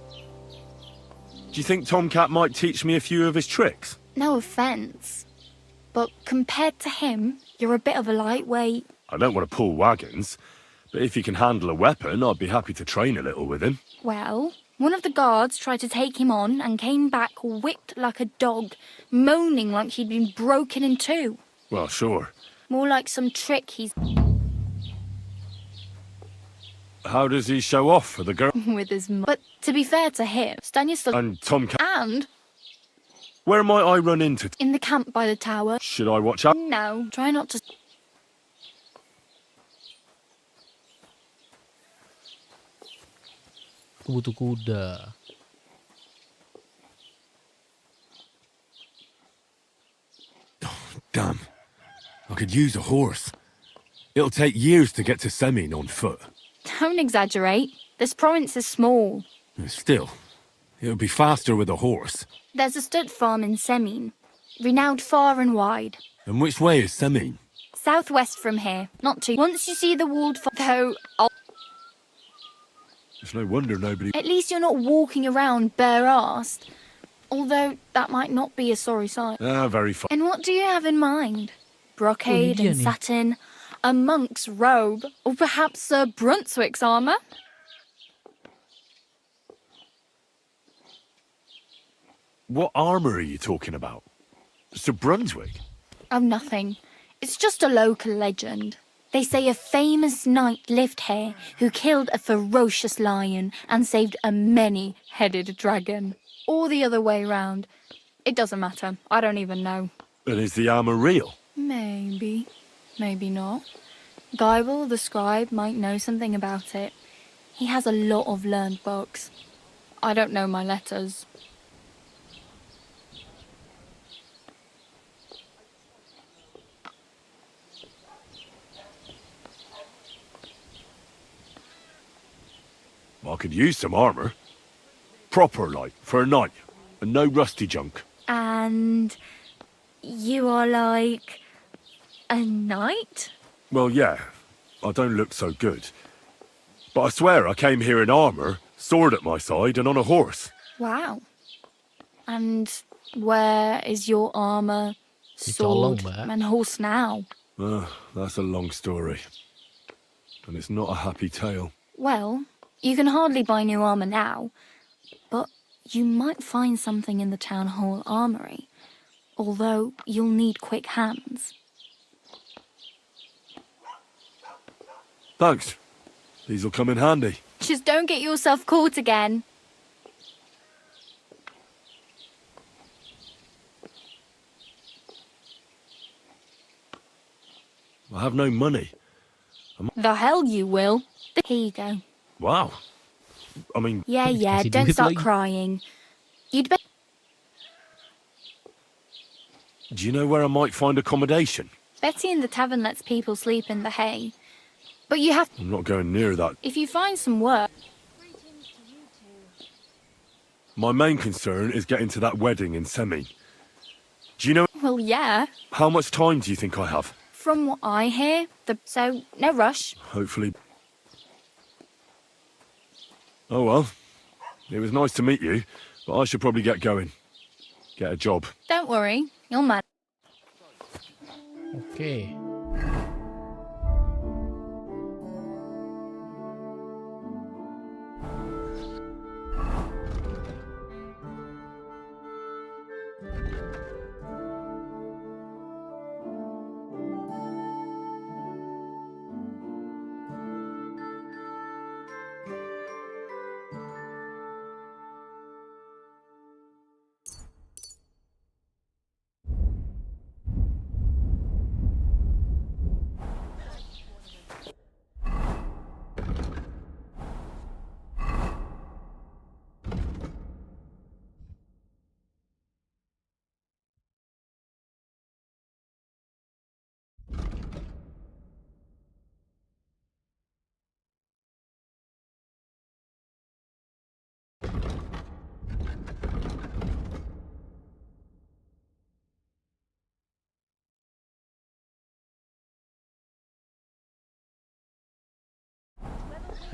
Do you think Tomcat might teach me a few of his tricks? No offence, but compared to him, you're a bit of a lightweight. I don't want to pull wagons, but if he can handle a weapon, I'd be happy to train a little with him. Well, one of the guards tried to take him on and came back whipped like a dog, moaning like he'd been broken in two. Well, sure. More like some trick he's... How does he show off for the girl? with his... But to be fair to him, Stanislav... And Tomcat... And... Where might I run into? In the camp by the tower. Should I watch out? No, try not to... Butuh kuda. Damn. I could use a horse. It'll take years to get to Semin on foot. Don't exaggerate. This province is small. Still, it'll be faster with a horse. There's a stud farm in Semin, renowned far and wide. And which way is Semin? Southwest from here, not too... Once you see the walled though, It's no wonder nobody... at least you're not walking around bare-arsed. Although, that might not be a sorry sight. Ah, very fine. And what do you have in mind? Brocade and satin, a monk's robe, or perhaps Sir Brunswick's armour? What armour are you talking about? Sir Brunswick? Oh, nothing. It's just a local legend. They say a famous knight lived here who killed a ferocious lion and saved a many-headed dragon. Or the other way round. It doesn't matter. I don't even know. And is the armour real? Maybe. Maybe not. Geibel, the scribe, might know something about it. He has a lot of learned books. I don't know my letters. I could use some armour. Proper, like, for a knight. And no rusty junk. And you are like a knight? Well, yeah. I don't look so good. But I swear I came here in armour, sword at my side, and on a horse. Wow. And where is your armour, sword, and horse now? That's a long story. And it's not a happy tale. Well, you can hardly buy new armour now, but you might find something in the town hall armoury, although you'll need quick hands. Thanks. These'll come in handy. Just don't get yourself caught again. I have no money. The hell you will. Here you go. Wow. I mean... Yeah, don't start crying. You'd better... Do you know where I might find accommodation? Betty in the tavern lets people sleep in the hay. But you have... I'm not going near that. If you find some work... My main concern is getting to that wedding in Semi. Do you know... Well, yeah. How much time do you think I have? From what I hear, so no rush. Hopefully. Oh well. It was nice to meet you, but I should probably get going. get a job. Don't worry, you'll manage. Oke.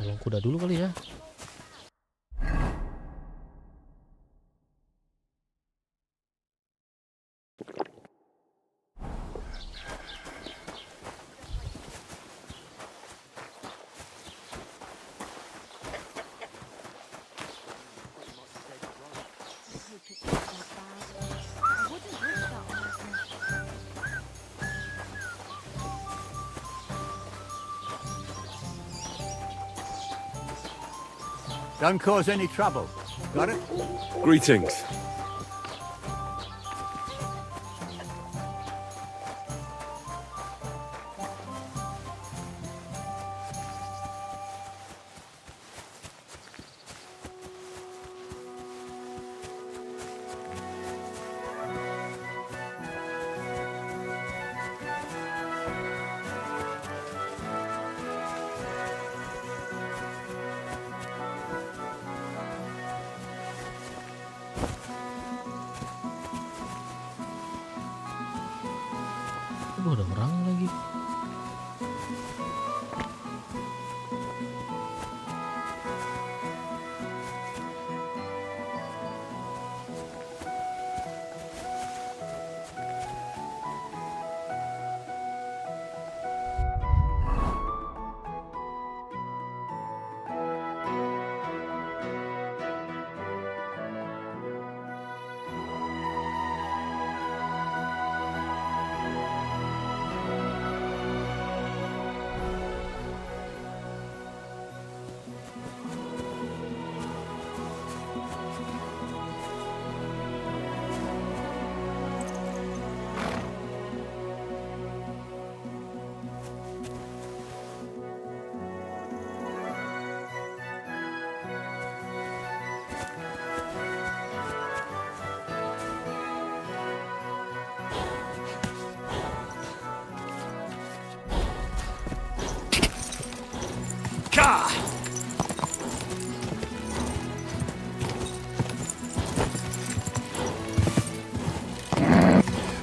Tolong kuda dulu kali ya. Don't cause any trouble. Got it? Greetings. Aduh, ada orang lagi.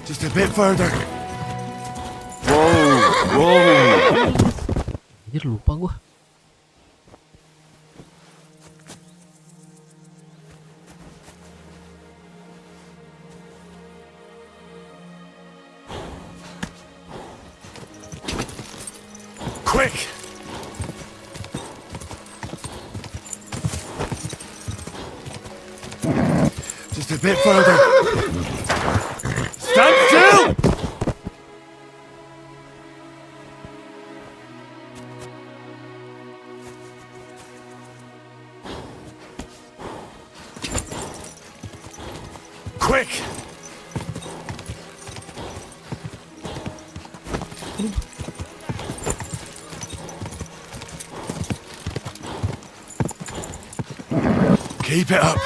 Just a bit further. Whoa, whoa. Anjir, lupa gua. Quick! Just a bit further. Stand still! Quick! Keep it up.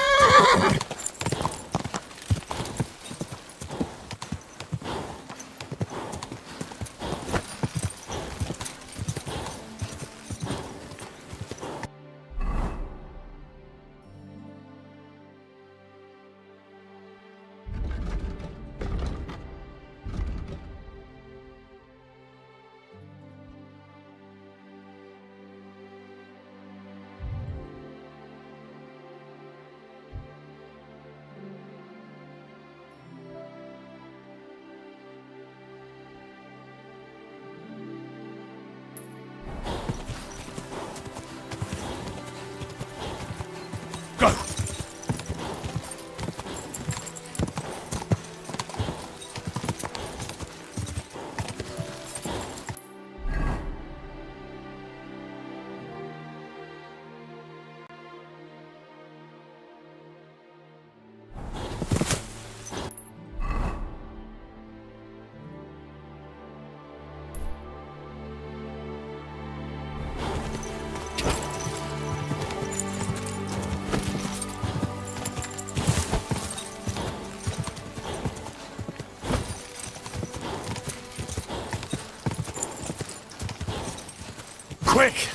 quick!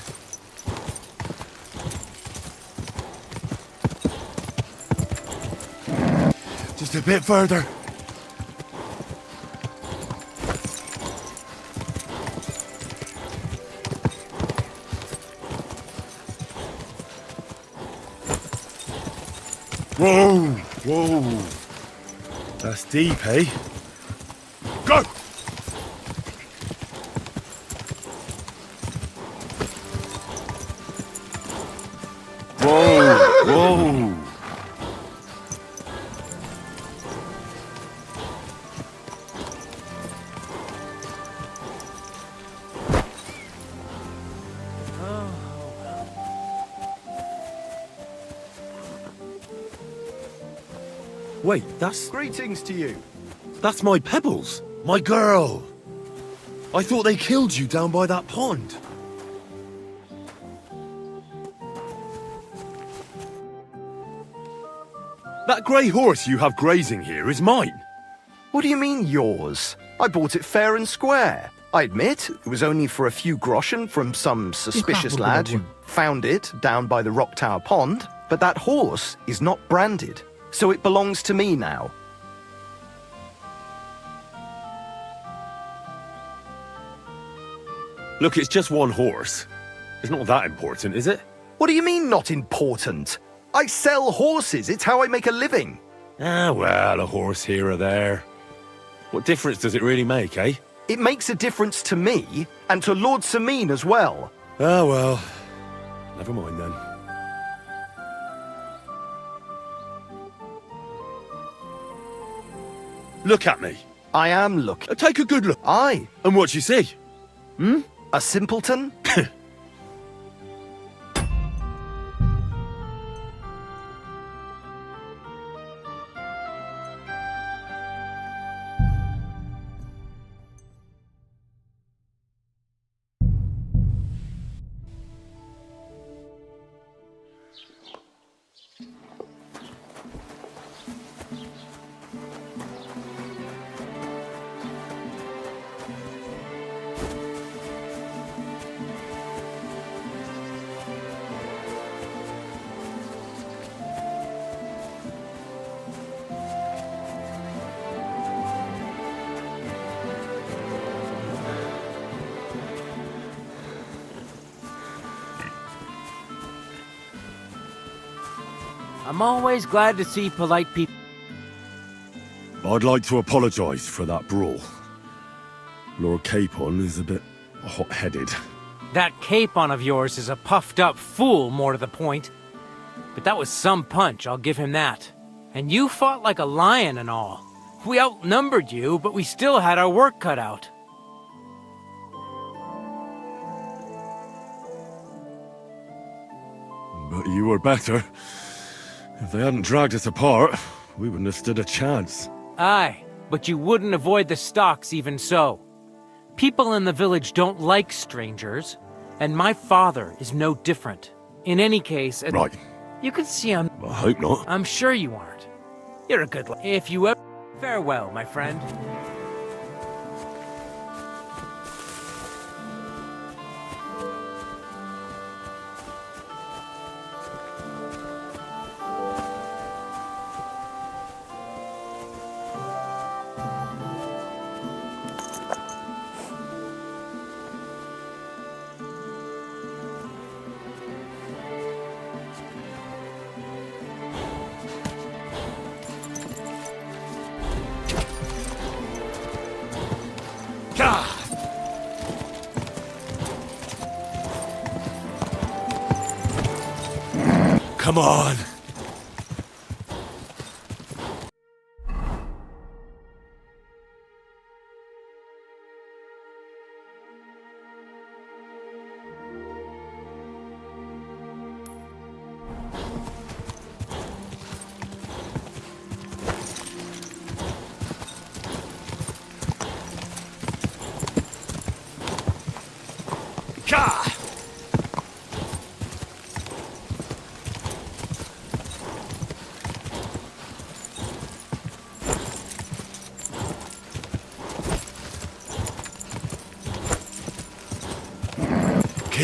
Just a bit further. Whoa! Whoa! That's deep, eh? Go! Whoa! Whoa! Wait, that's... Greetings to you. That's my Pebbles. My girl. I thought they killed you down by that pond. That grey horse you have grazing here is mine. What do you mean, yours? I bought it fair and square. I admit, it was only for a few groschen from some suspicious lad who found it down by the Rock Tower Pond, but that horse is not branded, so it belongs to me now. Look, it's just one horse. It's not that important, is it? What do you mean, not important? I sell horses. It's how I make a living. Ah, well, a horse here or there. What difference does it really make, eh? It makes a difference to me, and to Lord Sameen as well. Ah, well. Never mind then. Look at me. I am looking. Take a good look. Aye. And what you see? Hmm? A simpleton? I'm always glad to see polite people. I'd like to apologise for that brawl. Lord Capon is a bit hot-headed. That capon of yours is a puffed-up fool, more to the point. But that was some punch, I'll give him that. And you fought like a lion and all. We outnumbered you, but we still had our work cut out. But you were better. If they hadn't dragged us apart, we wouldn't have stood a chance. Aye, but you wouldn't avoid the stocks even so. People in the village don't like strangers, and my father is no different. In any case... Right. You can see I'm... I hope not. I'm sure you aren't. You're a good... If you ever... Farewell, my friend. Come on!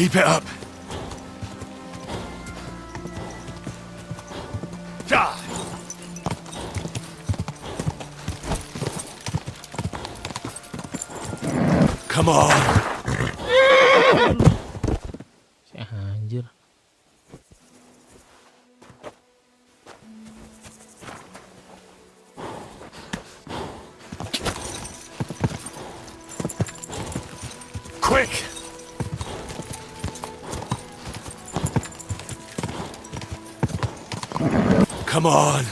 Keep it up. Die. Come on. Anjir. Quick. Come on.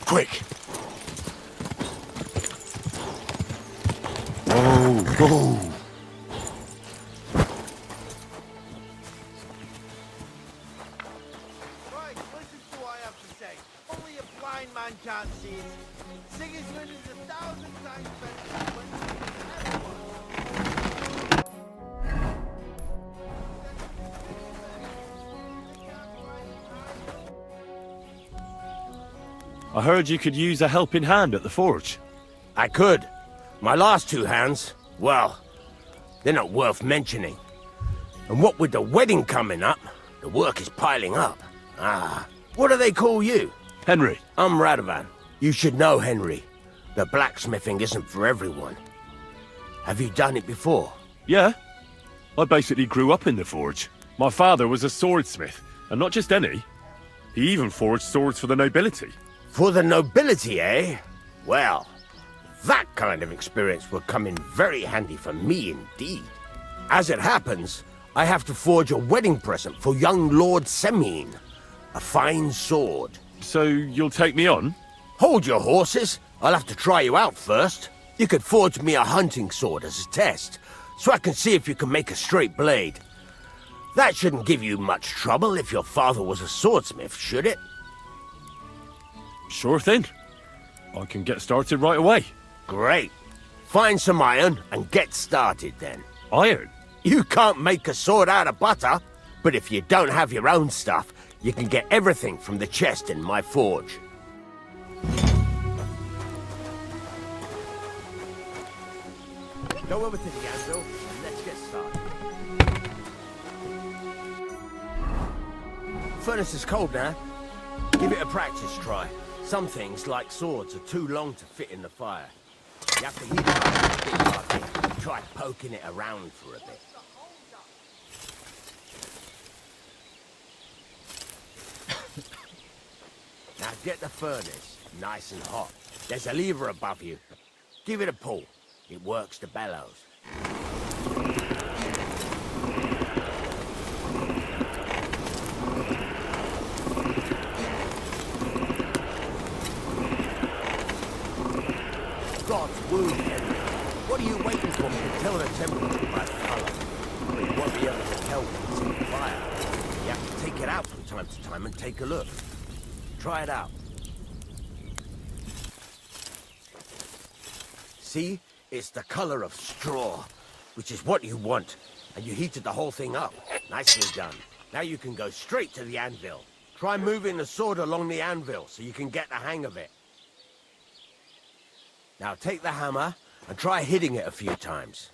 Quick. Whoa. Right, listen to what I have to say. Only a blind man can't see it. Sigismund is 1,000 times better than I heard you could use a helping hand at the forge. I could. My last two hands, well, they're not worth mentioning. And what with the wedding coming up, the work is piling up. What do they call you? Henry. I'm Radovan. You should know, Henry. The blacksmithing isn't for everyone. Have you done it before? Yeah. I basically grew up in the forge. My father was a swordsmith, and not just any. He even forged swords for the nobility. For the nobility, eh? Well, that kind of experience will come in very handy for me indeed. As it happens, I have to forge a wedding present for young Lord Semine. A fine sword. So you'll take me on? Hold your horses. I'll have to try you out first. You could forge me a hunting sword as a test, so I can see if you can make a straight blade. That shouldn't give you much trouble if your father was a swordsmith, should it? Sure thing. I can get started right away. Great. Find some iron and get started then. Iron? You can't make a sword out of butter, but if you don't have your own stuff, you can get everything from the chest in my forge. Go over to the anvil and let's get started. Furnace is cold now. Give it a practice try. Some things, like swords, are too long to fit in the fire. You have to heat it up a bit like it and try poking it around for a bit. Now get the furnace nice and hot. There's a lever above you. Give it a pull. It works the bellows. God's wound, Henry. What are you waiting for? You can tell the temperature by the colour. But you won't be able to tell when it's in the fire. You have to take it out from time to time and take a look. Try it out. See? It's the colour of straw, which is what you want. And you heated the whole thing up. Nicely done. Now you can go straight to the anvil. Try moving the sword along the anvil so you can get the hang of it. Now take the hammer and try hitting it a few times.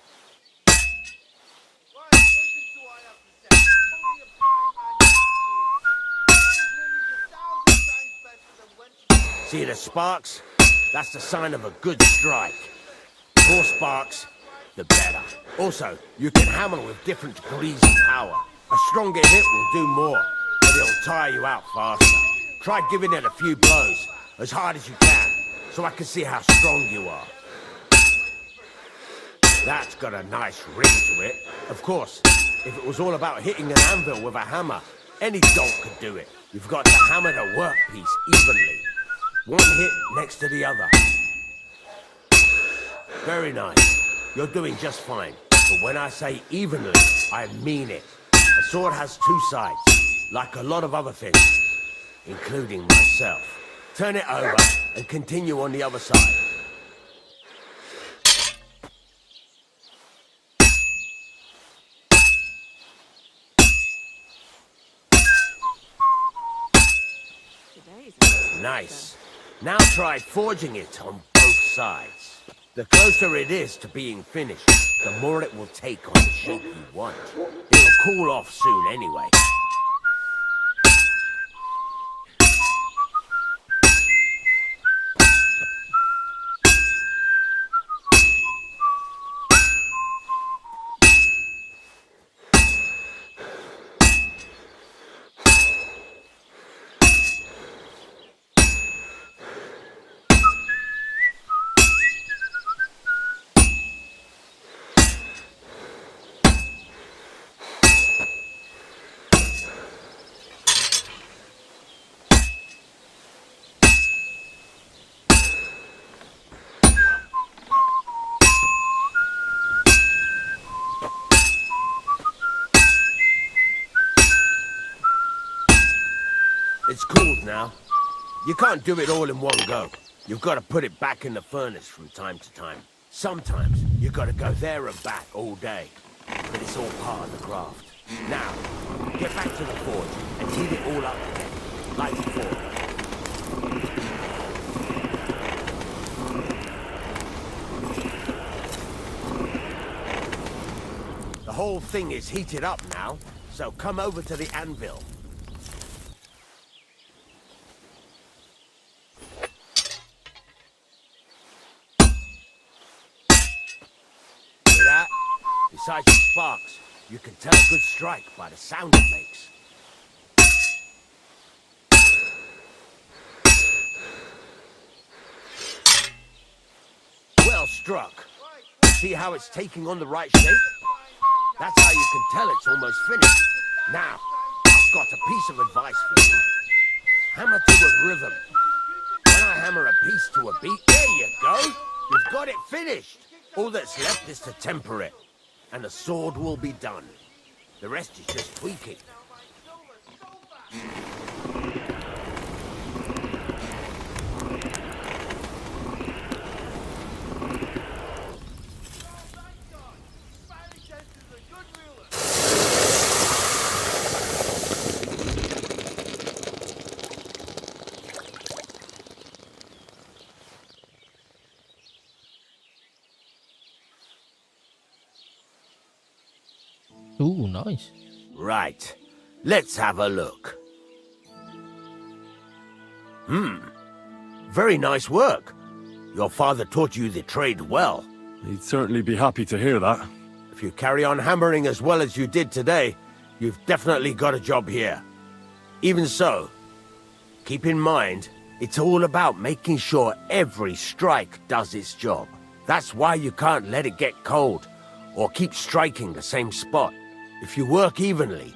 See the sparks? That's the sign of a good strike. The more sparks, the better. Also, you can hammer with different degrees of power. A stronger hit will do more, but it'll tire you out faster. Try giving it a few blows, as hard as you can, so I can see how strong you are. That's got a nice ring to it. Of course, if it was all about hitting an anvil with a hammer, any dolt could do it. You've got to hammer the workpiece evenly. One hit next to the other. Very nice. You're doing just fine. But when I say evenly, I mean it. A sword has two sides, like a lot of other things, including myself. Turn it over and continue on the other side. Nice. Now try forging it on both sides. The closer it is to being finished, the more it will take on the shape you want. It'll cool off soon anyway. It's cooled now. You can't do it all in one go. You've got to put it back in the furnace from time to time. Sometimes you've got to go there and back all day. But it's all part of the craft. Now, get back to the forge and heat it all up again, like before. The whole thing is heated up now, so come over to the anvil. Besides the sparks, you can tell a good strike by the sound it makes. Well struck. See how it's taking on the right shape? That's how you can tell it's almost finished. Now, I've got a piece of advice for you. Hammer to a rhythm. When I hammer a piece to a beat, there you go. You've got it finished. All that's left is to temper it. And the sword will be done. The rest is just tweaking. Ooh, nice. Right. Let's have a look. Very nice work. Your father taught you the trade well. He'd certainly be happy to hear that. If you carry on hammering as well as you did today, you've definitely got a job here. Even so, keep in mind, it's all about making sure every strike does its job. That's why you can't let it get cold, or keep striking the same spot. If you work evenly,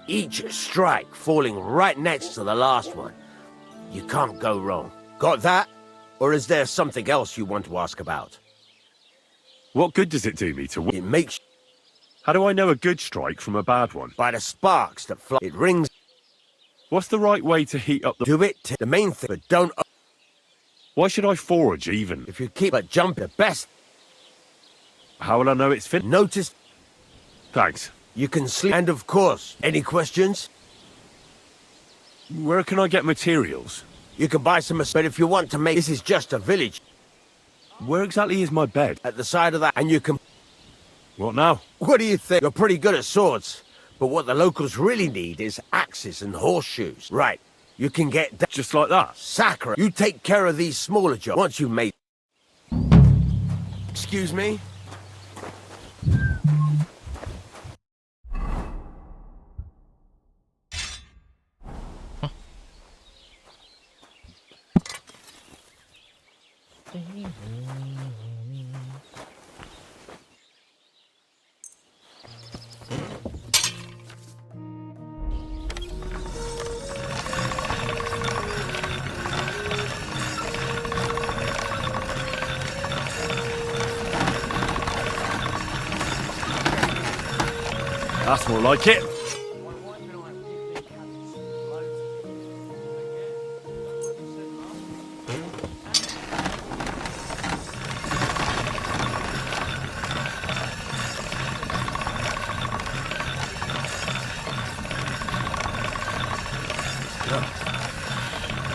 each strike falling right next to the last one, you can't go wrong. Got that? Or is there something else you want to ask about? What good does it do me to win? It makes... How do I know a good strike from a bad one? By the sparks that fly. It rings... What's the right way to heat up the... Do it the main thing, but don't... Why should I forge even? If you keep a jump the best... How will I know it's finished? Notice... Thanks. You can sleep. And of course, any questions? Where can I get materials? You can buy some, but if you want to make... This is just a village. Where exactly is my bed? At the side of that, and you can... What now? What do you think? You're pretty good at swords, but what the locals really need is axes and horseshoes. Right, you can get that. Just like that? Sacre. You take care of these smaller jobs once you've made... Excuse me? That's more like it.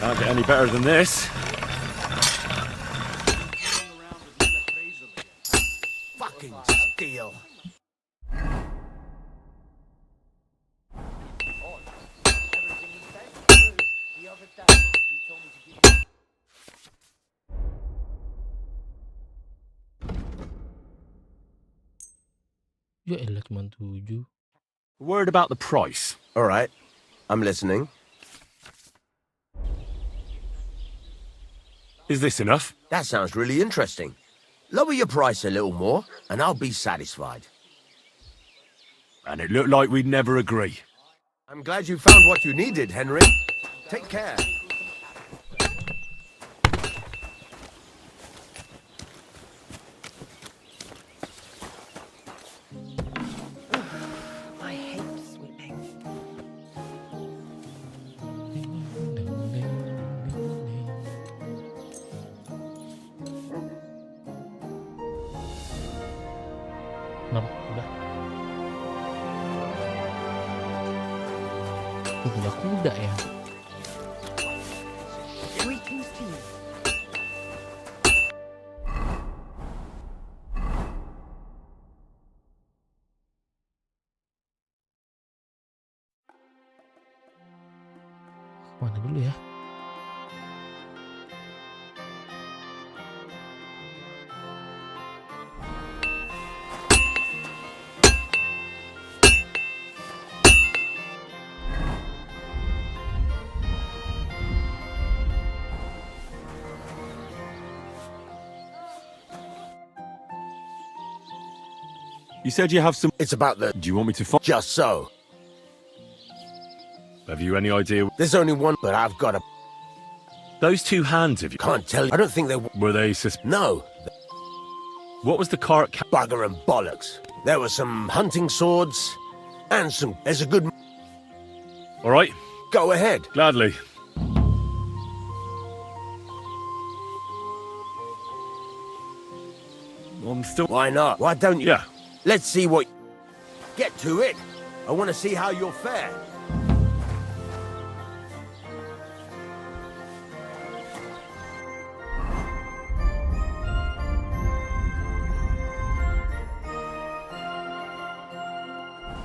Can't get any better than this. Fucking steel. Ya elah cuma 7. Word about the price. All right, I'm listening. Is this enough? That sounds really interesting. Lower your price a little more, and I'll be satisfied. And it looked like we'd never agree. I'm glad you found what you needed, Henry. Take care. I hate sweeping. Kenapa? Udah. Punya kuda ya. Greetings to you. Mana dulu ya? You said you have some... It's about the... Do you want me to find... Just so. Have you any idea... There's only one, but I've got a... Those two hands of you... Can't tell you. I don't think they... Were they No. What was the cart... Bugger and bollocks. There were some hunting swords, and some... There's a good... All right. Go ahead. Gladly. I'm still... Why not? Why don't you... Yeah. Let's see what... Get to it. I want to see how you'll fare.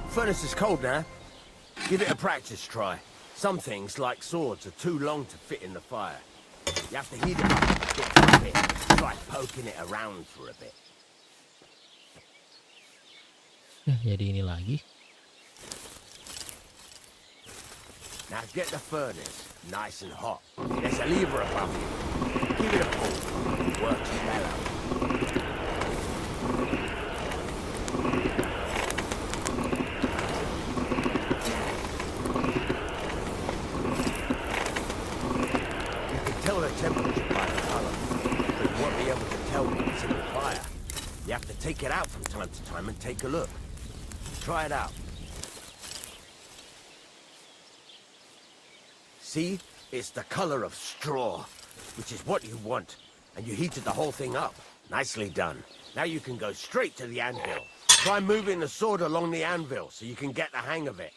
Furnace is cold now. Give it a practice try. Some things, like swords, are too long to fit in the fire. You have to heat it up a bit. Try poking it around for a bit. Jadi ini lagi. Now get the furnace nice and hot. There's a lever above you. Give it a pull. Work your bellow. You can tell the temperature by the color, but you won't be able to tell when it's in the fire. You have to take it out from time to time and take a look. Try it out. See? It's the color of straw, which is what you want. And you heated the whole thing up. Nicely done. Now you can go straight to the anvil. Try moving the sword along the anvil so you can get the hang of it.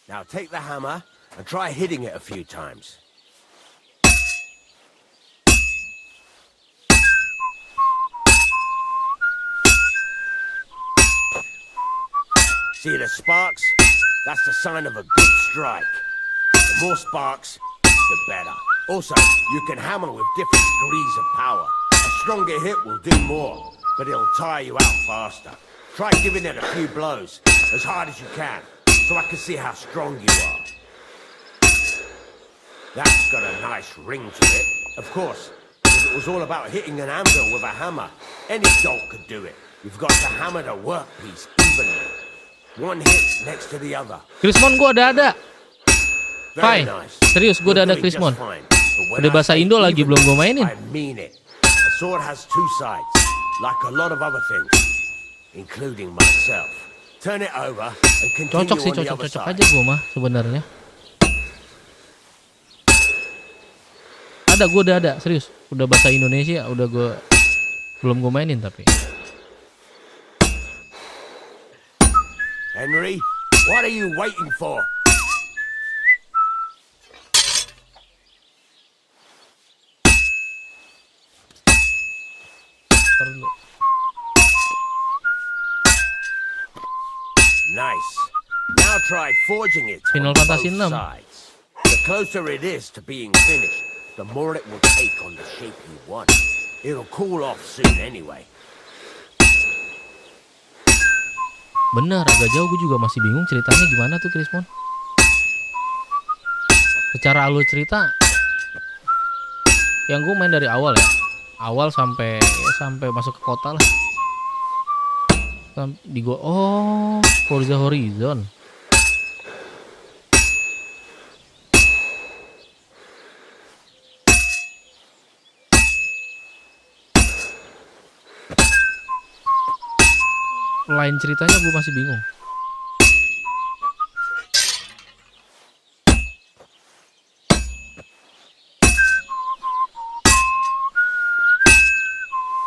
Now take the hammer and try hitting it a few times. See the sparks? That's the sign of a good strike. The more sparks, the better. Also, you can hammer with different degrees of power. A stronger hit will do more, but it'll tire you out faster. Try giving it a few blows, as hard as you can, so I can see how strong you are. That's got a nice ring to it. Of course, if it was all about hitting an anvil with a hammer, any dolt could do it. You've got to hammer the workpiece evenly. One hit next to the other. Krismon gue ada. Fine. Serius gue udah ada Krismon. Udah bahasa Indo lagi belum gue mainin. I mean it. A sword has two sides, like a lot of other things, including myself. Turn it over and continue Cocok sih, on the other cocok side. aja gue mah sebenarnya. Ada, gue udah ada, serius. Udah bahasa Indonesia, udah gue belum gue mainin tapi. Henry, what are you waiting for? Nice. Now try forging it Final on Fantasy both 6. sides. The closer it is to being finished, the more it will take on the shape you want. It'll cool off soon anyway. Bener, agak jauh. Gue juga masih bingung ceritanya gimana tuh, Krismon. Secara alur cerita, yang gue main dari awal ya, awal sampai masuk ke kota lah. Forza Horizon. Lain ceritanya gue masih bingung.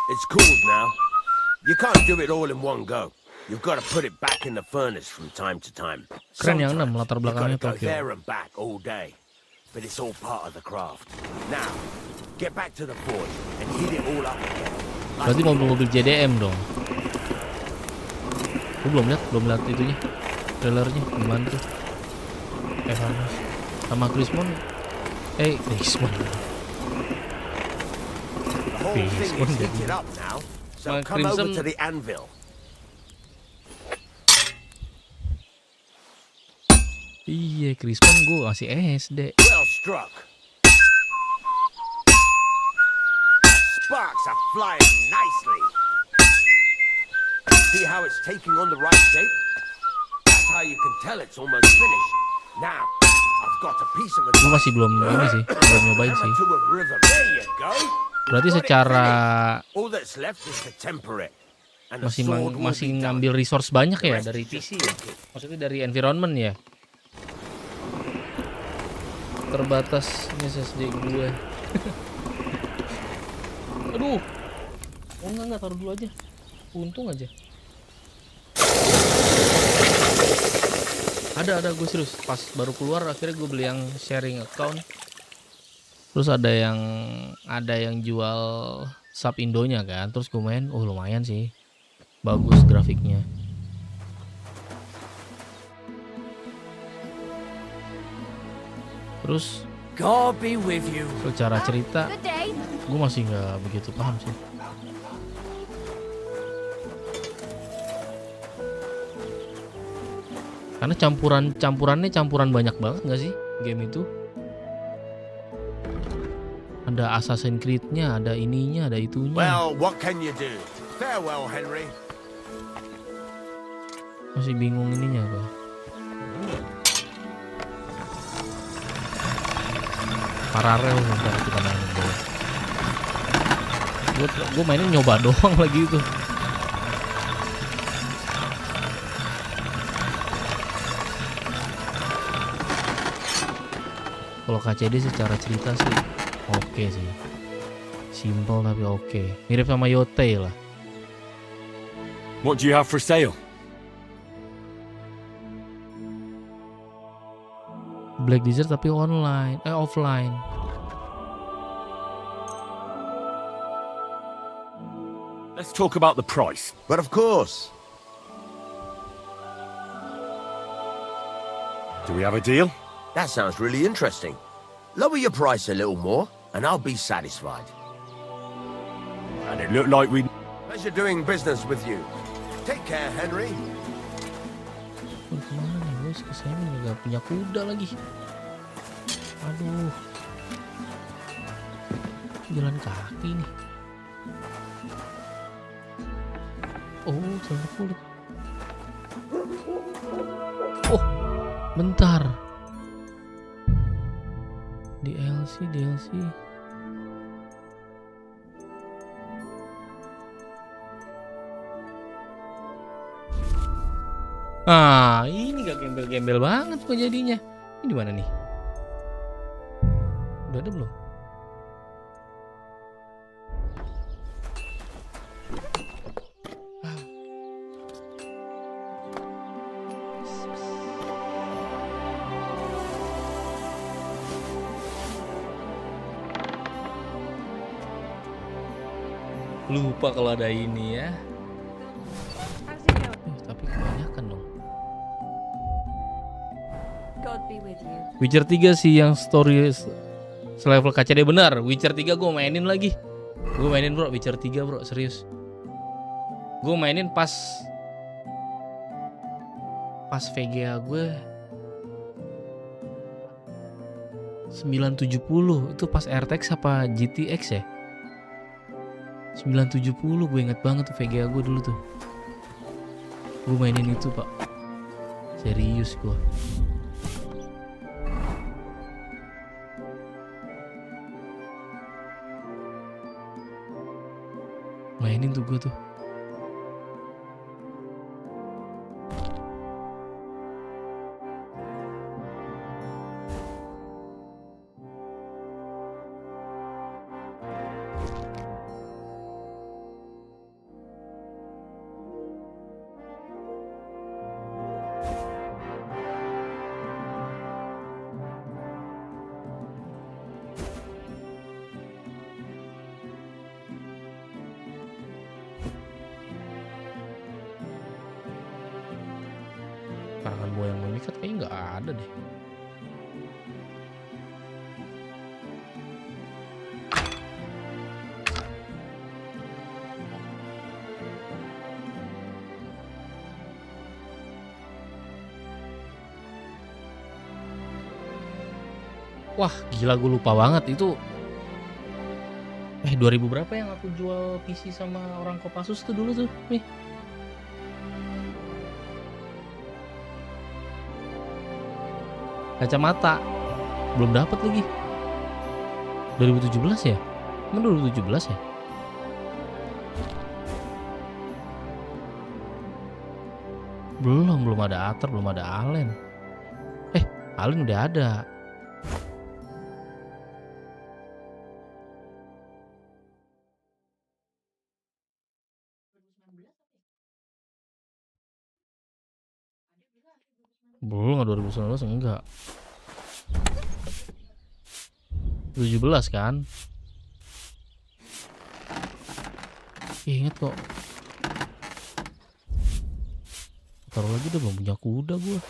It's cooled now. You can't do it all in one go. You've got to put it back in the furnace from time to time. Keren yang 6 latar belakangnya Go Tokyo. there and back all day. But it's all part of the craft. Now, get back to the forge and heat it all up again. Berarti mobil-mobil JDM dong. Gue belum lihat itunya, trailernya gimana tuh. Evanes sama Krismon. Krismon. The whole thing is heated up now. So come over to the anvil. Iya, Krismon gue masih SD. Well struck. Sparks are flying nicely. See how it's taking on the right shape? That's how you can tell it's almost finished. Now, I've got a piece of it. Gue masih belum nyobain sih. There you go. Berarti secara All that's left is to temper it. And the masih sword will be done. ngambil resource banyak ya dari PC ya. Maksudnya dari environment ya. Terbatas ini SSD gue. Aduh. Oh enggak, taruh dulu aja. Untung aja. Ada gue serius. Pas baru keluar akhirnya gue beli yang sharing account. Terus ada yang jual sub Indonya kan. Terus gue main, lumayan sih. Bagus grafiknya. Terus God be with you. secara cerita gue masih nggak begitu paham sih. Karena campuran banyak banget nggak sih game itu? Ada Assassin's Creed-nya, ada ininya, ada itunya. Well, what can you do? Farewell, Henry. Masih bingung ininya gue. Paralel ntar kita mainin bawah. Gue mainin nyoba doang lagi itu. Kalau KCD secara cerita sih oke sih. Simple tapi oke. Mirip sama Yote lah. What do you have for sale? Black Desert tapi offline. Let's talk about the price. But of course. Do we have a deal? That sounds really interesting. Lower your price a little more, and I'll be satisfied. And it looked like we... Pleasure doing business with you. Take care, Henry. Kemana nih bos? Kesini nggak punya kuda lagi. Aduh. Jalan kaki nih. Oh, celana kulit. Oh, bentar. DLC. Ini gak gembel-gembel banget kok jadinya. Ini di mana nih? Udah ada belum? Lupa kalau ada ini ya. Tapi kebanyakan dong. God be with you. Witcher 3 sih yang story selevel KCD benar. Witcher 3 gue mainin lagi. Gue mainin bro, Witcher 3 bro, serius. Gue mainin pas VGA gue 970. Itu pas RTX apa GTX ya? 970 gue inget banget tuh VGA gue dulu tuh. Gue mainin itu pak. Serius gue. Mainin tuh gue tuh. Karangan moyang memikat kayaknya nggak ada deh. Wah gila, gue lupa banget itu. 2000 berapa yang aku jual PC sama orang Kopassus tuh dulu tuh nih. Kacamata belum dapat lagi. 2017 ya? Emang 2017 ya? Belum ada Ater, belum ada Allen. Allen udah ada. Belum, 2019 enggak. 17 kan? Ingat kok. Taruh lagi deh, belum punya kuda gua.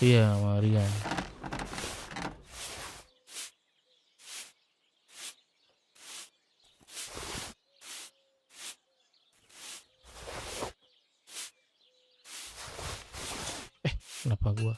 Iya, Marian. Kenapa gua?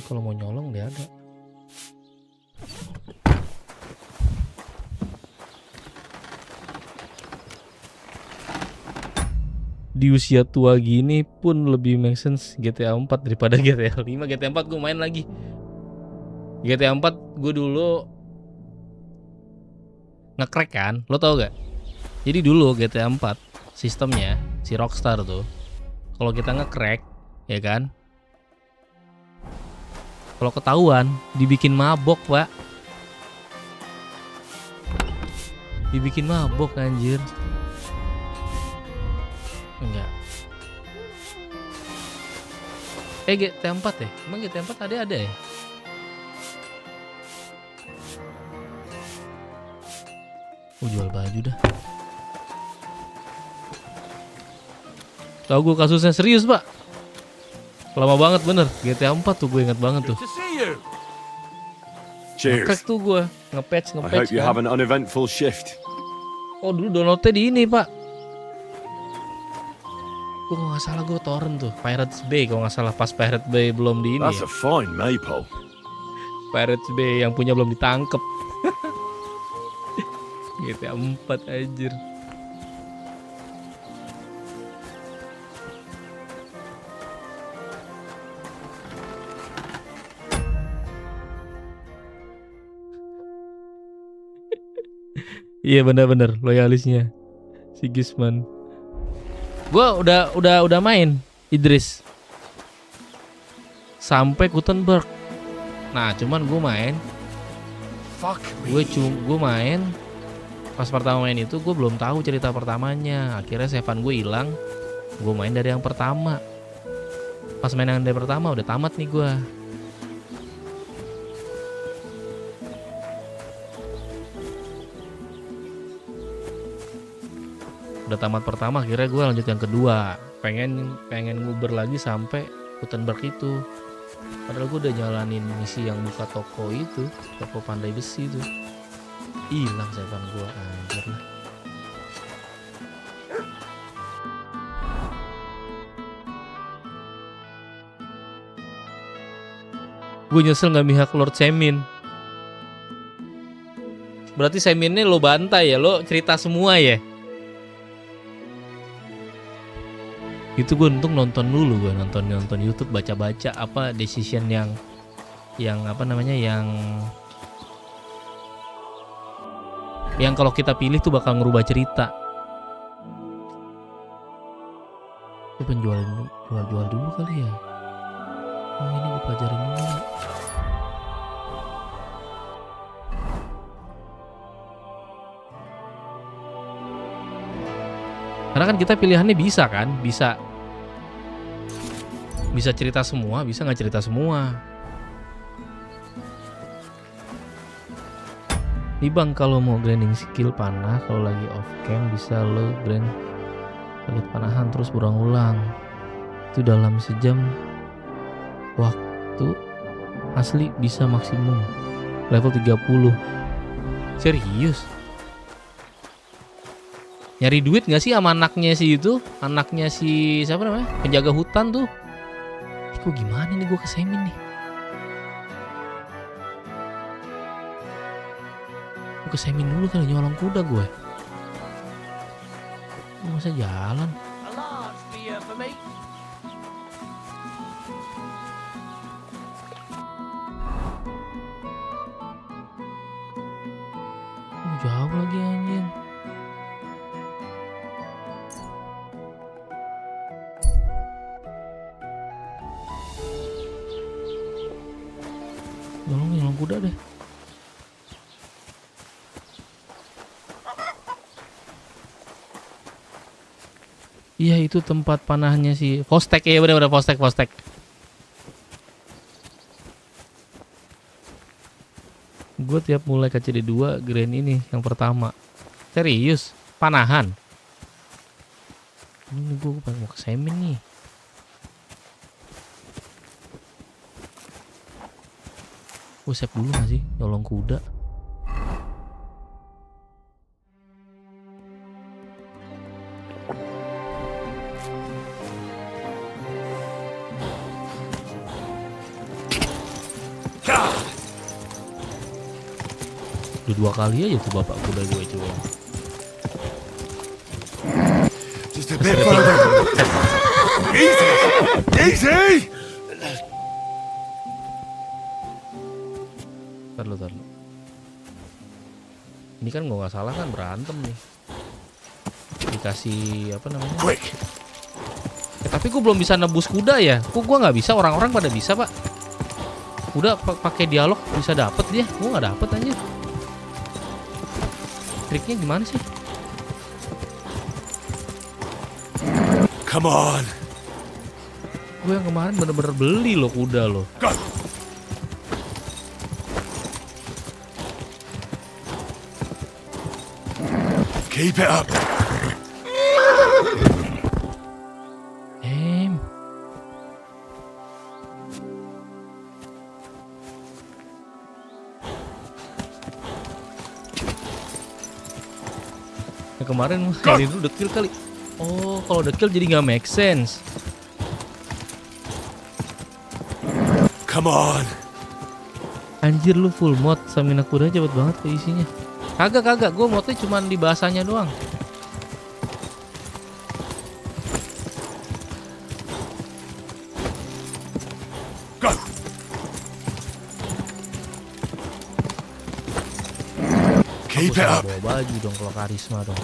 Kalau mau nyolong dia ada. Di usia tua gini pun lebih make sense GTA 4 daripada GTA 5. GTA 4 gue main lagi. GTA 4 gue dulu nge-crack kan, lo tau gak? Jadi dulu GTA 4 sistemnya si Rockstar tuh, kalau kita nge-crack ya kan, kalau ketahuan dibikin mabok pak. Dibikin mabok anjir. Enggak. GTA 4 ya? Emang GTA 4 ada ya? Jual baju dah. Tahu gue kasusnya serius pak. Lama banget bener. GTA 4 tuh gue ingat banget tuh. Cheers. Nge-crack tuh gue. Nge-patch I hope you kan. have an uneventful shift. Oh dulu downloadnya di ini pak. Gue kalau nggak salah gue torrent tuh Pirates Bay kalau nggak salah, pas Pirates Bay belum di ini. That's a fine maypole. Pirates Bay yang punya belum ditangkep. GTA 4 anjir. Iya benar-benar loyalisnya si Gisman. Gua udah main Idris sampai Gutenberg. Nah cuman gue main main pas pertama main itu gue belum tahu cerita pertamanya. Akhirnya savean gue hilang. Gue main dari yang pertama. Pas main yang dari pertama udah tamat nih gue. Udah tamat pertama, akhirnya gue lanjut yang kedua. Pengen nguber lagi sampai Gutenberg itu. Padahal gue udah jalanin misi yang buka toko itu, toko pandai besi itu. Hilang savean gue anjir lah. Gue nyesel gak mihak Lord Semin. Berarti Semin ini lo bantai ya, lo cerita semua ya. Itu gue untung nonton dulu, gue nonton YouTube, baca-baca apa decision yang apa namanya yang kalau kita pilih tuh bakal ngerubah cerita. Gue penjual dulu kali ya. Oh ini gue pelajarin dulu. Karena kan kita pilihannya bisa kan, bisa cerita semua, bisa nggak cerita semua. Nih bang, kalau mau grinding skill panah, kalau lagi off cam bisa lo grind target panahan terus berulang-ulang. Itu dalam sejam waktu asli bisa maksimum level 30. Serius? Nyari duit gak sih sama anaknya si itu? Anaknya si siapa namanya? Penjaga hutan tuh. Kok gimana nih gue kesemin nih? Gue kesemin dulu kali nyolong kuda gue. Gue masa jalan. Jauh lagi anjing. Nyolong kuda deh. Iya itu tempat panahnya si Vostek ya, bener-bener Vostek. Gue tiap mulai KCD 2 grand ini yang pertama. Serius? Panahan? Ini gue pengen mau ke semin nih. Gue save dulu gak sih nyolong kuda? Udah 2 kali aja tuh bapak kuda gue coba. Just a bit further. Easy! Ntar lu. Ini kan gak salah kan berantem nih. Dikasih apa namanya? Quick. Tapi gue belum bisa nebus kuda ya. Kok gue nggak bisa? Orang-orang pada bisa pak. Kuda pakai dialog bisa dapet dia. Gue nggak dapet aja. Triknya gimana sih? Come on. Gue yang kemarin bener-bener beli loh kuda loh. Go. Keep it up. Kemarin kali itu dekil kali. Oh, kalau udah kill jadi nggak make sense. Come on. Anjir lu full mod stamina kuda cepet banget keisinya. Kagak, gue modnya cuma di bahasanya doang. Go. Keep it up. Bawa baju dong kalau karisma dong.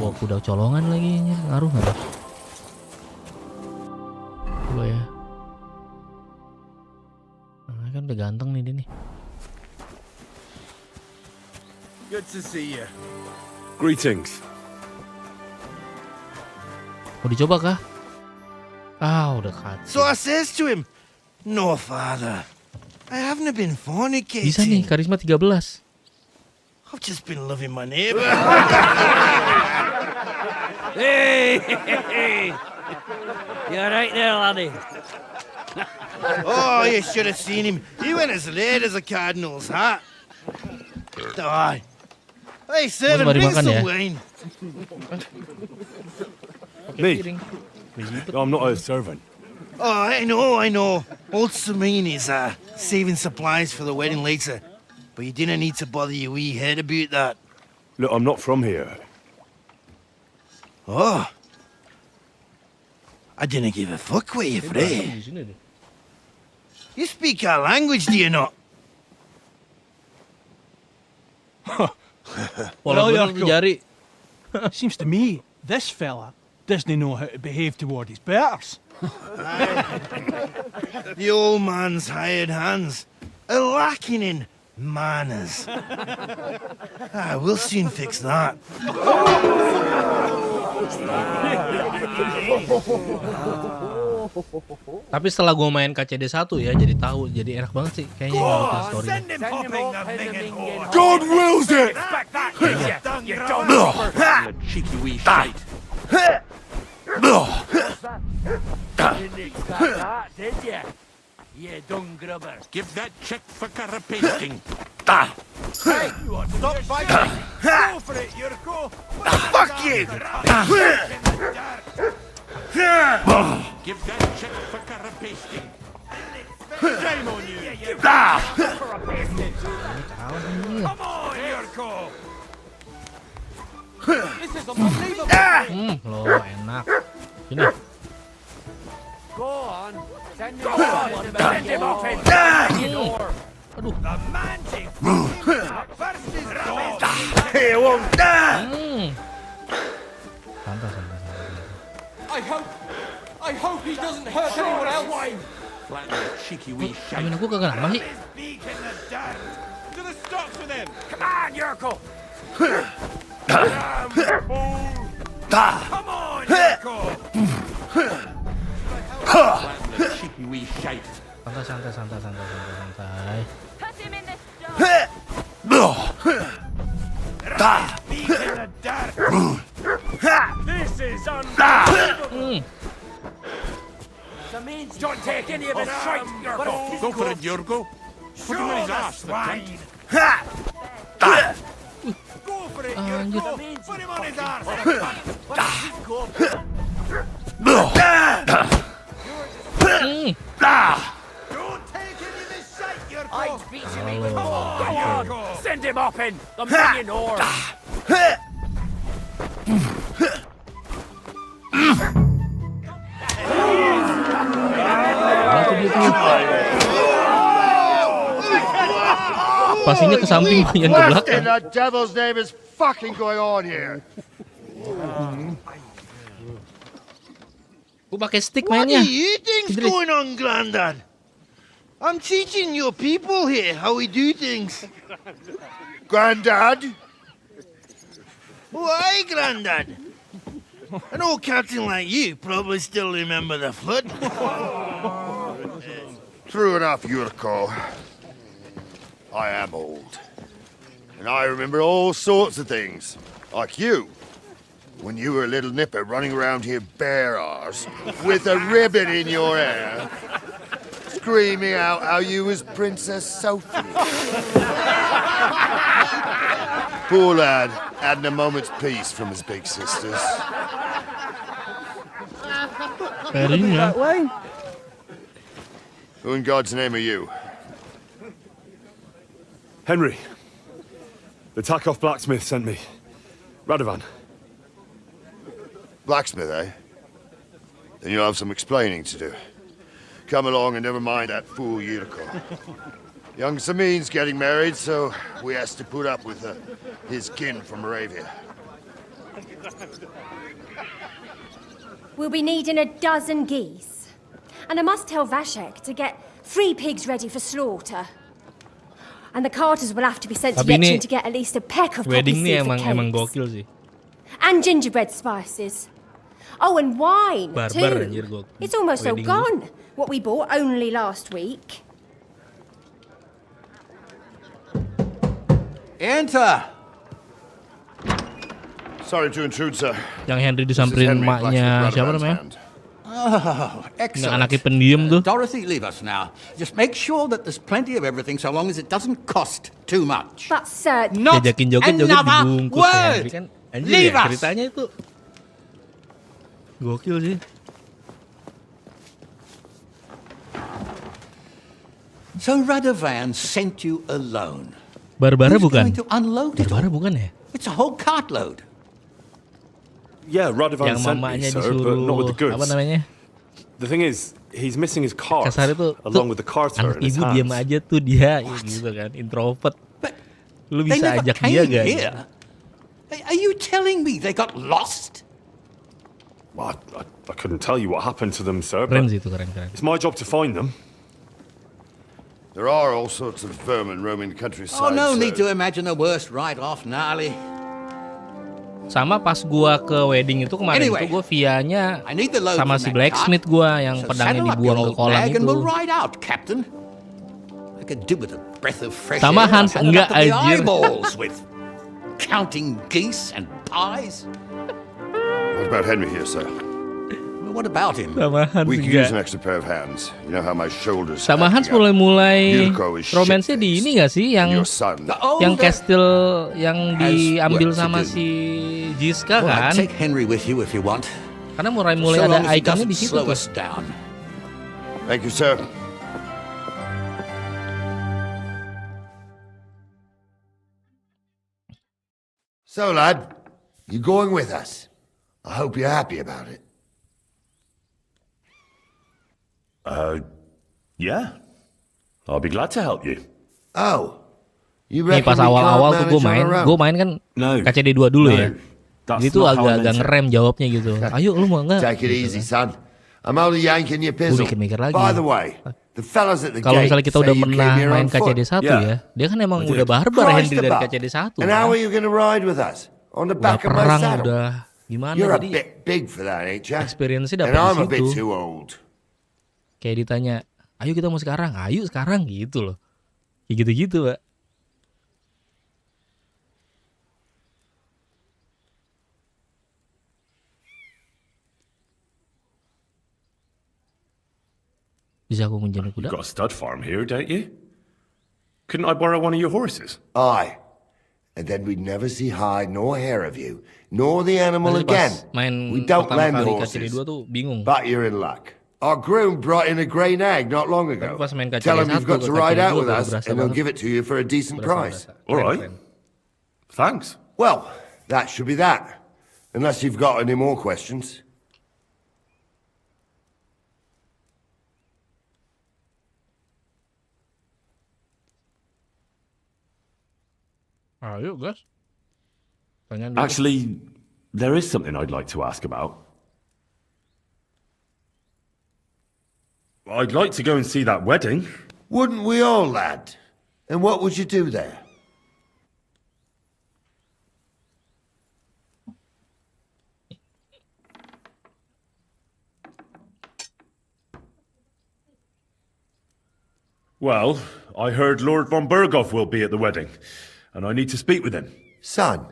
Bawa kuda colongan lagi, ngaruh nggak? Coba ya. Nah, kan udah ganteng nih dia nih. Good to see you. Greetings. Mau dicoba kah? Ah, udah kacau. So I says to him, "No, father, I haven't been fornicating. Bisa nih, karisma 13. I've just been loving my neighbor." Hey! You alright there, laddie? Oh, you should have seen him. He went as late as a cardinal's hat. Aye. Hey, sir, Mari bring makan some ya. wine. Me? I'm not a servant. Oh, I know. Old Sameen is saving supplies for the wedding later. But you didn't need to bother your wee head about that. Look, I'm not from here. Oh. I didn't give a fuck what you free. You speak our language, do you not? Well, jari. Seems to me this fella doesn't know how to behave toward his betters. The old man's hired hands are lacking in manners. We'll soon fix that. Tapi setelah gue main KCD 1 ya, jadi tahu, jadi enak banget sih kayaknya ngikutin story. God wills it! Cheeky wee shite. Did ya? You dung grubber. Give that check for carapasting. Hey, stop fighting! Go for it, Yurko! Fuck you! Give that check for carapasting. Shame on you! Come on, Yurko! This is unbelievable! Lo enak. Sini. Go on. Send him off in. Aduh. The magic. First is He won't die! Santai. I hope he doesn't hurt anyone else. Flatten the cheeky wee shite. Amin aku kagak nambah sih. Beak in the dirt. To the stocks with him. Come on, Yurko. Come on, Yurko. Flatten the cheeky wee shite. Santai. Put him in the Beak in the dirt. This is unbelievable. Don't take any of his shite, Yurko. Go for it, Yurko. Put him in his ass, the cunt. Go for it, Yurko. Put him on his ass, the cunt. Don't take any of his shite, Yurko. I'd beat him even more. Go on. Send him up in. The millionaire. Pastinya ke samping yang ke What belakang. in the devil's name is fucking going on here? Gue pakai stick What mainnya. do you think's going on, Grandad? I'm teaching your people here how we do things. Grandad? Why, Grandad? An old captain like you probably still remember the flood. True enough, Yurko. I am old. And I remember all sorts of things. Like you. When you were a little nipper running around here bare arse, with a ribbon in your hair. screaming out how you was Princess Sophie. Poor lad, hadn't a moment's peace from his big sisters. That way? Who in God's name are you? Henry. The Takoff blacksmith sent me. Radovan. Blacksmith, eh? Then you'll have some explaining to do. Come along and never mind that fool Yurko. Young Samin's getting married, so we has to put up with his kin from Moravia. We'll be needing a dozen geese. And I must tell Vashek to get 3 pigs ready for slaughter. And the carters will have to be sent to Tapi ini Yetchin to get at least a peck of poppy wedding seed nih for emang cakes. gokil sih. And gingerbread spices. Oh, and wine, Barbar too. anjir gokil. It's almost all Wedding gone. What we bought only last week. Enter. Sorry to intrude, sir. Yang Henry disamperin emaknya siapa namanya? Oh, Nggak, excellent. anaknya pendiam tuh. Dorothy, leave us now. Just make sure that there's plenty of everything so long as it doesn't cost too much. But, sir... Not Diajakin joget-joget another dibungkus ya. word! Henry kan anjir Leave ya, us! ceritanya itu gokil sih. So Radovan sent you alone. Barbara Who's bukan? going to unload it Barbara all? bukan ya? It's a whole cartload. Yeah, Radovan Yang sent me, mamanya sir, but not with the disuruh goods. apa namanya? The thing is, he's missing his cart, Kasar itu along with the carter anak in his ibu hands. diam aja tuh dia gitu kan, introvert. Lu They bisa never ajak came dia gak? here. Are you telling me they got lost? Well, I couldn't tell you what happened to them, sir, Keren but sih itu, keren. it's my job to find them. There are all sorts of vermin roaming the countryside. Oh, no sir. need to imagine the worst right off, gnarly. Sama pas gua ke wedding itu kemarin Anyway, itu gua vianya I need the load sama from si that blacksmith gua yang So pedangnya saddle up dibuang your ke old kolam bag itu. and we'll ride out, Captain. I could do with a breath of fresh Sama air. Hans I've had enggak, enough of the anjir. eyeballs with counting geese and pies. What about Henry here, sir? Well, what about him? Sama Hans We could enggak. use an extra pair of hands. You know how my shoulders. Sama Hans acting up. mulai Yurko is romansnya di ini gak sih yang your son. yang Castle yang diambil work to sama do. si Jiska Well, kan? I'll take Henry with you if you want. Karena mulai So ada long as he ikonnya di doesn't situ slow tuh. us down. Thank you, sir. So, lad, you going with us? I hope you're happy about it. Yeah. I'll be glad to help you. Oh, you Nih reckon pas we can't awal-awal tuh manage on our own? gue main kan No. KCD 2 dulu No. ya. That's Jadi tuh not how I agak-agak meant it. ngerem jawabnya gitu. Ayo lu mau nggak? Take it Gitu easy, kan. son. I'm only yanking your Gue pizzle. mikir-mikir lagi. By the way, the fellas at the Kalau gate misalnya kita say udah you pernah came here main on foot. KCD 1 ya, dia kan emang udah barbar Christ Henry dari above. KCD 1 And kan. how are you going to ride with us? On the Udah back of my perang, saddle? udah gimana You're a jadi bit big for that, ain't ya? experience-nya And dapet I'm di a bit situ. too old. Kayak ditanya, ayo kita mau sekarang, ayo sekarang gitu loh. Kayak gitu-gitu, Pak. Bisa aku minjem kuda? You've got a stud farm here, don't you? Couldn't I borrow one of your horses? Aye. And then we'd never see hide nor hair of you, nor the animal Nanti again. pas main We don't pertama lend kali horses. KCD 2 tuh bingung. But you're in luck. Our groom brought in a grey nag not long ago. Pas main KCD Tell him you've 1 got ke to ride KCD out 2 with baru us, berasa and he'll banget. give it to you for a decent price. All right. Thanks. Well, that should be that. Unless you've got any more questions. Ayo, guys. Tanyain dulu. Actually, there is something I'd like to ask about. I'd like to go and see that wedding. Wouldn't we all, lad? And what would you do there? Well, I heard Lord von Berghoff will be at the wedding, and I need to speak with him. Son,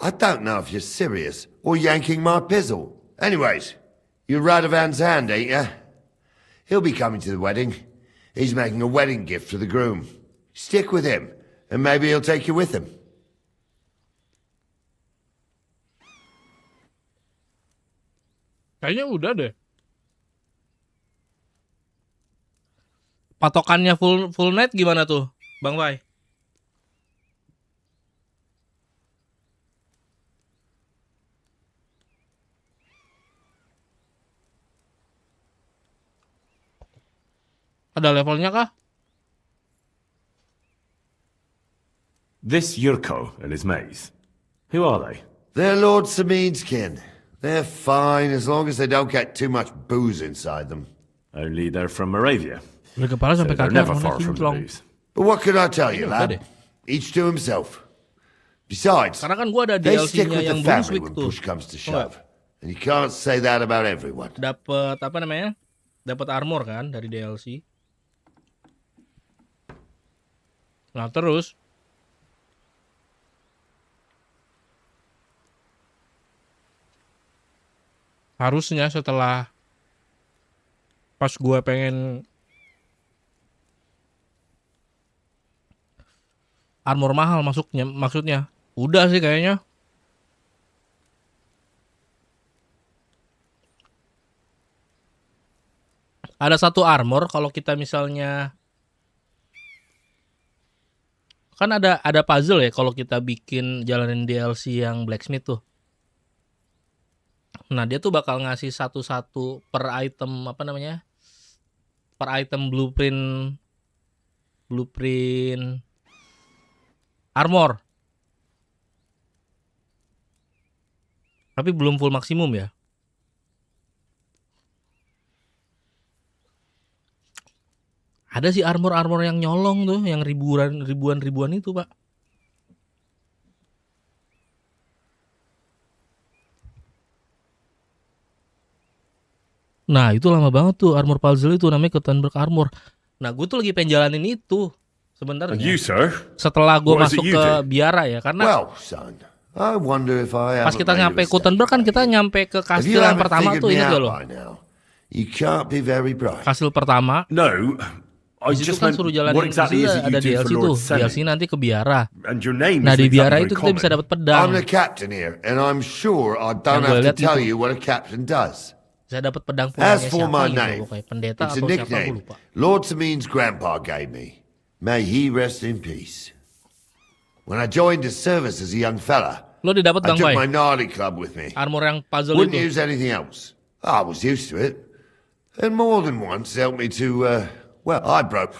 I don't know if you're serious or yanking my pizzle. Anyways, you're Radovan's hand, ain't you? He'll be coming to the wedding. He's making a wedding gift for the groom. Stick with him, and maybe he'll take you with him. Kayaknya udah deh. Patokannya full night gimana tuh, Bang Pai? Ada levelnya kah? This Yurko and his mates, who are they? They're Lord Samin's kin. They're fine as long as they don't get too much booze inside them. Only they're from Moravia. Berkepala sampai they're kaki never armornya far from the kinclong. booze. But what can I tell you, Udah lad? deh. Each to himself. Besides, Karena kan gua ada they stick DLC-nya with yang the family Brunswick when tuh. push comes to Tau nggak? shove. And you can't say that about everyone. Dapat apa namanya? Dapat armor kan dari DLC. Nah, terus harusnya setelah pas gua pengen armor mahal maksudnya udah sih kayaknya. Ada satu armor kalau kita misalnya kan ada puzzle ya kalau kita bikin jalanin DLC yang blacksmith tuh. Nah, dia tuh bakal ngasih satu-satu per item apa namanya? Per item blueprint armor. Tapi belum full maksimum ya. Ada sih armor yang nyolong tuh, yang ribuan itu, Pak. Nah, itu lama banget tuh armor puzzle itu namanya Gutenberg Armor. Nah, gue tuh lagi pengen jalanin itu sebenarnya. And you, sir? Setelah gue What is masuk it you ke do? biara ya, karena Well, son, I wonder if I pas haven't kita made a nyampe mistake. Gutenberg kan kita nyampe ke If kastil you yang haven't pertama figured tuh, me ingat out gak lo? by now, you can't be very bright. Kastil pertama. No, I Di situ just kan meant suruh what jalanin exactly di is situ it you ada do DLC for tuh. Lord Semi? DLC nanti ke biara. And your name Nah, di isn't biara exactly itu kita very bisa common. dapat pedang. I'm the captain here, and I'm sure I don't Yang gue have to lihat tell gitu. you what a captain does. Saya dapat pedang As punyanya for siapa my gitu, name, kayak pendeta it's a atau siapa gue nickname lupa. Lord Samin's grandpa gave me. May he rest in peace. When I joined his service as a young fella, Lo didapat I Bang took Pai? my naughty club with me. Armor yang puzzle Wouldn't itu. use anything else. I was used to it. And more than once helped me to, well, I broke.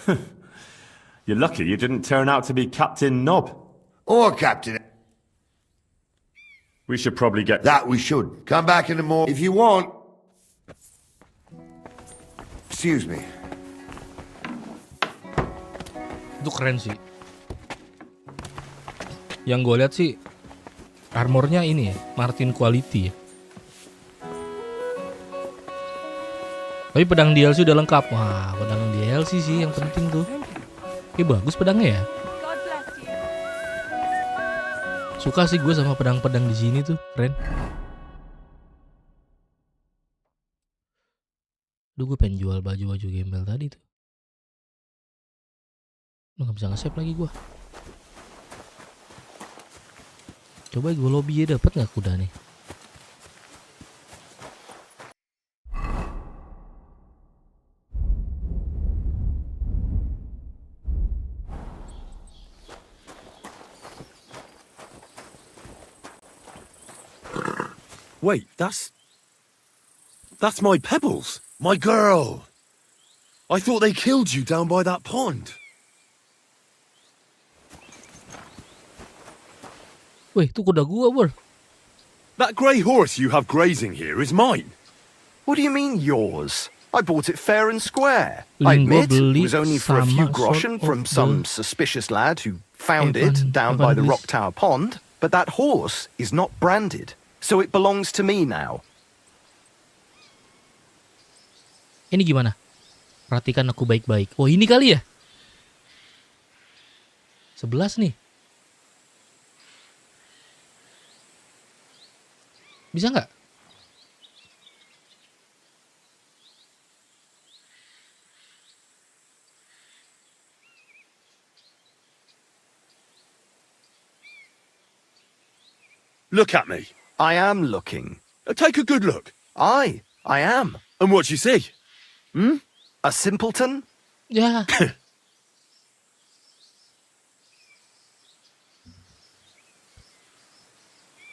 You're lucky you didn't turn out to be Captain Knob. Or Captain. We should probably get... That we should. Come back in the morning. If you want. Excuse me. Itu keren sih. Yang gue lihat sih armornya ini ya, Martin Quality ya. Tapi pedang DLC udah lengkap. Wah, pedang DLC sih yang penting tuh. Bagus pedangnya ya. Suka sih gue sama pedang-pedang di sini tuh, keren. Duh, gue pengen jual baju-baju gembel tadi tuh. Nggak bisa nge-save lagi gue. Coba gue lobby ya, dapet nggak kuda nih? Wait, that's my Pebbles. My girl! I thought they killed you down by that pond. Wih, itu kuda gua, Bor. That grey horse you have grazing here is mine. What do you mean yours? I bought it fair and square. I Linggo admit it beli was only for a few sama groschen sort from of some the- suspicious lad who found it down by the Rock Tower Pond, but that horse is not branded, so it belongs to me now. Ini gimana? Perhatikan aku baik-baik. Oh, ini kali ya? 11 nih. Bisa nggak? Look at me. I am looking. Take a good look. I am. And what you see? A simpleton? Ya.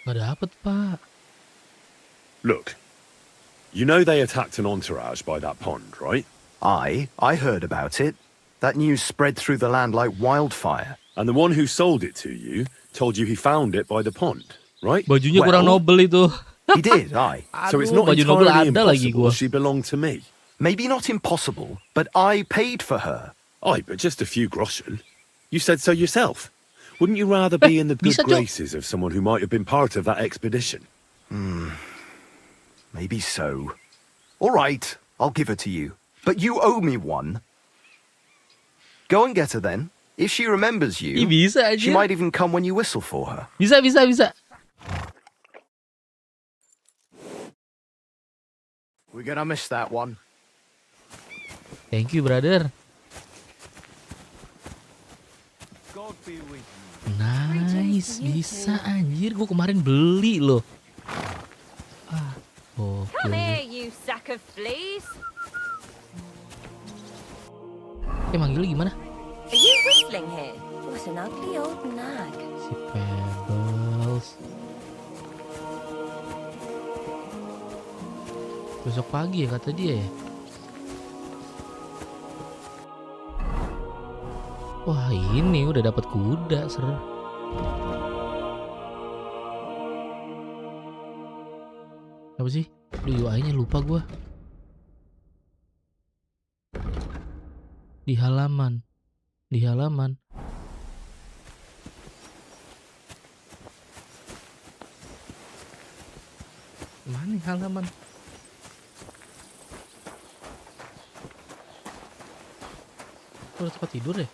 Nggak dapet, Pak. Look. You know they attacked an entourage by that pond, right? I heard about it. That news spread through the land like wildfire. And the one who sold it to you told you he found it by the pond, right? Bajunya kurang nobel itu. He did, aye. So it's Aduh, not baju nobel entirely ada lagi impossible gua. she belonged to me. Maybe not impossible, but I paid for her. Aye, but just a few groschen. You said so yourself. Wouldn't you rather be in the good bisa, Cok. graces of someone who might have been part of that expedition? Maybe so. All right, I'll give her to you. But you owe me one. Go and get her then. If she remembers you, Ih, bisa aja. she might even come when you whistle for her. Bisa. We're gonna miss that one. Thank you, brother. Nice, bisa anjir. Gue kemarin beli loh. Come here, you sack of fleas. Manggil gimana? Are you whistling here? What an ugly old nag. Si Pebbles. Besok pagi ya kata dia ya. Wah ini udah dapat kuda ser. Apa sih? UI-nya lupa gua. Di halaman. Mana nih halaman? Udah tempat tidur ya?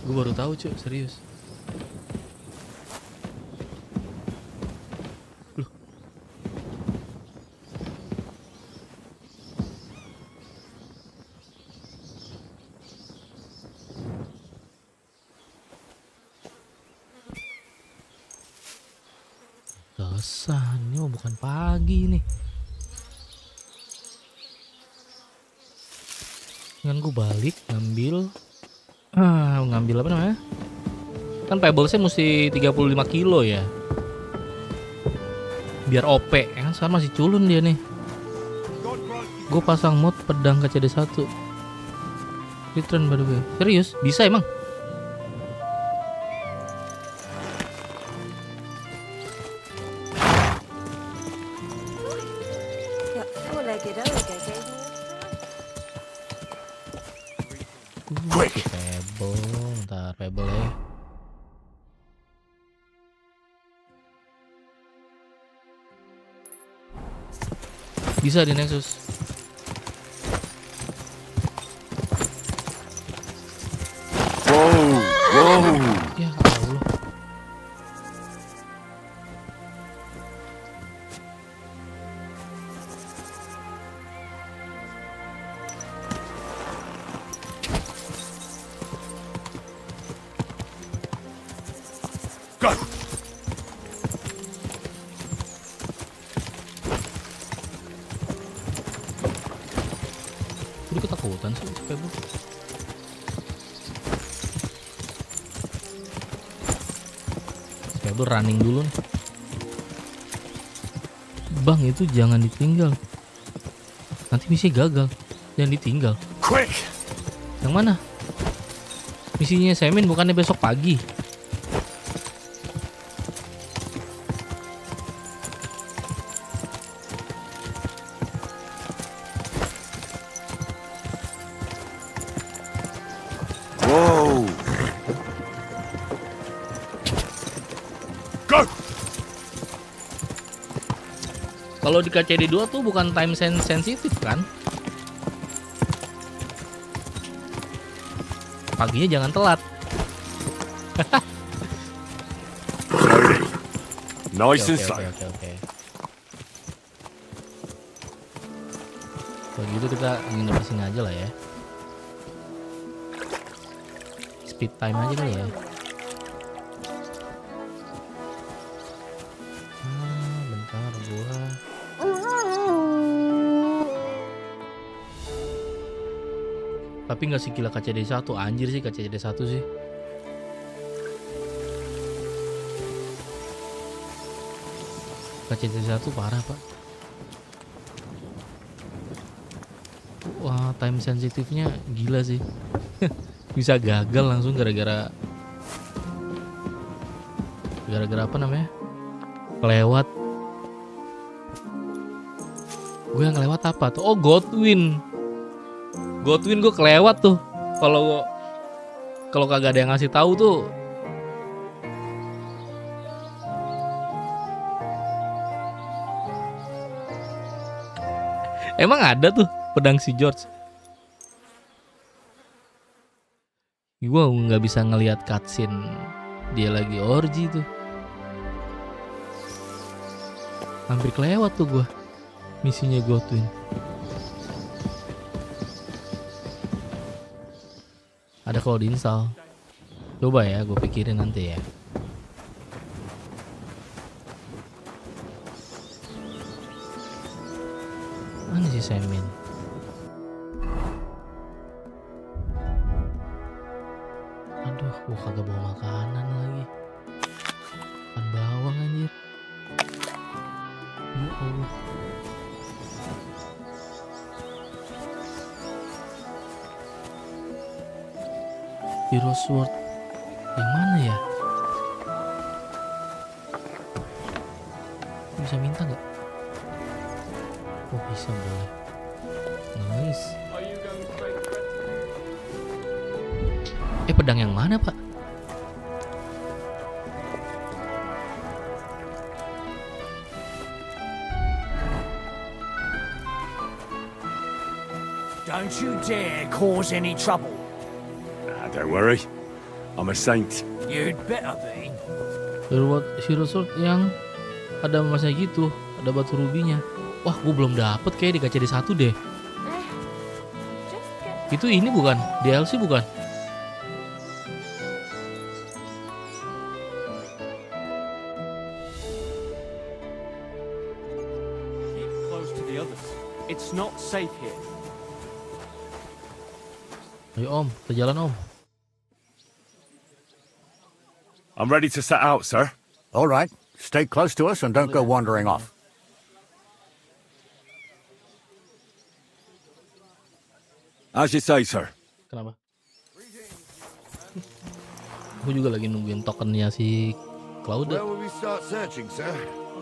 Gue baru tahu cuy, serius. Loh. Dosa, ini mah bukan pagi nih. Kan gue balik ngambil apa namanya? Kan pebblesnya mesti 35 kilo ya. Biar OP, kan sekarang masih culun dia nih. Gue pasang mod pedang KCD 1. Return by the way. Serius? Bisa emang? Quick! Pebble ya. Bisa di Nexus. Whoa! Ya Allah. Go! Udah ketakutan sih Pebble. Pebble running dulu nih. Bang itu jangan ditinggal. Nanti misi gagal. Jangan ditinggal. Quick! Yang mana? Misinya Semin bukannya besok pagi. Whoa! Go! Kalau di KCD 2 tuh bukan time sensitif kan? Paginya jangan telat. Nice and slow. Oke. Kalau gitu kita nginep di sini aja lah ya. Speed time aja kali ya. Bentar gua. Tapi nggak segila KCD1, anjir sih KCD1 sih. KCD1 parah pak. Wah, time sensitifnya gila sih. Bisa gagal langsung gara-gara apa namanya? Kelewat. Gue yang kelewat apa tuh? Oh, Godwin gue kelewat tuh. Kalau kagak ada yang ngasih tahu tuh. Emang ada tuh pedang si George. Gue nggak bisa ngelihat cutscene dia lagi orgy tuh. Hampir kelewat tuh gue misinya Godwin. Ada kalau diinstal. Coba ya, gue pikirin nanti ya. Mana sih Semin? Aduh, gue kagak bawa makanan lagi. Makan bawang anjir. Ya Allah. Hero Sword yang mana ya? Bisa minta nggak? Oh bisa, boleh. Nice. Pedang yang mana pak? Don't you dare cause any trouble. Don't worry, I'm a saint. You'd better be. Hero Sword yang ada emasnya gitu, ada batu rubinya. Wah, gue belum dapet kayak di KCD1 deh. Itu ini bukan? DLC bukan? Keep close to the others. It's not safe here. Ayo om, kita jalan om. I'm ready to set out, sir. All right. Stay close to us and don't go wandering off. As you say, sir. Kenapa? Gue juga lagi nungguin tokennya si Cloud. Where will we start searching, sir?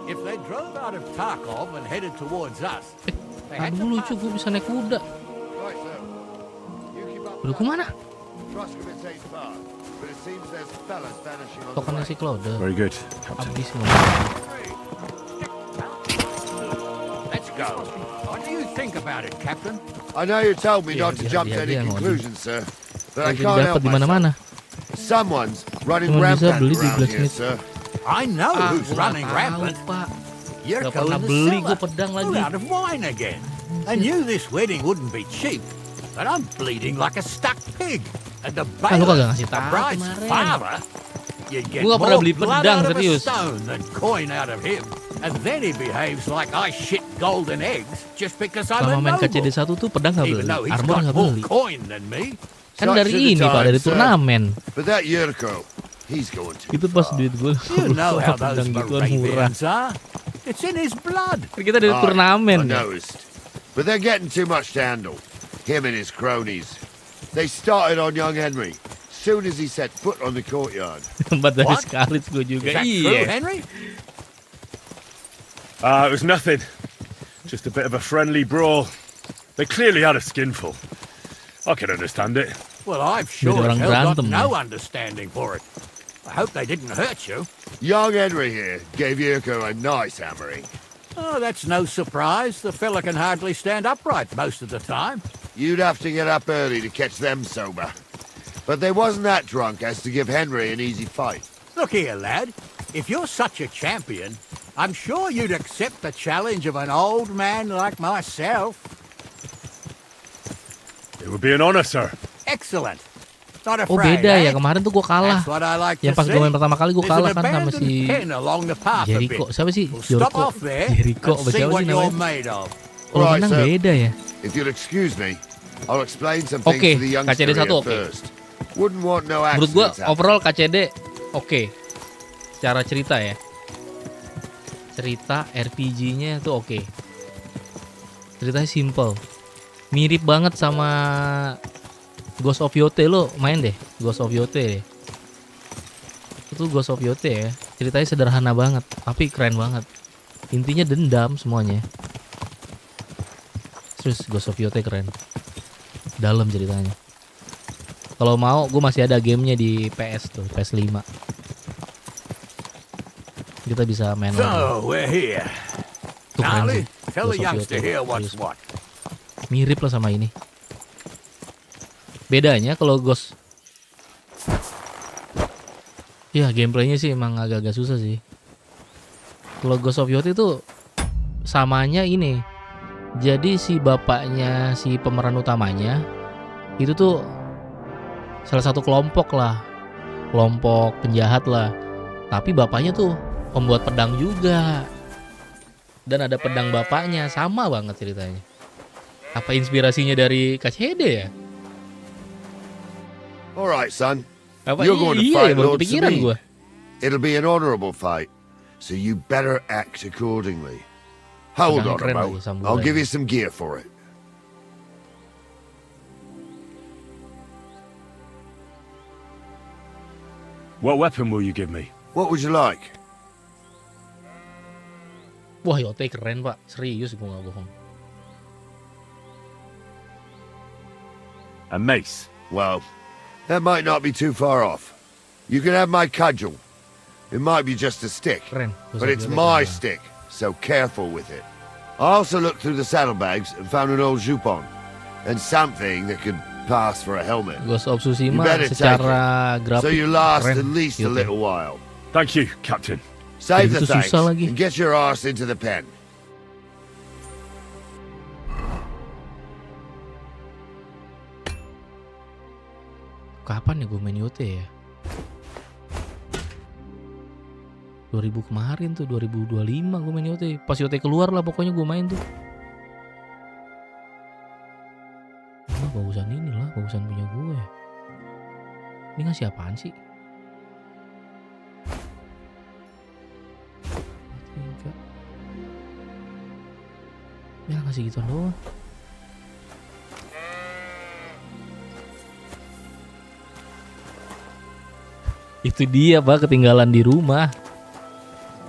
If they drove out of Tarkov and headed towards us, they had Aduh lucu, gue bisa naik kuda. Right, sir. You keep up. Udah kemana? Truscombe takes far, but it seems there's fellas vanishing on the Tokennya si Cloud. Very good, Captain. Abis ngomong. Let's go. What do you think about it, Captain? I know you told me not to jump to any conclusions, sir, but I can't help myself. Someone's running rampant around here, sir. I know who's running rampant. You're Gak pernah beli gue pedang lagi. out of wine again. I knew this wedding wouldn't be cheap, but I'm bleeding like a stuck pig. And the Lu kagak bailiff, ngasih the tahu bride's kemarin. father, you get Gua gak pernah more beli blood pedang, out of a serius. stone than coin out of him. And then he behaves like I shit golden eggs just because I'm a Selama main noble. KCD1 tuh pedang gak beli, Even though he's armor got gak more beli. coin than me. Kan dari ini pak, dari turnamen. But that Yurko, he's going to. Itu pas duit gue. You know how those pedang gituan murah. Moravians are. It's in his blood. Kita dari turnamen. I noticed. But they're getting too much to handle. Him and his cronies. They started on young Henry. Soon as he set foot on the courtyard. Tempat dari Scarlet gue juga. Iya. Henry? It was nothing. Just a bit of a friendly brawl. They clearly had a skinful. I can understand it. Well, I've sure as hell got no understanding for it. I hope they didn't hurt you. Young Henry here gave Yurko a nice hammering. Oh, that's no surprise. The fella can hardly stand upright most of the time. You'd have to get up early to catch them sober. But they wasn't that drunk as to give Henry an easy fight. Look here, lad. If you're such a champion, I'm sure you'd accept the challenge of an old man like myself. It would be an honor, sir. Excellent. Not Oh afraid, beda ya, eh? kemarin tuh gue kalah. That's what I like Yang to pas gue see. main pertama kali gue There's kalah an kan sama abandoned si pen along the path a Jericho. bit. Siapa sih? We'll stop Jericho. off there Jericho, and apa see siapa what sih you're namanya? made of. Kalau Right, menang sir. beda ya. If you'll excuse me, I'll explain some things Oke, to the youngster KCD 1 here oke. first. Wouldn't want no Menurut gue accidents happen. overall KCD oke. Secara cerita ya. Cerita RPG-nya tuh oke. Ceritanya simple. Mirip banget sama Ghost of Yote, lo main deh Ghost of Yote. Itu Ghost of Yote ya. Ceritanya sederhana banget, tapi keren banget. Intinya dendam semuanya. Terus Ghost of Yote keren. Dalam ceritanya. Kalau mau, gue masih ada gamenya di PS tuh, PS5. Kita bisa main lagi. So, we're here. Tuh keren Now, sih. tell the Ghost of youngster Yote. here what's Serius. what. Mirip lah sama ini. Bedanya kalau Ghost, ya gameplaynya sih emang agak-agak susah sih. Kalau Ghost of Yote itu samanya ini. Jadi si bapaknya si pemeran utamanya itu tuh salah satu kelompok lah, kelompok penjahat lah. Tapi bapaknya tuh pembuat pedang juga. Dan ada pedang bapaknya, sama banget ceritanya. Apa inspirasinya dari KCD ya? All right, son. Apa You're going to iya ya, fight baru Lord kepikiran Sabine. gue. It'll be an honorable fight, so you better act accordingly. Hold Pedangnya on a keren lagi, moment. samurai. I'll give you some gear for it. What weapon will you give me? What would you like? Wah Yote keren pak, serius gue gak bohong. A mace. Well, that might not be too far off. You can have my cudgel. It might be just a stick, Keren. but it's my stick, so careful with it. I also looked through the saddlebags and found an old jupon, and something that could pass for a helmet. Ghost of You Tsushima better take secara it, grafik so you last keren. at least a Yote. little while. Thank you, Captain. Save the Itu thanks susah lagi. and get your arse into the pen. Kapan ya gue main Yote ya? 2000 kemarin tuh, 2025 gue main Yote. Pas Yote keluar lah pokoknya gue main tuh. Nah, bagusan ini lah, bagusan punya gue. Ini ngasih apaan sih? Tiga. Ya ngasih gituan doang. Itu dia pak, ketinggalan di rumah.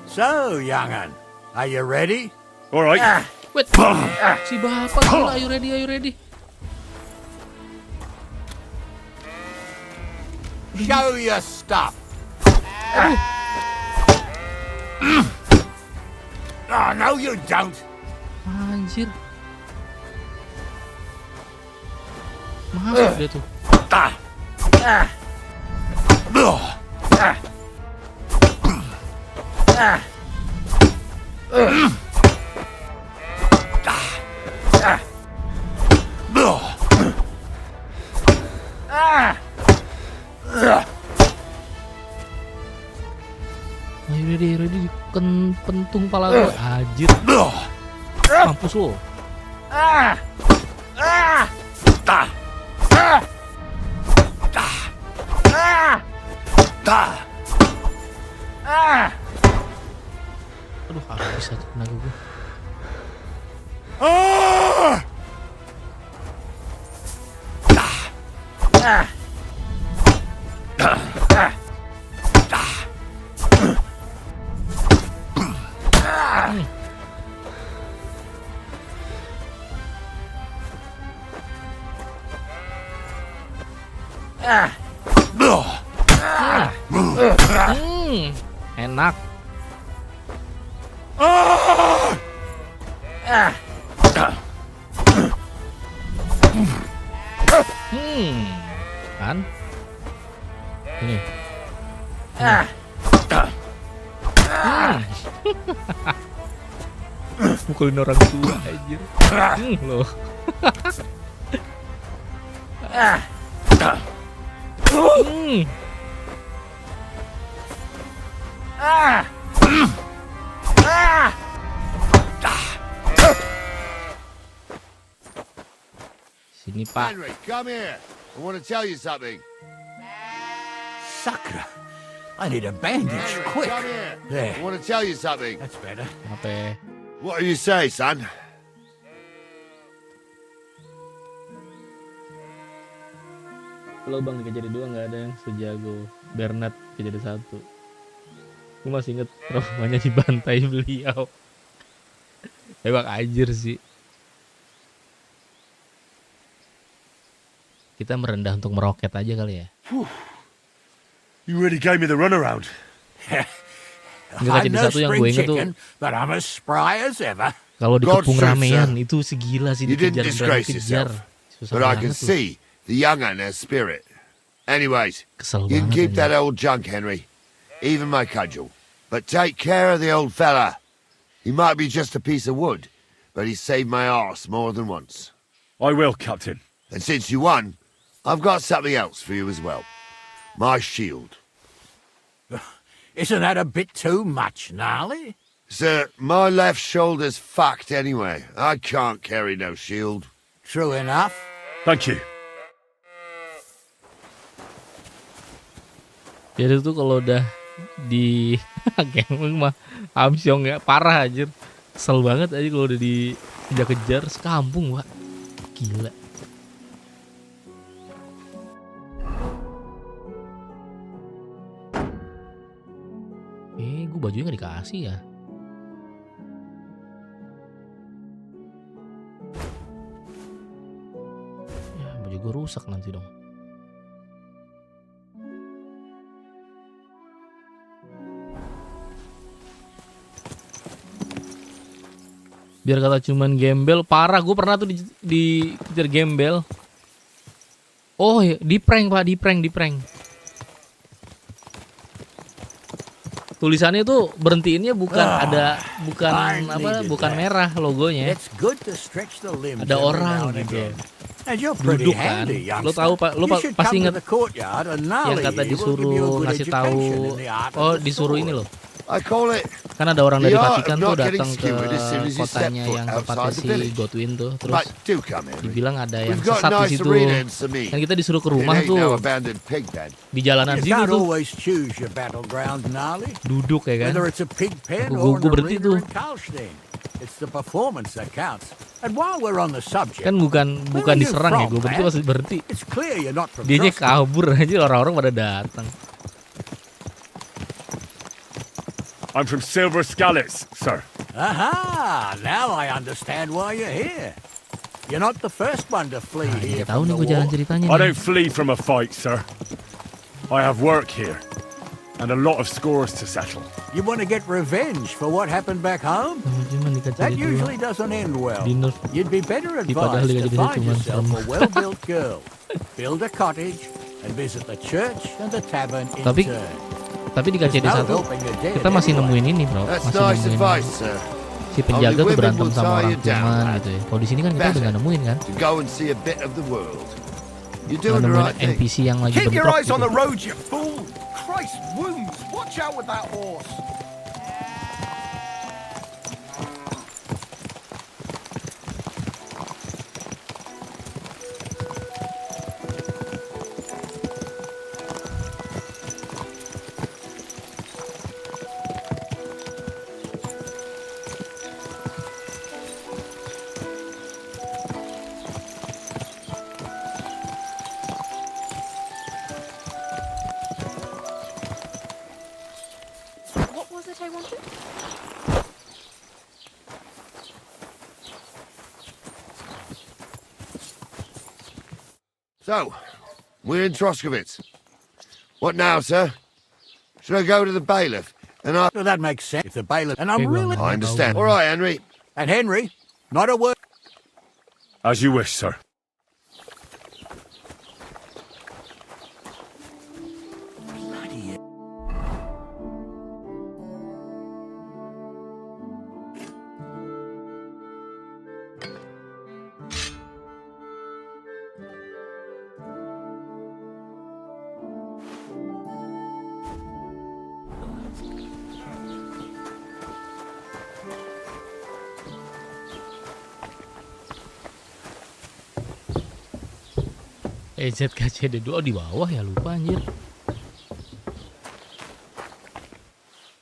So, young'un, are you ready? All right. Wait, si bapak gila, ayo ready, ayo ready. Show your stuff. Oh, no, you don't. Anjir. Masuk dia tuh. Ayo ready, pentung pala gue. Anjir. Mampus lo. Aduh, habis aja tenaga gue. Enak. Kan? Ini. Mukulin orang tua anjir. Loh. Sini Pak. Henry, come here. I want to tell you something. Sucker. I need a bandage, Henry, quick. come here. There. I want to tell you something. That's better. Apa ya? What do you say, son? Lo bang dikejar dua nggak ada yang sejago Bernard kejar satu. Gue masih inget traumanya dibantai beliau. Emang anjir sih. Kita merendah untuk meroket aja kali ya. You really gave me the runaround. Enggak jadi satu yang gue inget tuh. But I'm as spry as ever. Kalau dikepung God's truth, ramean sir. itu segila sih You didn't dikejar disgrace kejar. yourself. Susah But I banget can tuh. see the young un has spirit. Anyways, Kesel you can banget keep aja. that old junk, Henry. Even my cudgel. But take care of the old fella. He might be just a piece of wood, but he saved my arse more than once. I will, Captain. And since you won, I've got something else for you as well. My shield. Isn't that a bit too much, Gnarly? Sir, my left shoulder's fucked anyway. I can't carry no shield. True enough. Thank you. Jadi tuh kalau udah di geng mah Amsyong ya parah anjir. Kesel banget aja kalau udah dikejar-kejar sekampung, Pak. Gila. Gue bajunya nggak dikasih ya. Ya baju gue rusak nanti dong. Biar kata cuman gembel, parah. Gue pernah tuh dikejar gembel. Oh ya, di prank Pak, di prank. Tulisannya tuh berhentiinnya bukan bukan merah logonya. Ada orang gitu. Duduk kan. Lo tahu Pak, lo pasti ingat yang kata disuruh ngasih tahu. Oh, disuruh ini loh. Kan ada orang dari Vatikan tuh datang ke kotanya yang tempatnya si Godwin tuh, terus dibilang ada yang sesat di situ. Kan kita disuruh ke rumah tuh di jalanan situ tuh. Duduk ya kan. Gue berhenti tuh. Kan bukan diserang ya, gue berhenti. Dianya kabur aja, orang-orang pada datang. I'm from Silver Scallops, sir. Aha! Now I understand why you're here. You're not the first one to flee here Tahu from nih the gue jalan war. ceritanya. I don't flee from a fight, sir. I have work here, and a lot of scores to settle. You want to get revenge for what happened back home? That usually doesn't end well. You'd be better advised to find yourself a well-built girl, build a cottage, and visit the church and the tavern in turn. Tapi di KCD 1 kita masih nemuin ini bro, masih nemuin si penjaga tuh berantem sama orang cuman gitu ya. Kalau di sini kan kita udah nggak nemuin kan, nggak nemuin NPC yang lagi bentrok. Keep your eyes on gitu. the road, you fool! Christ, wounds! Watch out with that horse! What was it I wanted? So, we're in Troskowitz. What now, sir? Should I go to the bailiff? And I... Well, that makes sense. If the bailiff... And I'm really... I understand. All right, Henry. And Henry, not a word... As you wish, sir. EZKCD2 di bawah ya, lupa anjir.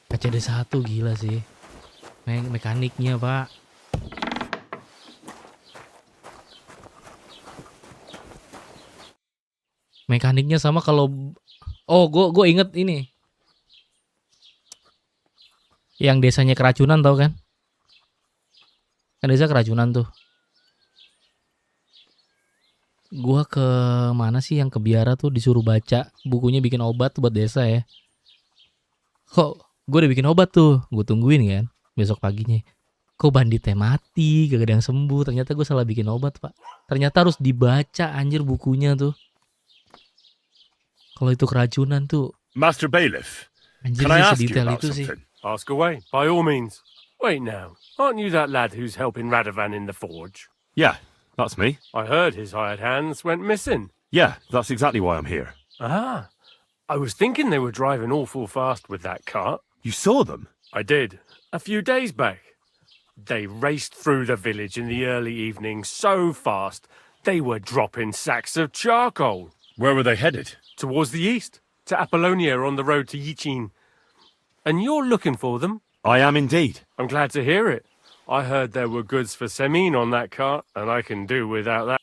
KCD1 gila sih. Mekaniknya, Pak. Mekaniknya sama kalau gue inget ini. Yang desanya keracunan tau kan? Kan desa keracunan tuh. Gua ke mana sih yang ke biara tuh disuruh baca bukunya bikin obat buat desa ya. Kok gue udah bikin obat tuh, gue tungguin kan besok paginya. Kok banditnya mati, gak ada yang sembuh. Ternyata gue salah bikin obat, Pak. Ternyata harus dibaca anjir bukunya tuh. Kalau itu keracunan tuh. Master Bailiff, Anjir can I sih ask you sedetail about itu sih. something? Ask away, by all means. Wait now, aren't you that lad who's helping Radovan in the forge? Yeah, that's me. I heard his hired hands went missing. Yeah, that's exactly why I'm here. Ah, I was thinking they were driving awful fast with that cart. You saw them? I did, a few days back. They raced through the village in the early evening so fast, they were dropping sacks of charcoal. Where were they headed? Towards the east, to Apollonia on the road to Yichin. And you're looking for them? I am indeed. I'm glad to hear it. I heard there were goods for Semin on that cart, and I can do without that.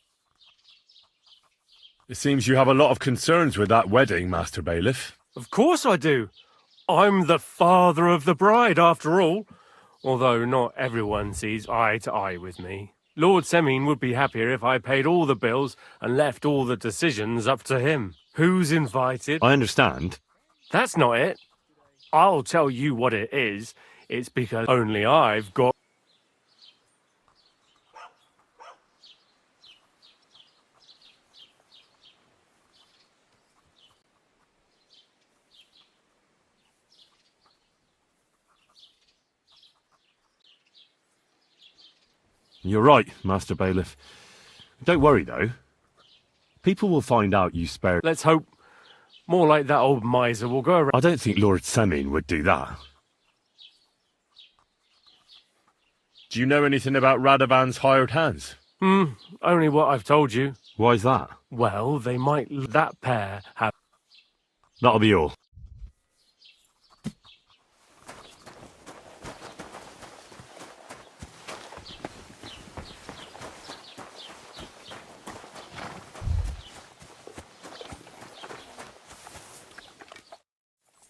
It seems you have a lot of concerns with that wedding, Master Bailiff. Of course I do. I'm the father of the bride, after all. Although not everyone sees eye to eye with me. Lord Semin would be happier if I paid all the bills and left all the decisions up to him. Who's invited? I understand. That's not it. I'll tell you what it is. It's because only I've got... You're right, Master Bailiff. Don't worry, though. People will find out you spared... Let's hope more like that old miser will go around... I don't think Lord Semin would do that. Do you know anything about Radovan's hired hands? Only what I've told you. Why's that? Well, they might let that pair have... That'll be all.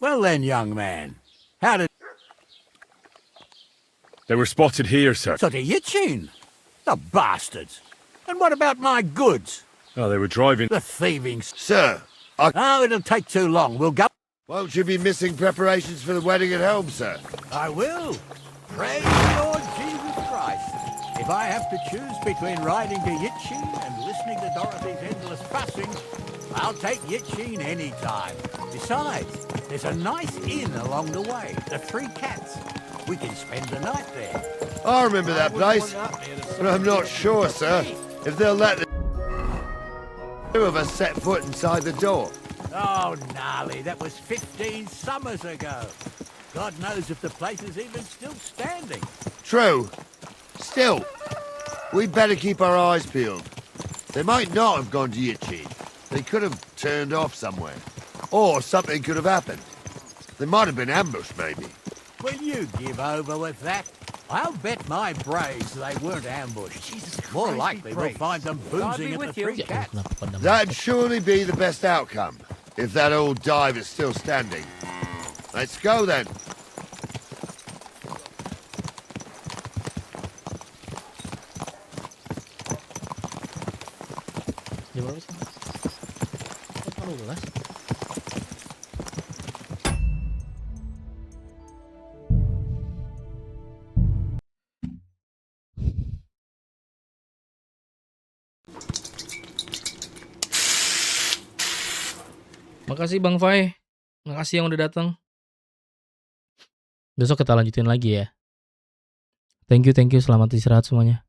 Well then, young man, how did... They were spotted here, sir. So to Yichin? The bastards. And what about my goods? Oh, they were driving... The thieving... Sir, Oh, it'll take too long. We'll go... won't you be missing preparations for the wedding at home, sir? I will. Praise the Lord Jesus Christ. If I have to choose between riding to Yichin and listening to Dorothy's endless fussing, I'll take Yichin any time. Besides, there's a nice inn along the way, the Three Cats. We can spend the night there. I remember that place, but I'm not sure, sir, if they'll let the two of us set foot inside the door. Oh, gnarly, that was 15 summers ago. God knows if the place is even still standing. True. Still, we'd better keep our eyes peeled. They might not have gone to Yichin. They could have turned off somewhere. Or something could have happened. They might have been ambushed, maybe. Will you give over with that? I'll bet my braves they weren't ambushed. More likely we'll find them boozing at the Three Cats. That'd surely be the best outcome, if that old dive is still standing. Let's go, then. Makasih Bang Fai. Makasih yang udah datang. Besok kita lanjutin lagi ya. Thank you. Selamat istirahat semuanya.